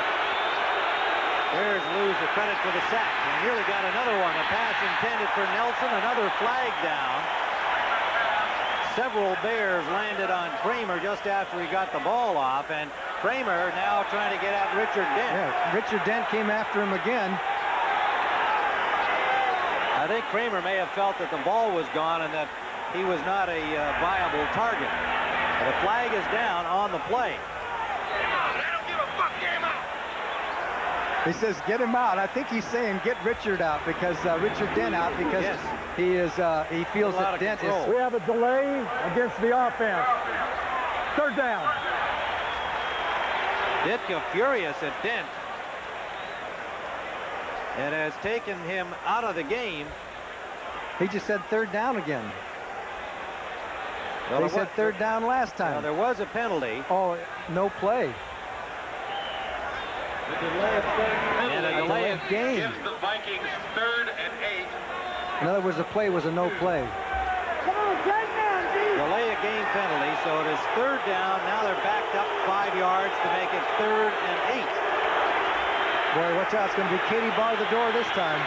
there's Lewis the credit for the sack. And nearly got another one. A pass intended for Nelson, another flag down. Several Bears landed on Kramer just after he got the ball off, and Kramer now trying to get at Richard Dent. Yeah, Richard Dent came after him again. I think Kramer may have felt that the ball was gone and that he was not a viable target. But a flag is down on the play. He says, get him out. I think he's saying get Richard out because Richard Dent out because he feels that Dent is. We have a delay against the offense. Third down. Ditka furious at Dent. It has taken him out of the game. He just said third down again. Well, they said third down last time. Well, there was a penalty. Oh, no play. And a delay of game. Gives the Vikings 3rd and 8. In other words, the play was a no play. Delay of game penalty, so it is third down. Now they're backed up 5 yards to make it 3rd and 8. Boy, watch out. It's going to be Katie bar the door this time.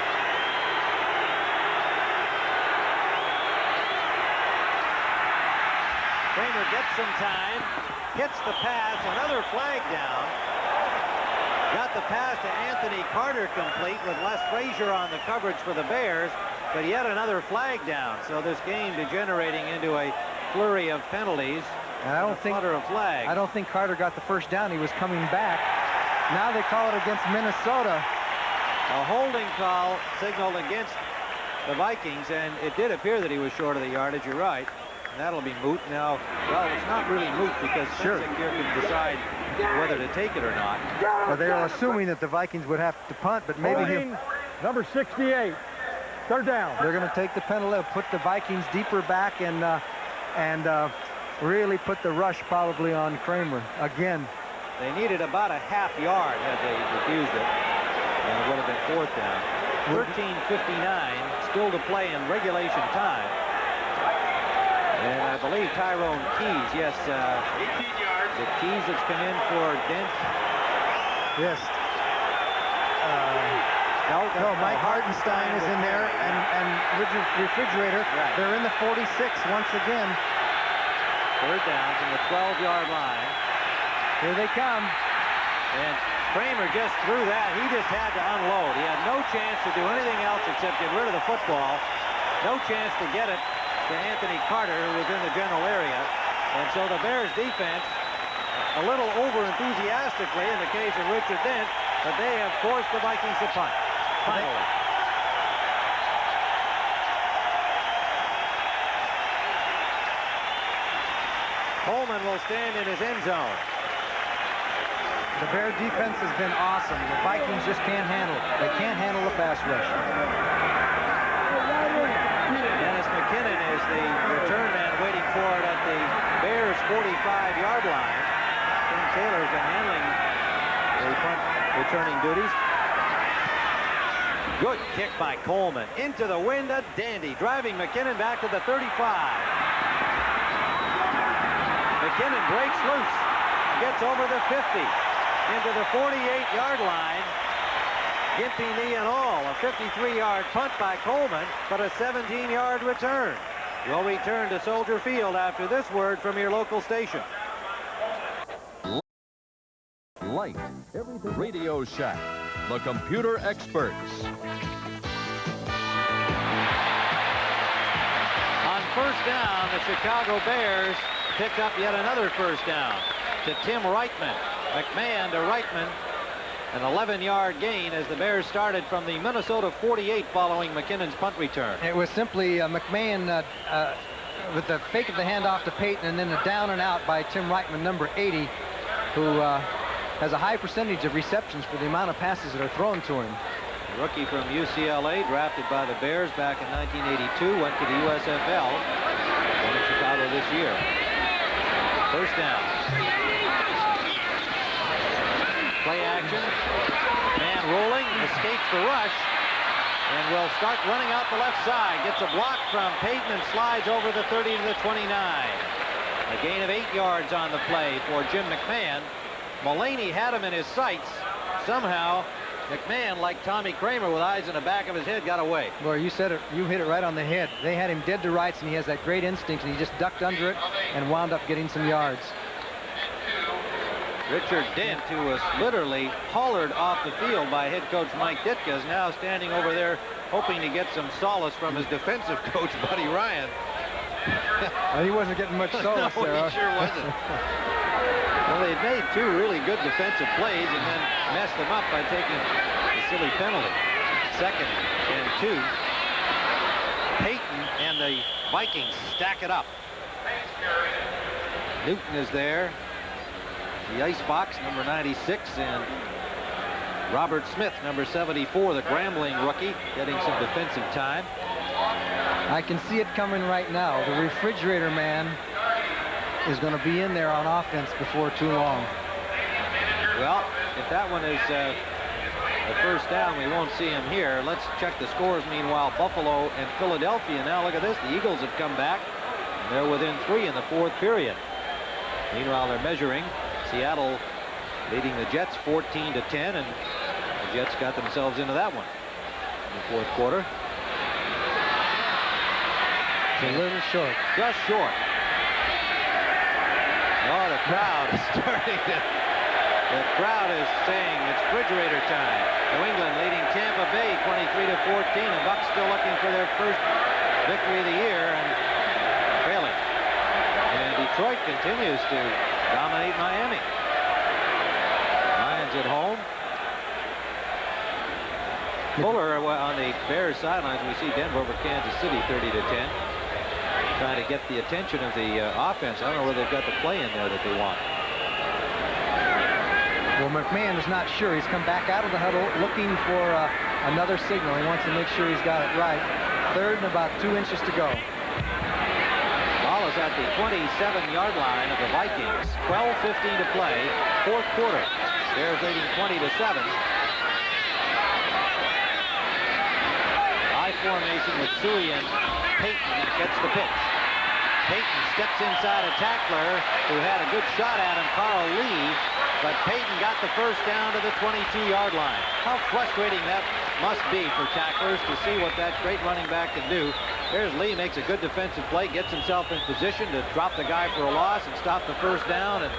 Kramer gets some time, hits the pass, another flag down. Got the pass to Anthony Carter complete with Les Frazier on the coverage for the Bears, but yet another flag down. So this game degenerating into a flurry of penalties. And I don't think Carter got the first down. He was coming back. Now they call it against Minnesota. A holding call signaled against the Vikings, and it did appear that he was short of the yardage. You're right. That'll be moot now. Well, it's not really moot because Sure here can decide whether to take it or not. Well, they're assuming that the Vikings would have to punt, but maybe number 68. Third down. They're going to take the penalty, put the Vikings deeper back, and really put the rush probably on Kramer again. They needed about a half yard had they refused it, and it would have been fourth down. 13:59 still to play in regulation time. And I believe Tyrone Keys, yes, 18 yards. the Keys that's come in for Dent. Yes. No, Mike Hartenstein is in there, and Refrigerator. Right. They're in the 46 once again. Third down from the 12-yard line. Here they come. And Kramer just threw that. He just had to unload. He had no chance to do anything else except get rid of the football. No chance to get it to Anthony Carter, who was in the general area. And so the Bears defense, a little over-enthusiastically in the case of Richard Dent, but they have forced the Vikings to punt. Finally. Coleman will stand in his end zone. The Bear defense has been awesome. The Vikings just can't handle it. They can't handle the pass rush. Dennis McKinnon is the return man waiting for it at the Bears' 45-yard line. Tim Taylor's been handling the punt returning duties. Good kick by Coleman. Into the wind, a dandy, driving McKinnon back to the 35. McKinnon breaks loose, gets over the 50, into the 48-yard line. Gimpy knee and all, a 53-yard punt by Coleman, but a 17-yard return. We'll return to Soldier Field after this word from your local station. Light, Radio Shack, the computer experts. first down, the Chicago Bears picked up yet another first down to Tim Reitman. McMahon to Reitman. An 11-yard gain as the Bears started from the Minnesota 48 following McKinnon's punt return. It was simply McMahon with the fake of the handoff to Payton and then a down and out by Tim Reitman, number 80, who has a high percentage of receptions for the amount of passes that are thrown to him. A rookie from UCLA, drafted by the Bears back in 1982, went to the USFL in Chicago this year. First down. Play action. Man rolling, escapes the rush, and will start running out the left side. Gets a block from Payton and slides over the 30 to the 29. A gain of 8 yards on the play for Jim McMahon. Mullaney had him in his sights. Somehow, McMahon, like Tommy Kramer with eyes in the back of his head, got away. Boy, you said it. You hit it right on the head. They had him dead to rights, and he has that great instinct, and he just ducked under it and wound up getting some yards. Richard Dent, who was literally hollered off the field by head coach Mike Ditka, is now standing over there hoping to get some solace from his defensive coach, Buddy Ryan. Well, he wasn't getting much solace no, there. He sure wasn't. Well, they'd made 2 really good defensive plays and then messed them up by taking a silly penalty. 2nd and 2. Payton and the Vikings stack it up. Newton is there. The icebox, number 96, and Robert Smith, number 74, the Grambling rookie, getting some defensive time. I can see it coming right now. The refrigerator man is going to be in there on offense before too long. Well, if that one is a first down, we won't see him here. Let's check the scores. Meanwhile, Buffalo and Philadelphia. Now look at this. The Eagles have come back. And they're within 3 in the 4th period. Meanwhile, they're measuring. Seattle leading the Jets 14 to 10, and the Jets got themselves into that one in the 4th quarter. It's a little short. Just short. Oh, the crowd is starting to... The crowd is saying it's refrigerator time. New England leading Tampa Bay 23 to 14. The Bucs still looking for their first victory of the year and failing. And Detroit continues to dominate Miami. Lions at home. Fuller on the Bears sidelines. We see Denver over Kansas City 30 to 10. Trying to get the attention of the offense. I don't know whether they've got the play in there that they want. Well, McMahon is not sure. He's come back out of the huddle looking for another signal. He wants to make sure he's got it right. 3rd and about 2 inches to go. Ball is at the 27-yard line of the Vikings. 12:15 to play. 4th quarter. Bears leading 20 to 7. High formation with Suey and Payton gets the pitch. Payton steps inside a tackler who had a good shot at him, Carl Lee, but Payton got the first down to the 22-yard line. How frustrating that must be for tacklers to see what that great running back can do. There's Lee, makes a good defensive play, gets himself in position to drop the guy for a loss and stop the first down, and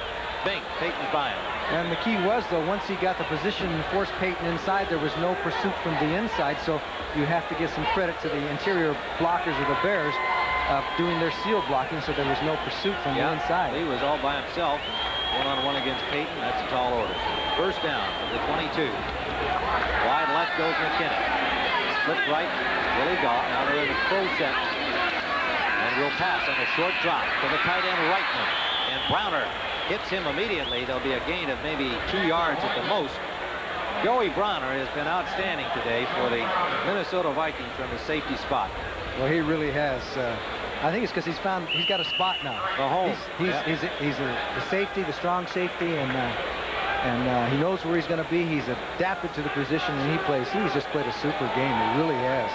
bing, Payton's by him. And the key was, though, once he got the position and forced Payton inside, there was no pursuit from the inside, so you have to give some credit to the interior blockers of the Bears doing their seal blocking, so there was no pursuit from the inside. Lee was all by himself, one-on-one against Payton. That's a tall order. First down from the 22. Wide left goes McKinnon. Split right, Willie Gault. Now they're in the pro set. And will pass on a short drop to the tight end Reitman. And Browner hits him immediately. There'll be a gain of maybe 2 yards at the most. Joey Browner has been outstanding today for the Minnesota Vikings from the safety spot. Well, he really has. I think it's because he's got a spot now. The home. He's the safety, the strong safety, and he knows where he's going to be. He's adapted to the position and he plays. He's just played a super game. He really has.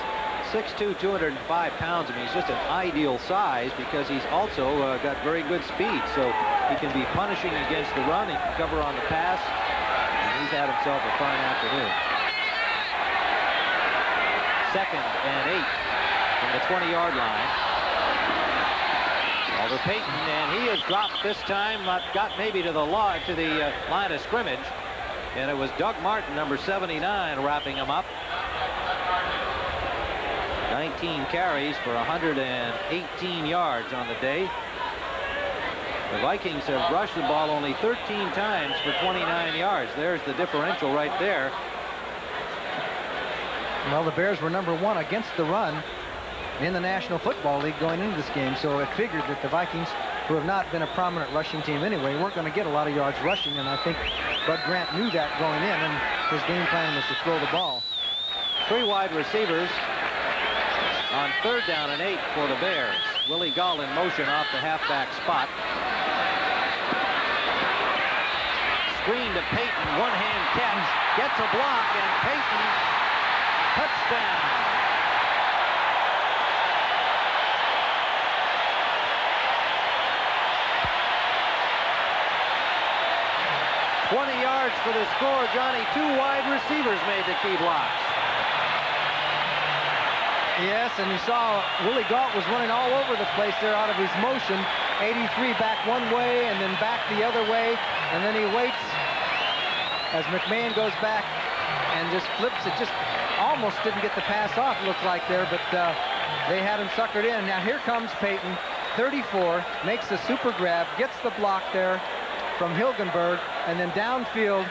6'2", 205 pounds. I mean, he's just an ideal size because he's also got very good speed. So he can be punishing against the run. He can cover on the pass. And he's had himself a fine afternoon. 2nd and 8 from the 20-yard line. Oliver Payton, and he has dropped this time, got maybe to the line of scrimmage, and it was Doug Martin, number 79, wrapping him up. 19 carries for 118 yards on the day. The Vikings have rushed the ball only 13 times for 29 yards. There's the differential right there. Well, the Bears were #1 against the run in the National Football League going into this game, so it figured that the Vikings, who have not been a prominent rushing team anyway, weren't going to get a lot of yards rushing, and I think Bud Grant knew that going in, and his game plan was to throw the ball. 3 wide receivers on 3rd down and 8 for the Bears. Willie Gall in motion off the halfback spot. Screen to Payton, one-hand catch, gets a block, and Payton, touchdown. Yards for the score, Johnny. 2 wide receivers made the key blocks. Yes, and you saw Willie Galt was running all over the place there out of his motion. 83 back one way and then back the other way, and then he waits as McMahon goes back and just flips it. Just almost didn't get the pass off, looked like there, but they had him suckered in. Now here comes Payton, 34, makes a super grab, gets the block there from Hilgenberg, and then downfield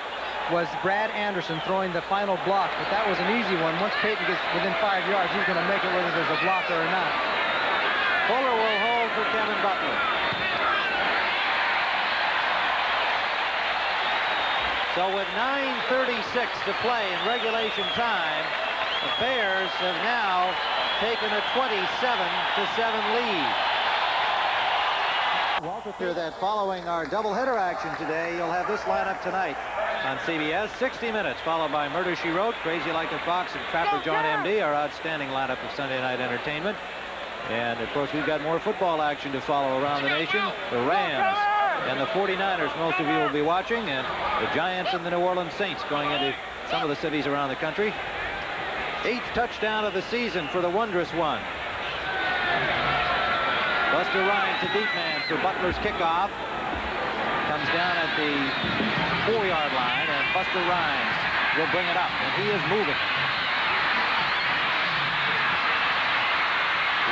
was Brad Anderson throwing the final block, but that was an easy one. Once Payton gets within 5 yards, he's going to make it whether there's a blocker or not. Fuller will hold for Kevin Butler. So with 9:36 to play in regulation time, the Bears have now taken a 27-7 lead. Walter, that following our doubleheader action today, you'll have this lineup tonight on CBS. 60 Minutes, followed by Murder, She Wrote, Crazy Like a Fox, and Trapper John M.D., our outstanding lineup of Sunday night entertainment. And, of course, we've got more football action to follow around the nation. The Rams and the 49ers, most of you will be watching, and the Giants and the New Orleans Saints going into some of the cities around the country. 8th touchdown of the season for the wondrous one. Buster Rhymes, a deep man for Butler's kickoff. Comes down at the 4-yard line, and Buster Rhymes will bring it up, and he is moving.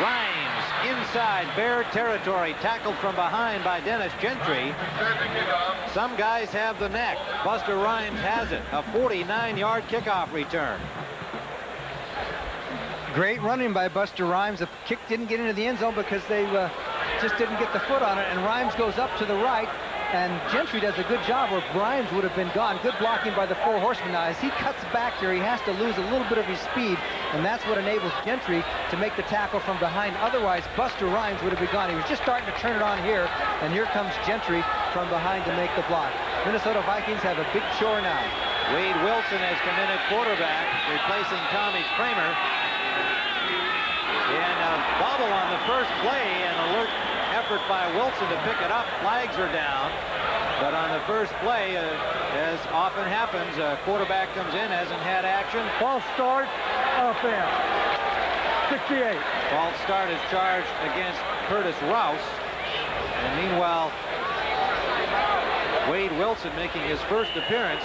Rhymes inside Bear territory, tackled from behind by Dennis Gentry. Some guys have the knack. Buster Rhymes has it. A 49-yard kickoff return. Great running by Buster Rhymes. The kick didn't get into the end zone because they just didn't get the foot on it, and Rhymes goes up to the right, and Gentry does a good job where Rhymes would have been gone. Good blocking by the 4 horsemen. Now, as he cuts back here, he has to lose a little bit of his speed, and that's what enables Gentry to make the tackle from behind. Otherwise, Buster Rhymes would have been gone. He was just starting to turn it on here, and here comes Gentry from behind to make the block. Minnesota Vikings have a big chore now. Wade Wilson has come in at quarterback, replacing Tommy Kramer. And a bobble on the first play, an alert effort by Wilson to pick it up. Flags are down. But on the first play, as often happens, a quarterback comes in, hasn't had action. False start, offense. 68. False start is charged against Curtis Rouse. And meanwhile, Wade Wilson making his first appearance.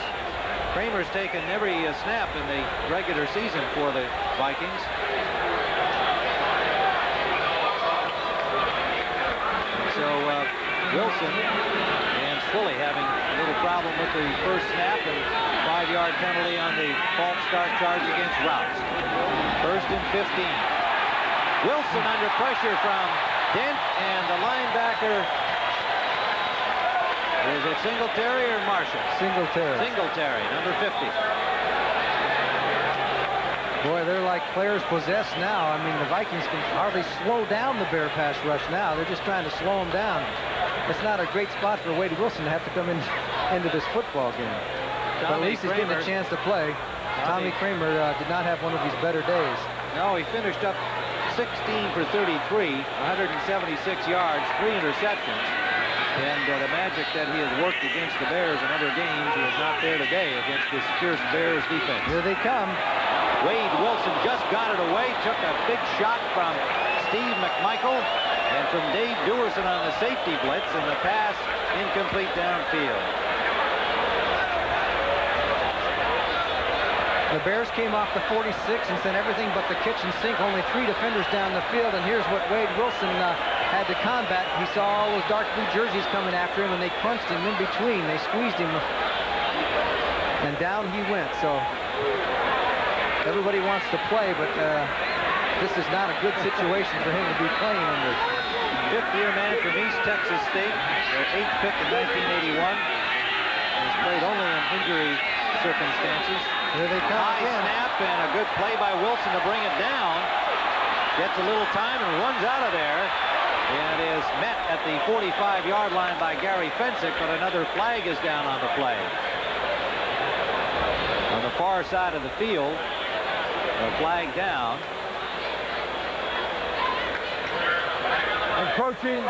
Kramer's taken every snap in the regular season for the Vikings. So Wilson and Swilly having a little problem with the first snap, and 5-yard penalty on the false start charge against Rouse. 1st and 15. Wilson under pressure from Dent, and the linebacker, is it Singletary or Marshall? Singletary. Singletary, number 50. Boy, they're like players possessed now. I mean, the Vikings can hardly slow down the Bear pass rush now. They're just trying to slow them down. It's not a great spot for Wade Wilson to have to come into this football game. But at least he's getting a chance to play. Tommy Kramer did not have one of his better days. No, he finished up 16 for 33, 176 yards, 3 interceptions. And the magic that he has worked against the Bears in other games was not there today against this fierce Bears defense. Here they come. Wade Wilson just got it away, took a big shot from Steve McMichael and from Dave Dewerson on the safety blitz, and the pass incomplete downfield. The Bears came off the 46 and sent everything but the kitchen sink. Only 3 defenders down the field, and here's what Wade Wilson had to combat. He saw all those dark blue jerseys coming after him, and they crunched him in between. They squeezed him, and down he went. So everybody wants to play, but this is not a good situation for him to be playing under. Fifth-year man from East Texas State, their 8th pick in 1981. Has played only in injury circumstances. Here they come High again. snap and a good play by Wilson to bring it down. Gets a little time and runs out of there. And is met at the 45-yard line by Gary Fensick, but another flag is down on the play. On the far side of the field, a flag down. Encroaching,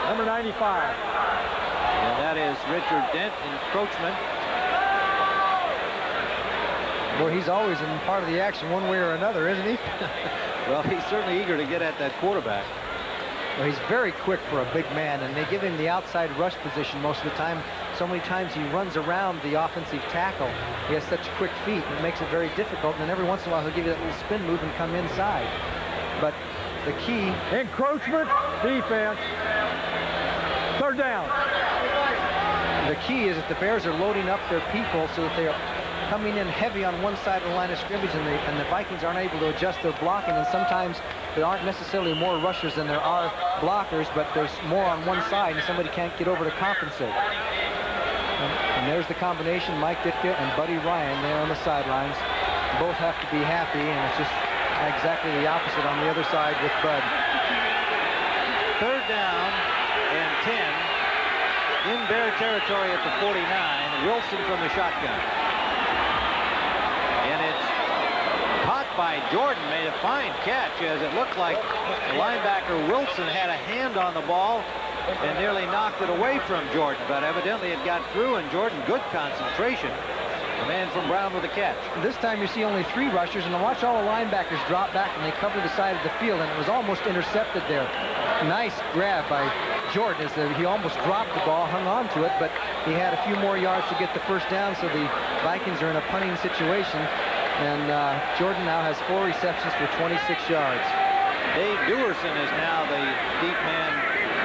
number 95. And that is Richard Dent, encroachment. Boy, he's always in part of the action one way or another, isn't he? Well, he's certainly eager to get at that quarterback. Well, he's very quick for a big man, and they give him the outside rush position most of the time. So many times he runs around the offensive tackle. He has such quick feet, and it makes it very difficult. And then every once in a while, he'll give you that little spin move and come inside. But the key... Encroachment, defense. Third down. The key is that the Bears are loading up their people so that they are coming in heavy on one side of the line of scrimmage, and the Vikings aren't able to adjust their blocking, and sometimes there aren't necessarily more rushers than there are blockers, but there's more on one side, and somebody can't get over to compensate. And there's the combination, Mike Ditka and Buddy Ryan there on the sidelines. Both have to be happy, and it's just exactly the opposite on the other side with Bud. Third down and 10 in Bear territory at the 49. Wilson from the shotgun. And it's caught by Jordan, made a fine catch, as it looked like the linebacker Wilson had a hand on the ball and nearly knocked it away from Jordan, but evidently it got through, and Jordan, good concentration. The man from Brown with the catch. This time you see only 3 rushers, and watch all the linebackers drop back, and they cover the side of the field, and it was almost intercepted there. Nice grab by Jordan. He almost dropped the ball, hung on to it, but he had a few more yards to get the first down, so the Vikings are in a punting situation, and Jordan now has 4 receptions for 26 yards. Dave Dewerson is now the deep man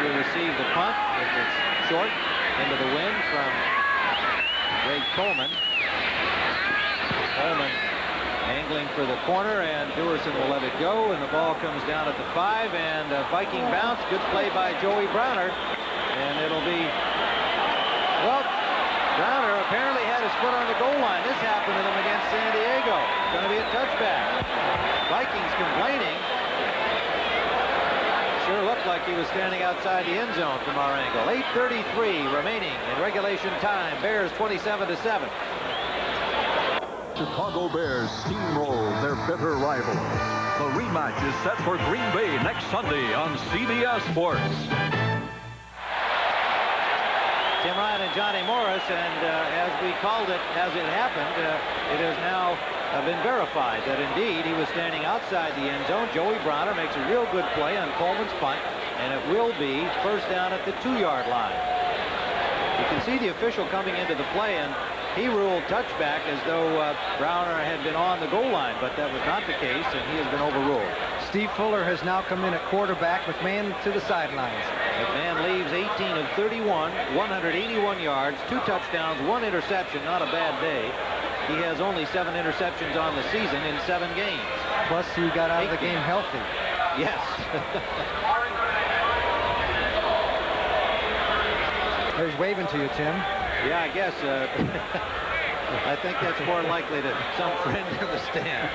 to receive the punt. If it's short, into the wind from Greg Coleman. Coleman angling for the corner, and Dewerson will let it go, and the ball comes down at the 5, and a Viking bounce. Good play by Joey Browner, and it'll be, well, Browner apparently had his foot on the goal line. This happened to them against San Diego. It's going to be a touchback. Vikings complaining. Sure looked like he was standing outside the end zone from our angle. 8:33 remaining in regulation time. Bears 27-7. Chicago Bears steamroll their bitter rivals. The rematch is set for Green Bay next Sunday on CBS Sports. Tim Ryan and Johnny Morris, and as we called it as it happened, it has now been verified that indeed he was standing outside the end zone. Joey Browner makes a real good play on Coleman's punt, and it will be first down at the 2-yard line. You can see the official coming into the play, and he ruled touchback as though Browner had been on the goal line, but that was not the case, and he has been overruled. Steve Fuller has now come in at quarterback. McMahon to the sidelines. McMahon leaves 18 of 31, 181 yards, 2 touchdowns, 1 interception. Not a bad day. He has only 7 interceptions on the season in 7 games. Plus, he got out of the game healthy. Yes. There's waving to you, Tim. Yeah, I guess. I think that's more likely to some friend in the stand.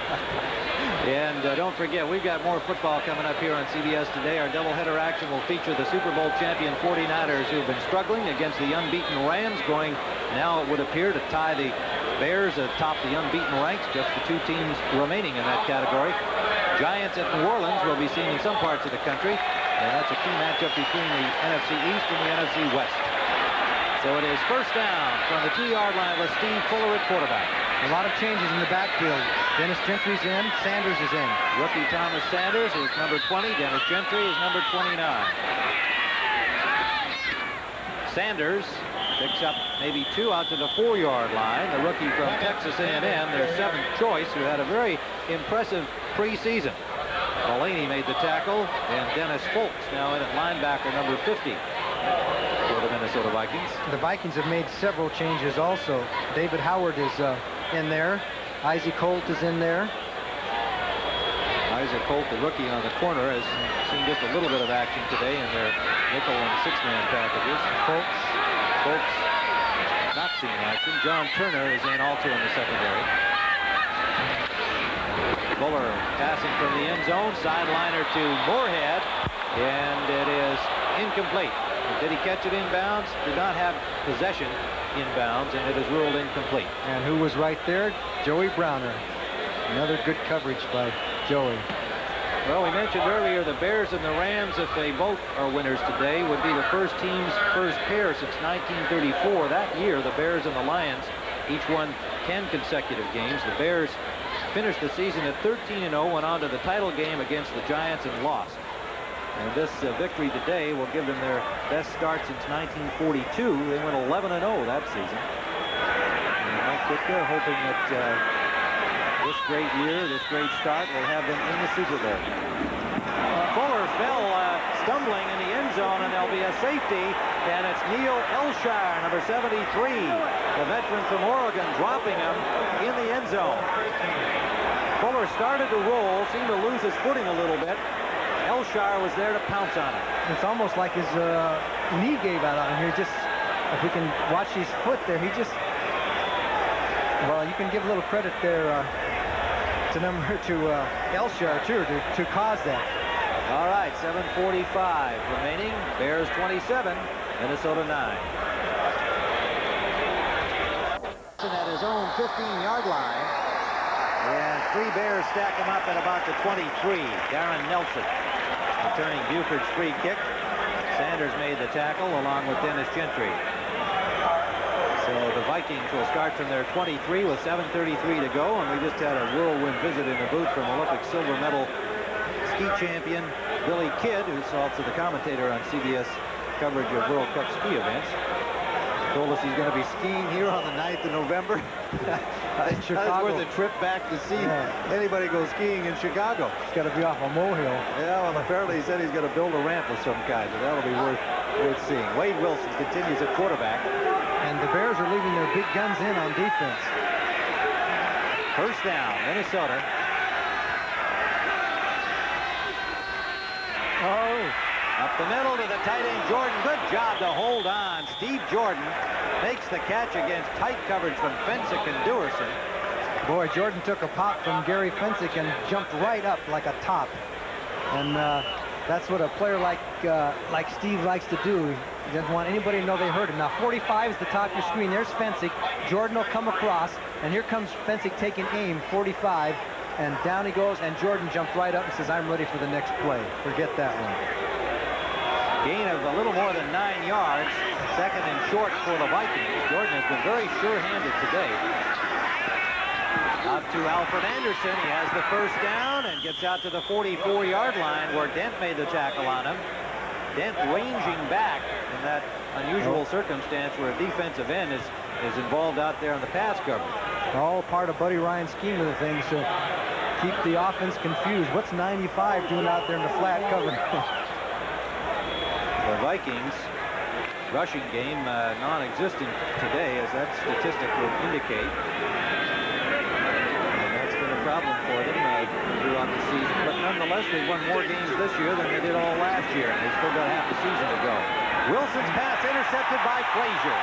And don't forget, we've got more football coming up here on CBS today. Our doubleheader action will feature the Super Bowl champion 49ers, who have been struggling against the unbeaten Rams, going now, it would appear, to tie the Bears atop the unbeaten ranks. Just the 2 teams remaining in that category. Giants at New Orleans will be seen in some parts of the country, and that's a key matchup between the NFC East and the NFC West. So it is first down from the 2-yard line with Steve Fuller at quarterback. A lot of changes in the backfield. Dennis Gentry's in. Sanders is in. Rookie Thomas Sanders is number 20. Dennis Gentry is number 29. Sanders Picks up maybe 2 out to the 4-yard line. The rookie from Texas A&M, their 7th choice, who had a very impressive preseason. Mullaney made the tackle, and Dennis Folks now in at linebacker number 50 for the Minnesota Vikings. The Vikings have made several changes also. David Howard is in there. Isaac Holt is in there. Isaac Holt, the rookie on the corner, has seen just a little bit of action today in their nickel and 6-man packages. Folks not seen action. John Turner is in also in the secondary. Fuller passing from the end zone, sideliner to Moorhead, and it is incomplete. Did he catch it inbounds? Did not have possession inbounds, and it is ruled incomplete. And who was right there? Joey Browner. Another good coverage by Joey. Well, we mentioned earlier the Bears and the Rams, if they both are winners today, would be the first team's first pair since 1934. That year, the Bears and the Lions each won 10 consecutive games. The Bears finished the season at 13-0, went on to the title game against the Giants and lost. And this victory today will give them their best start since 1942. They went 11-0 that season. And Mike Ditka hoping that this great year, this great start will have them in the Super Bowl. Fuller fell stumbling in the end zone, and there'll be a safety, and it's Neil Elshire, number 73, the veteran from Oregon, dropping him in the end zone. Fuller started to roll, seemed to lose his footing a little bit. Elshire was there to pounce on him. It's almost like his knee gave out on him here. Just, if we can watch his foot there, he just, well, you can give a little credit there to Elshire too to cause that. All right, 7:45 remaining. Bears 27, Minnesota 9. At his own 15-yard line, and 3 Bears stack him up at about the 23. Darren Nelson returning Buford's free kick. Sanders made the tackle along with Dennis Gentry. So the Vikings will start from their 23 with 7:33 to go, and we just had a whirlwind visit in the booth from Olympic silver medal ski champion Billy Kidd, who's also the commentator on CBS coverage of World Cup ski events. Told us he's going to be skiing here on the 9th of November. It's worth a trip back to see anybody go skiing in Chicago. It's got to be off a molehill. Yeah, well, apparently he said he's going to build a ramp of some kind, so that'll be worth seeing. Wade Wilson continues at quarterback. And the Bears are leaving their big guns in on defense. First down, Minnesota. Oh. Up the middle to the tight end, Jordan. Good job to hold on. Steve Jordan makes the catch against tight coverage from Fensick and Dewerson. Boy, Jordan took a pop from Gary Fensick and jumped right up like a top. And that's what a player like Steve likes to do. He doesn't want anybody to know they hurt him. Now 45 is the top of your screen. There's Fensick. Jordan will come across, and here comes Fensick taking aim, 45, and down he goes, and Jordan jumped right up and says, I'm ready for the next play. Forget that one. Gain of a little more than 9 yards. Second and short for the Vikings. Jordan has been very sure-handed today. Out to Alfred Anderson. He has the first down and gets out to the 44-yard line where Dent made the tackle on him. Dent ranging back in that unusual circumstance where a defensive end is involved out there on the pass coverage. All part of Buddy Ryan's scheme of the thing, so keep the offense confused. What's 95 doing out there in the flat cover? The Vikings rushing game non-existent today, as that statistic would indicate. And that's been a problem for them throughout the season. But nonetheless, they've won more games this year than they did all last year, and they've still got half the season to go. Wilson's pass intercepted by Frazier.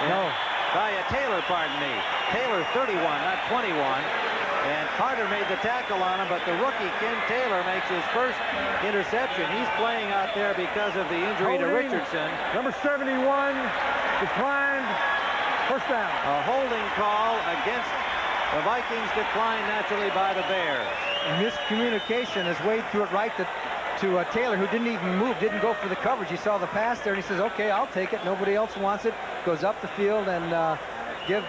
No. By Taylor, pardon me. Taylor 31, not 21. And Carter made the tackle on him, but the rookie, Ken Taylor, makes his first interception. He's playing out there because of the injury to Richardson. Number 71 declined. First down. A holding call against the Vikings, declined naturally by the Bears. Miscommunication as Wade threw it right to Taylor, who didn't even move, didn't go for the coverage. He saw the pass there, and he says, okay, I'll take it. Nobody else wants it. Goes up the field and give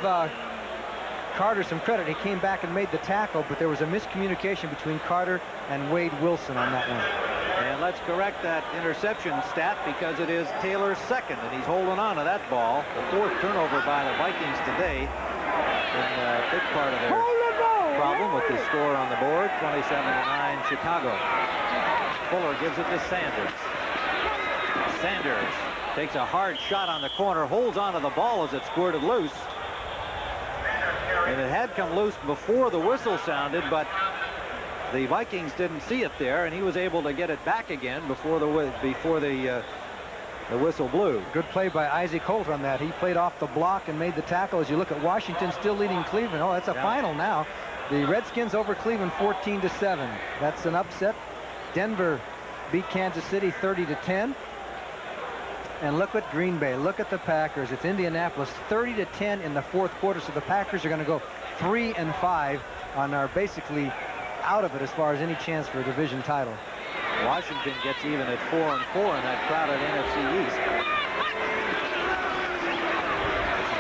Carter some credit. He came back and made the tackle, but there was a miscommunication between Carter and Wade Wilson on that one. And let's correct that interception stat because it is Taylor's second, and he's holding on to that ball. The fourth turnover by the Vikings today. And a big part of their problem with the score on the board, 27-9 Chicago. Fuller gives it to Sanders. Sanders takes a hard shot on the corner, holds onto the ball as it squirted loose. And it had come loose before the whistle sounded, but the Vikings didn't see it there, and he was able to get it back again before the whistle blew. Good play by Isaac Holt on that. He played off the block and made the tackle. As you look at Washington still leading Cleveland. Oh, that's a final now. The Redskins over Cleveland 14-7. That's an upset. Denver beat Kansas City 30-10. And look at Green Bay. Look at the Packers. It's Indianapolis 30-10 in the fourth quarter. So the Packers are going to go 3-5 and are basically out of it as far as any chance for a division title. Washington gets even at 4-4 in that crowded NFC East.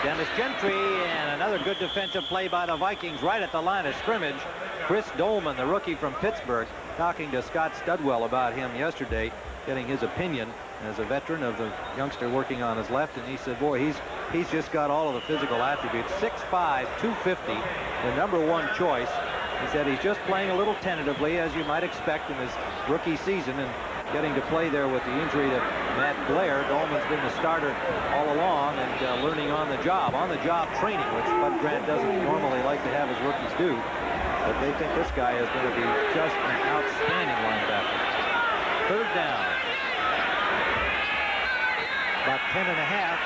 Dennis Gentry, and another good defensive play by the Vikings right at the line of scrimmage. Chris Dolman, the rookie from Pittsburgh, talking to Scott Studwell about him yesterday, getting his opinion as a veteran of the youngster working on his left, and he said, boy, he's just got all of the physical attributes. 6'5", 250, the #1 choice. He said he's just playing a little tentatively, as you might expect in his rookie season, and getting to play there with the injury to Matt Blair. Dolman's been the starter all along and learning on the job training, which Bud Grant doesn't normally like to have his rookies do. But they think this guy is going to be just an outstanding linebacker. Third down. About 10 and a half.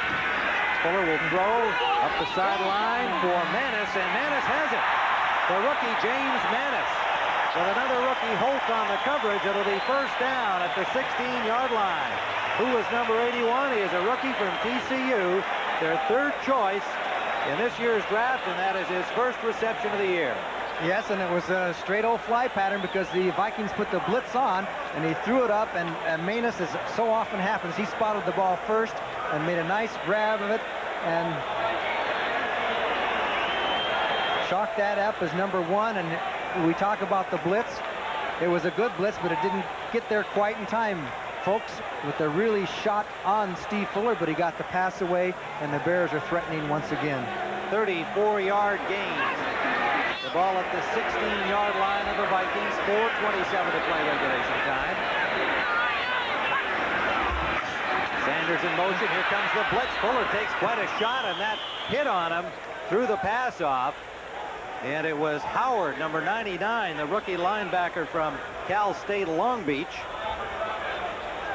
Fuller will throw up the sideline for Manis, and Manis has it. The rookie, James Manis, with another rookie, Holt, on the coverage. It'll be first down at the 16-yard line. Who is number 81? He is a rookie from TCU, their third choice in this year's draft, and that is his first reception of the year. Yes, and it was a straight old fly pattern because the Vikings put the blitz on, and he threw it up, and Manis, as so often happens, he spotted the ball first and made a nice grab of it and chalked that up as number 1. And we talk about the blitz. It was a good blitz, but it didn't get there quite in time, folks, with a really shot on Steve Fuller, but he got the pass away, and the Bears are threatening once again. 34-yard gain. The ball at the 16-yard line of the Vikings. 4:27 to play regulation time. Sanders in motion. Here comes the blitz. Fuller takes quite a shot, and that hit on him, threw the pass off. And it was Howard, number 99, the rookie linebacker from Cal State Long Beach.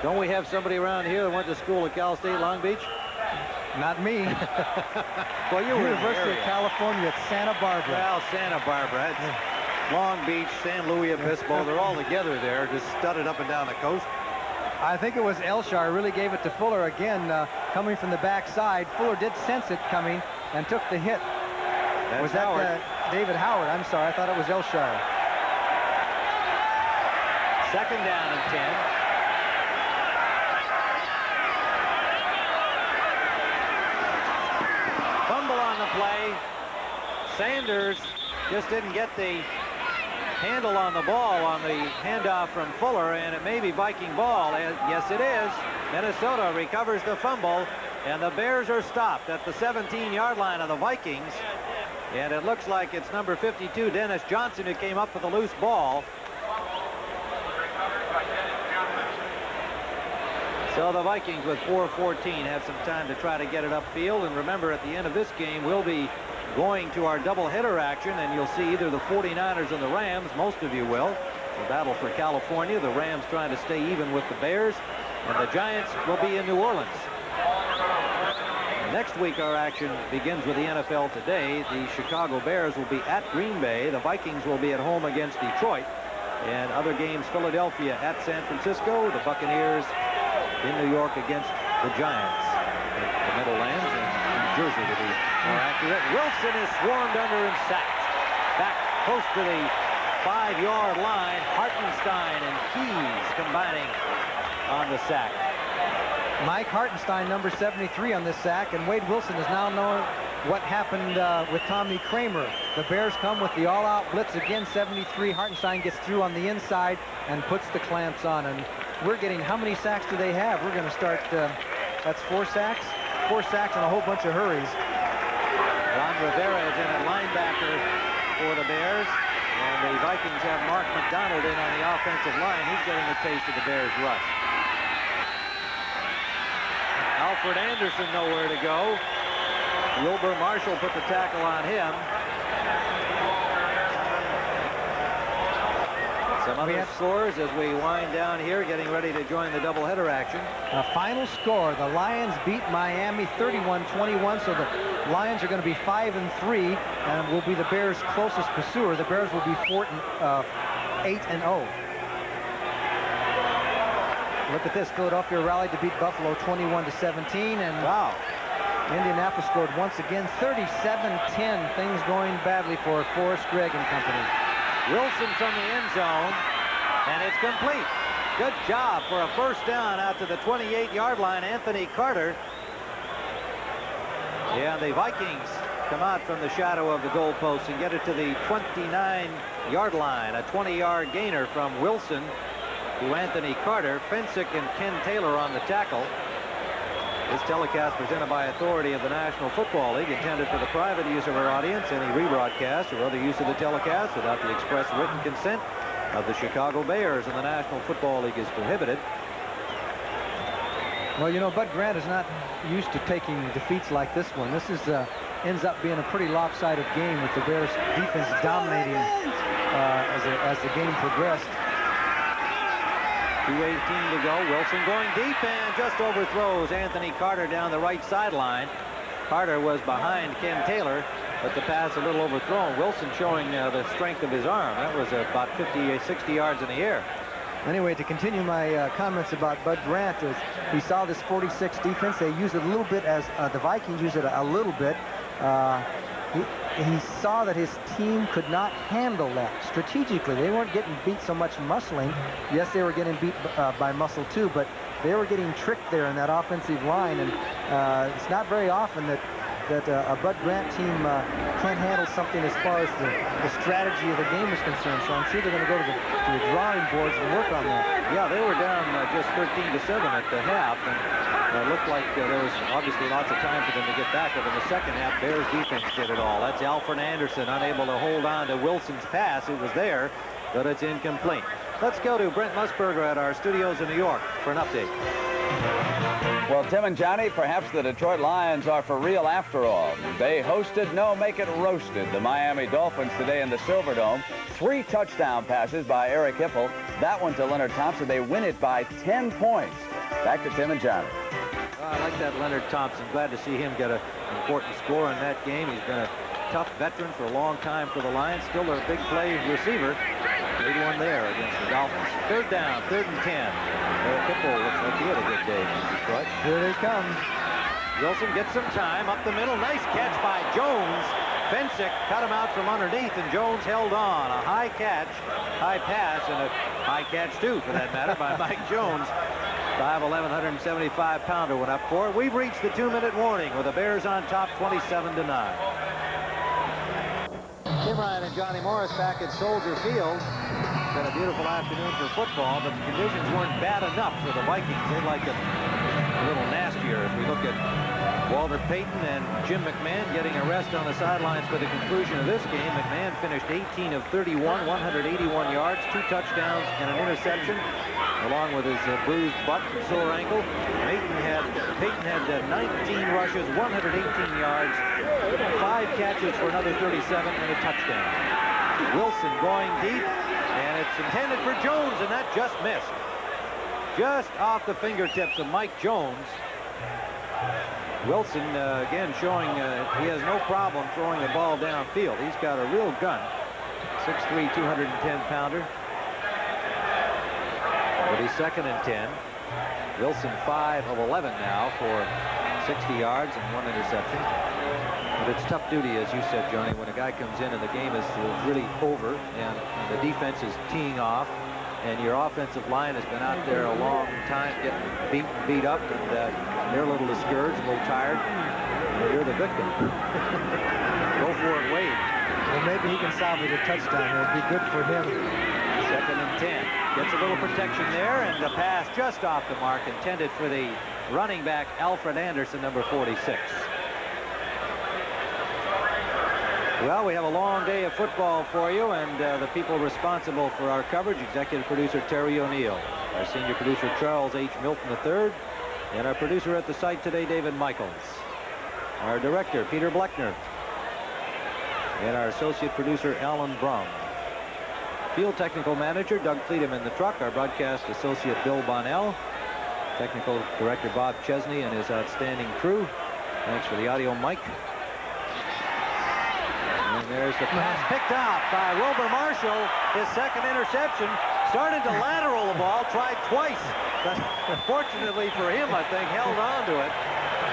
Don't we have somebody around here that went to school at Cal State Long Beach? Not me. Well, you were University of California at Santa Barbara. Well, Santa Barbara. It's Long Beach, San Luis Obispo. They're all together there, just studded up and down the coast. I think it was Elshire really gave it to Fuller again, coming from the backside. Fuller did sense it coming and took the hit. That's was that Howard. David Howard? I'm sorry, I thought it was Elshire. Second down and 10. Fumble on the play. Sanders just didn't get the handle on the ball on the handoff from Fuller, and it may be Viking ball. And yes, it is. Minnesota recovers the fumble, and the Bears are stopped at the 17-yard line of the Vikings. And it looks like it's number 52, Dennis Johnson, who came up with a loose ball. So the Vikings with 4:14 have some time to try to get it upfield. And remember, at the end of this game, we'll be going to our doubleheader action, and you'll see either the 49ers and the Rams. Most of you will. The battle for California. The Rams trying to stay even with the Bears, and the Giants will be in New Orleans. Next week, our action begins with the NFL today. The Chicago Bears will be at Green Bay. The Vikings will be at home against Detroit. And other games, Philadelphia at San Francisco. The Buccaneers in New York against the Giants. The Meadowlands and New Jersey, to be more accurate. Wilson is swarmed under and sacked. Back close to the 5-yard line. Hartenstein and Keys combining on the sack. Mike Hartenstein, number 73 on this sack, and Wade Wilson is now knowing what happened with Tommy Kramer. The Bears come with the all-out blitz again. 73. Hartenstein gets through on the inside and puts the clamps on, and we're getting, how many sacks do they have? We're going to start, that's 4 sacks? 4 sacks and a whole bunch of hurries. Ron Rivera is in at linebacker for the Bears. And the Vikings have Mark McDonald in on the offensive line. He's getting a taste of the Bears' rush. Alfred Anderson nowhere to go. Wilbur Marshall put the tackle on him. Some other scores as we wind down here, getting ready to join the doubleheader action. Final score, the Lions beat Miami 31-21, so the Lions are going to be 5-3 and will be the Bears' closest pursuer. The Bears will be 8-0. Look at this, Philadelphia rallied to beat Buffalo 21-17, and wow, Indianapolis scored once again 37-10. Things going badly for Forrest Gregg and company. Wilson from the end zone, and it's complete. Good job for a first down out to the 28-yard line, Anthony Carter. Yeah, the Vikings come out from the shadow of the goalpost and get it to the 29-yard line. A 20-yard gainer from Wilson to Anthony Carter. Fensick and Ken Taylor on the tackle. This telecast presented by authority of the National Football League, intended for the private use of our audience. Any rebroadcast or other use of the telecast without the express written consent of the Chicago Bears and the National Football League is prohibited. Well, you know, Bud Grant is not used to taking defeats like this one. This is ends up being a pretty lopsided game with the Bears defense dominating as the game progressed. 2:18 to go. Wilson going deep and just overthrows Anthony Carter down the right sideline. Carter was behind Ken Taylor, but the pass a little overthrown. Wilson showing the strength of his arm. That was about 50, 60 yards in the air. Anyway, to continue my comments about Bud Grant, is he saw this 46 defense. They use it a little bit as the Vikings use it a little bit. He saw that his team could not handle that strategically. They weren't getting beat so much muscling. Yes, they were getting beat by muscle too, but they were getting tricked there in that offensive line. And it's not very often that a Bud Grant team can't handle something as far as the strategy of the game is concerned. So I'm sure they're going to go to the drawing boards and work on that. Yeah, they were down just 13-7 at the half, and it looked like there was obviously lots of time for them to get back. But in the second half, Bears defense did it all. That's Alfred Anderson unable to hold on to Wilson's pass. It was there, but it's incomplete. Let's go to Brent Musburger at our studios in New York for an update. Well, Tim and Johnny, perhaps the Detroit Lions are for real after all. They hosted, no, make it roasted, the Miami Dolphins today in the Silverdome. 3 touchdown passes by Eric Hipple. That one to Leonard Thompson. They win it by 10 points. Back to Tim and Johnny. I like that Leonard Thompson. Glad to see him get an important score in that game. He's been a tough veteran for a long time for the Lions. Still a big play receiver. Made one there against the Dolphins. Third down, 3rd and 10. Eric Hipple looks like he had a good day in Detroit. Here they come. Wilson gets some time up the middle. Nice catch by Jones. Fensick cut him out from underneath, and Jones held on. A high catch, high pass, and a high catch, too, for that matter, by Mike Jones. 5'11", 175-pounder went up for it. We've reached the 2-minute warning with the Bears on top, 27-9. Tim Ryan and Johnny Morris back at Soldier Field. It's been a beautiful afternoon for football, but the conditions weren't bad enough for the Vikings. They'd like it a little nastier as we look at Walter Payton and Jim McMahon getting a rest on the sidelines for the conclusion of this game. McMahon finished 18 of 31, 181 yards, 2 touchdowns and an interception, along with his bruised butt and sore ankle. Payton had 19 rushes, 118 yards, 5 catches for another 37 and a touchdown. Wilson going deep, and it's intended for Jones, and that just missed. Just off the fingertips of Mike Jones. Wilson, again, showing he has no problem throwing the ball downfield. He's got a real gun. 6'3", 210-pounder. But he's 2nd and 10. Wilson 5 of 11 now for 60 yards and 1 interception. But it's tough duty, as you said, Johnny, when a guy comes in and the game is really over and the defense is teeing off, and your offensive line has been out there a long time getting beat up, and they're a little discouraged, a little tired. You're the victim. Go for it, Wade. Well, maybe he can salvage a touchdown. It would be good for him. 2nd and 10. Gets a little protection there, and the pass just off the mark, intended for the running back, Alfred Anderson, number 46. Well, we have a long day of football for you, and the people responsible for our coverage, executive producer Terry O'Neill, our senior producer Charles H. Milton III, and our producer at the site today, David Michaels, our director, Peter Bleckner, and our associate producer, Alan Brum. Field technical manager, Doug Cleedham in the truck, our broadcast associate, Bill Bonnell, technical director, Bob Chesney, and his outstanding crew. Thanks for the audio, Mike. And there's the pass picked off by Wilbur Marshall. His 2nd interception. Started to lateral the ball, tried twice. But fortunately for him, I think, held on to it.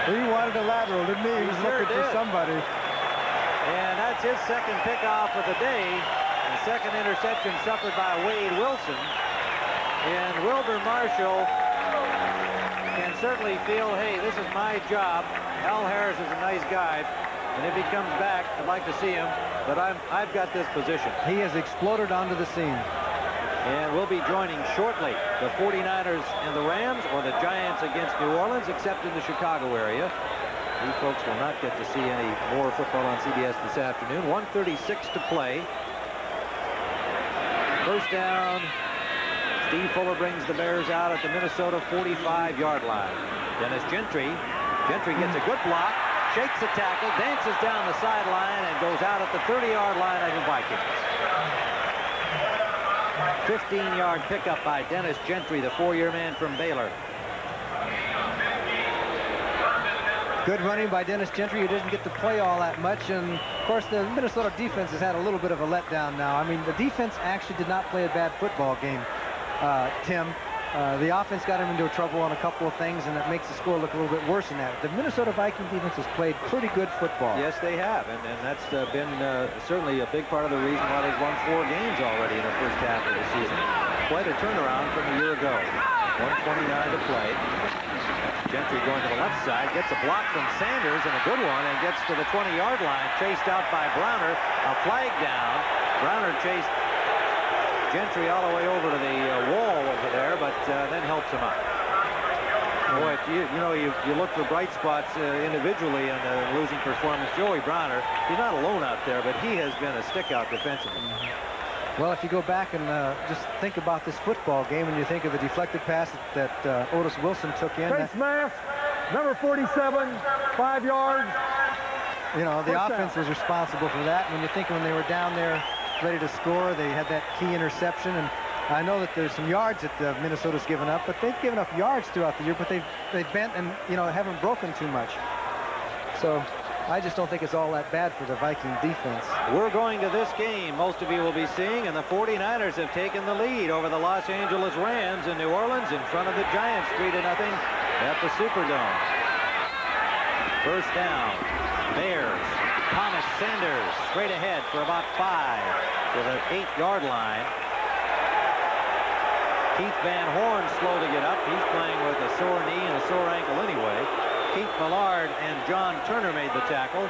He wanted a lateral, didn't he? He was sure looking for did. somebody. And that's his 2nd pickoff of the day. The 2nd interception suffered by Wade Wilson. And Wilbur Marshall can certainly feel, hey, this is my job. Al Harris is a nice guy. And if he comes back, I'd like to see him, but I've got this position. He has exploded onto the scene. And we'll be joining shortly the 49ers and the Rams, or the Giants against New Orleans, except in the Chicago area. You folks will not get to see any more football on CBS this afternoon. 1:36 to play. First down. Steve Fuller brings the Bears out at the Minnesota 45-yard line. Dennis Gentry. Gentry gets a good block. Shakes the tackle, dances down the sideline, and goes out at the 30-yard line of the Vikings. 15-yard pickup by Dennis Gentry, the 4-year man from Baylor. Good running by Dennis Gentry, who doesn't get to play all that much. And, of course, the Minnesota defense has had a little bit of a letdown now. I mean, the defense actually did not play a bad football game, Tim. The offense got him into trouble on a couple of things, and it makes the score look a little bit worse than that. The Minnesota Viking defense has played pretty good football. Yes, they have, and that's been certainly a big part of the reason why they've won 4 games already in the first half of the season. Quite a turnaround from a year ago. 1:29 to play. Gentry going to the left side, gets a block from Sanders, and a good one, and gets to the 20-yard line, chased out by Browner. A flag down. Browner chased Gentry all the way over to the wall over there, but then helps him out. Boy, you look for bright spots individually in the losing performance. Joey Browner, he's not alone out there, but he has been a stick-out defensively. Well, if you go back and just think about this football game, and you think of the deflected pass that Otis Wilson took in. Face mask, number 47, 5 yards. You know, the offense was responsible for that. When you think when they were down there ready to score, they had that key interception. And I know that there's some yards that Minnesota's given up, but they've given up yards throughout the year, but they've bent and, haven't broken too much. So I just don't think it's all that bad for the Viking defense. We're going to this game most of you will be seeing, and the 49ers have taken the lead over the Los Angeles Rams in New Orleans in front of the Giants 3-0 at the Superdome. First down, Bears. Thomas Sanders straight ahead for about 5 to the 8-yard line. Keith Van Horn slow to get up. He's playing with a sore knee and a sore ankle anyway. Keith Millard and John Turner made the tackle.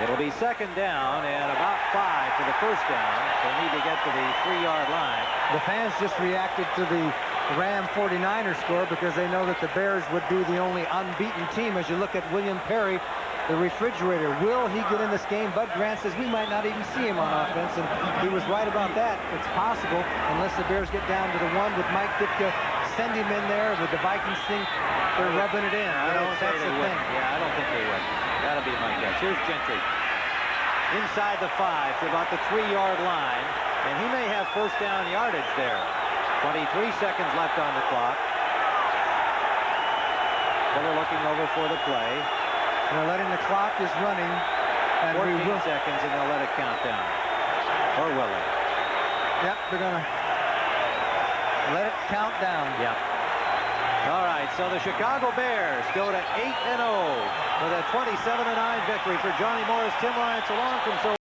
It'll be 2nd down and about 5 to the first down. They need to get to the 3-yard line. The fans just reacted to the Ram 49er score because they know that the Bears would be the only unbeaten team. As you look at William Perry, the refrigerator, will he get in this game? Bud Grant says we might not even see him on offense, and he was right about that. It's possible, unless the Bears get down to the 1 with Mike Ditka, send him in there. With the Vikings think they're rubbing it in. That's the thing. Yeah, I don't think they would. That'll be my guess. Here's Gentry. Inside the 5 to about the 3-yard line, and he may have first down yardage there. 23 seconds left on the clock. Fuller looking over for the play. They're letting the clock is running. And 14 seconds, and they'll let it count down. Or will they? Yep, they're going to let it count down. Yep. All right, so the Chicago Bears go to 8-0 with a 27-9 victory for Johnny Morris. Tim Ryan, so long from so